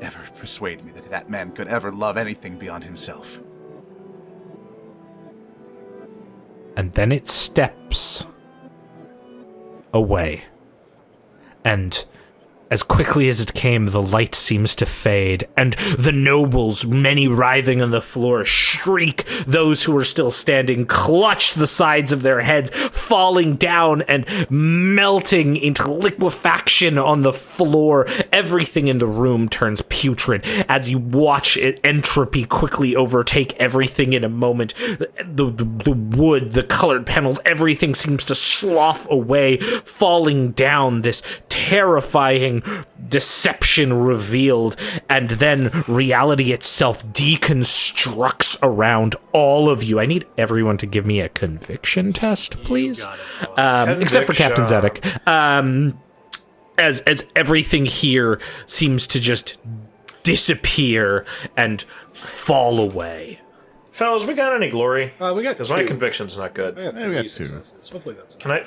ever persuade me that man could ever love anything beyond himself. And then it steps away. And as quickly as it came, the light seems to fade, and the nobles, many writhing on the floor, shriek. Those who are still standing clutch the sides of their heads, falling down and melting into liquefaction on the floor. Everything in the room turns putrid as you watch entropy quickly overtake everything in a moment. The wood, the colored panels, everything seems to slough away, falling down, this terrifying deception revealed, and then reality itself deconstructs around all of you. I need everyone to give me a conviction test, please. Except for Captain Zedek. As everything here seems to just disappear and fall away. Fellas, we got any glory? We got Because my conviction's not good. I got we got 2. successes. Hopefully that's Can I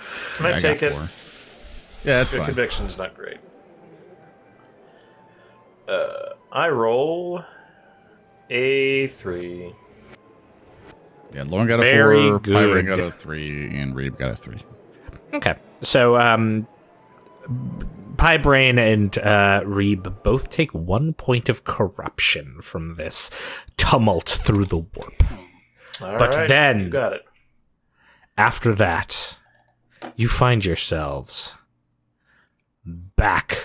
take got it? 4. Yeah, that's Your fine. conviction's not great. I roll a 3. Yeah, Lorn got a Very 4, Braine good. got a 3, and Reeb got a 3. Okay, so Braine and Reeb both take 1 point of corruption from this tumult through the warp. But then, you got it. After that, you find yourselves back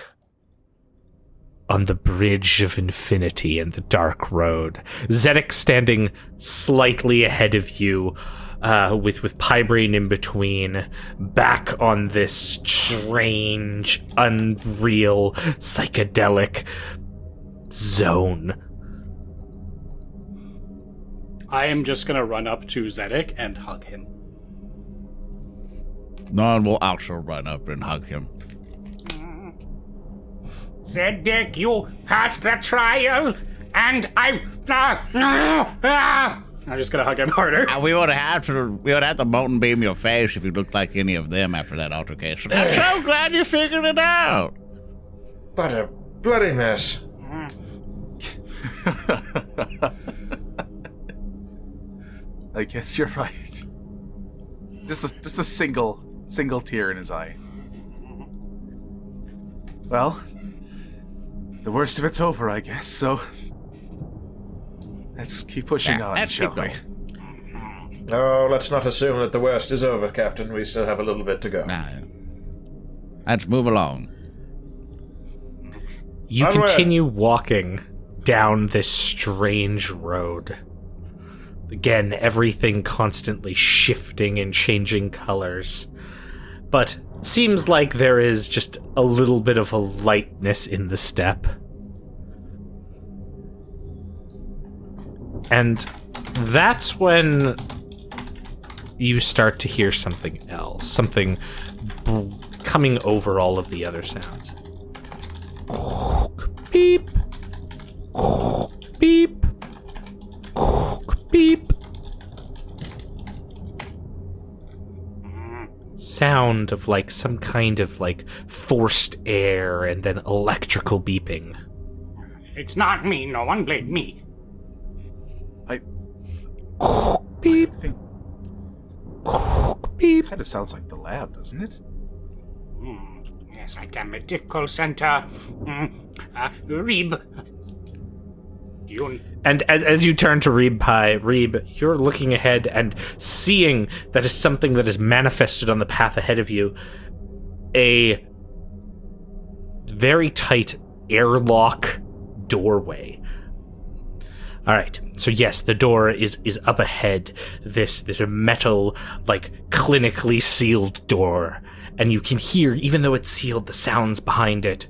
on the bridge of infinity in the dark road. Zedek standing slightly ahead of you, with Braine in between, back on this strange, unreal, psychedelic zone. I am just gonna run up to Zedek and hug him. Lorn will also run up and hug him. Zedek, you passed the trial, and I'm just gonna hug him harder. We would have to mountain beam your face if you looked like any of them after that altercation. I'm so glad you figured it out. What a bloody mess. I guess you're right. Just a single tear in his eye. Well, the worst of it's over, I guess, so let's keep pushing on, shall we? No, let's not assume that the worst is over, Captain. We still have a little bit to go. Nah. Let's move along. You continue walking down this strange road. Again, everything constantly shifting and changing colors. But it seems like there is just a little bit of a lightness in the step. And that's when you start to hear something else. Something coming over all of the other sounds. Beep. Beep. Beep. Sound of like some kind of like forced air and then electrical beeping. it's not me. No one blamed me. Beep. I think Beep. kind of sounds like the lab, doesn't it? Yes, like a medical center. Reeb. And as you turn to Reeb, you're looking ahead and seeing that is something that is manifested on the path ahead of you. A very tight airlock doorway. All right, so yes, the door is up ahead. This metal, like, clinically sealed door. And you can hear, even though it's sealed, the sounds behind it.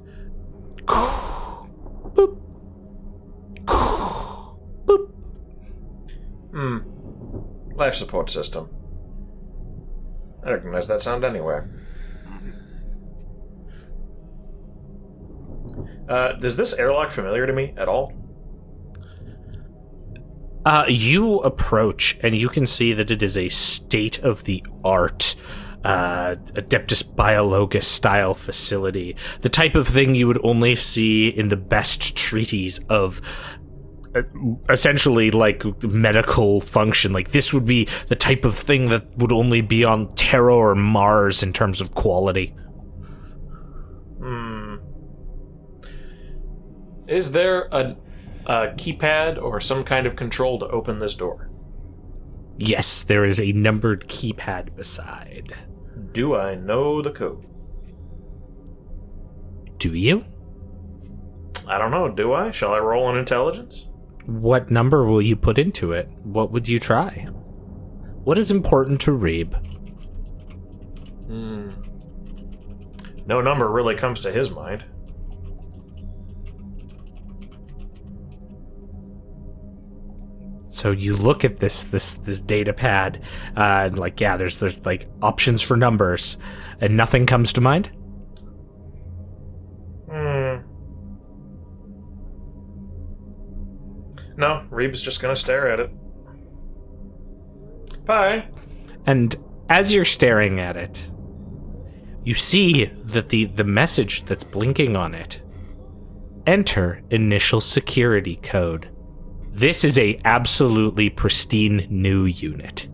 Boop. Boop. Life support system. I recognize that sound anywhere. Is this airlock familiar to me at all? You approach, and you can see that it is a state-of-the-art Adeptus Biologus style facility. The type of thing you would only see in the best treaties of essentially like medical function. Like, this would be the type of thing that would only be on Terra or Mars in terms of quality. Is there a keypad or some kind of control to open this door? Yes, there is a numbered keypad beside. Do I know the code? Do you? I don't know. Do I? Shall I roll an intelligence? What number will you put into it? What would you try? What is important to Reeb? No number really comes to his mind. So you look at this data pad, and like, yeah, there's like options for numbers, and nothing comes to mind. No, Reeb's just gonna stare at it. Bye. And as you're staring at it, you see that the message that's blinking on it: enter initial security code. This is a absolutely pristine new unit.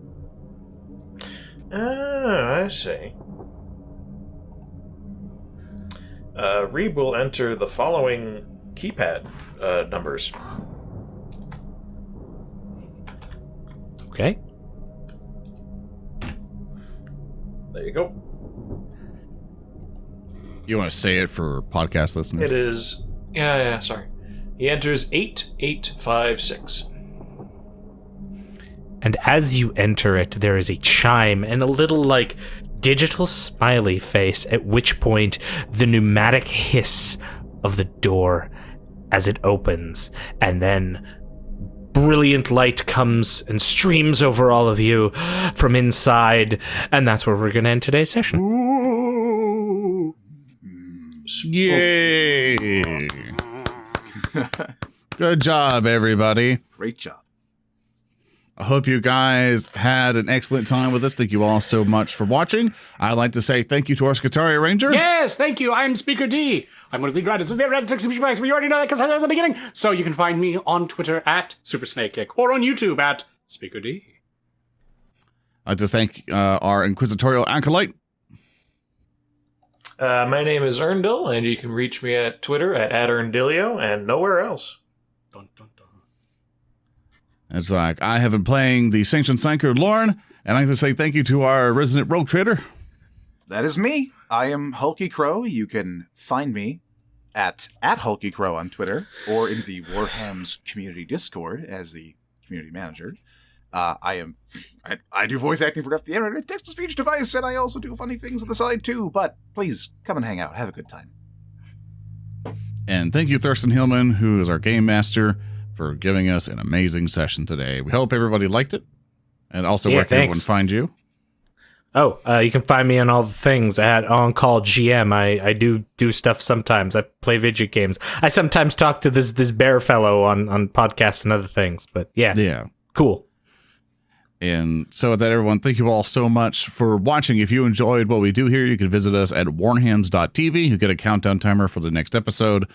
Ah, I see. Reeb will enter the following keypad numbers. Okay. There you go. You want to say it for podcast listeners? It is... Yeah, sorry. He enters 8856. And as you enter it, there is a chime and a little, like, digital smiley face, at which point the pneumatic hiss of the door as it opens, and then brilliant light comes and streams over all of you from inside, and that's where we're going to end today's session. Yay! Good job, everybody. Great job. I hope you guys had an excellent time with us. Thank you all so much for watching. I'd like to say thank you to our Skitaria Ranger. Yes, thank you. I'm Speaker D. I'm one of the writers of the but you already know that because I said it at the beginning. So you can find me on Twitter at SuperSnakeKick or on YouTube at Speaker D. I'd like to thank our Inquisitorial Acolyte. My name is Earndil, and you can reach me at Twitter at Earndilio and nowhere else. Dun, dun, dun. It's like, I have been playing the Sanctioned Sanker Lorn, and I'd like to say thank you to our resident rogue trader. That is me. I am HulkyKrow. You can find me at HulkyKrow on Twitter or in the Warhams community Discord as the community manager. I do voice acting for the internet text-to-speech device, and I also do funny things on the side too, but please come and hang out. Have a good time. And thank you, Thurston Hillman, who is our game master, for giving us an amazing session today. We hope everybody liked it. And also, where can everyone find you? Oh, you can find me on all the things at On Call GM. I do stuff sometimes. I play video games. I sometimes talk to this bear fellow on podcasts and other things. But yeah, cool. And so with that, everyone, thank you all so much for watching. If you enjoyed what we do here, you can visit us at warhams.tv. You get a countdown timer for the next episode.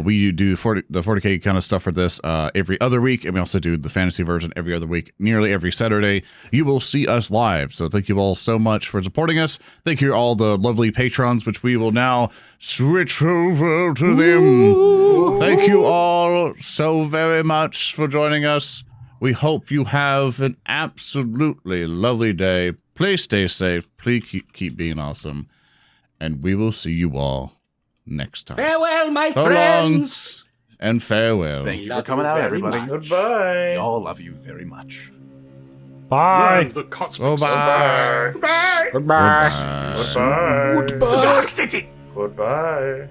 We do the 40K kind of stuff for this every other week, and we also do the fantasy version every other week, nearly every Saturday. You will see us live, so thank you all so much for supporting us. Thank you all the lovely patrons, which we will now switch over to them. Thank you all so very much for joining us. We hope you have an absolutely lovely day. Please stay safe. Please keep being awesome, and we will see you all next time. Farewell, my So friends. long, and farewell. Thank you for coming out, everybody. Goodbye. We all love you very much. Bye. The cosmic Bye-bye. Goodbye. Goodbye. Goodbye. The Dark City. Goodbye.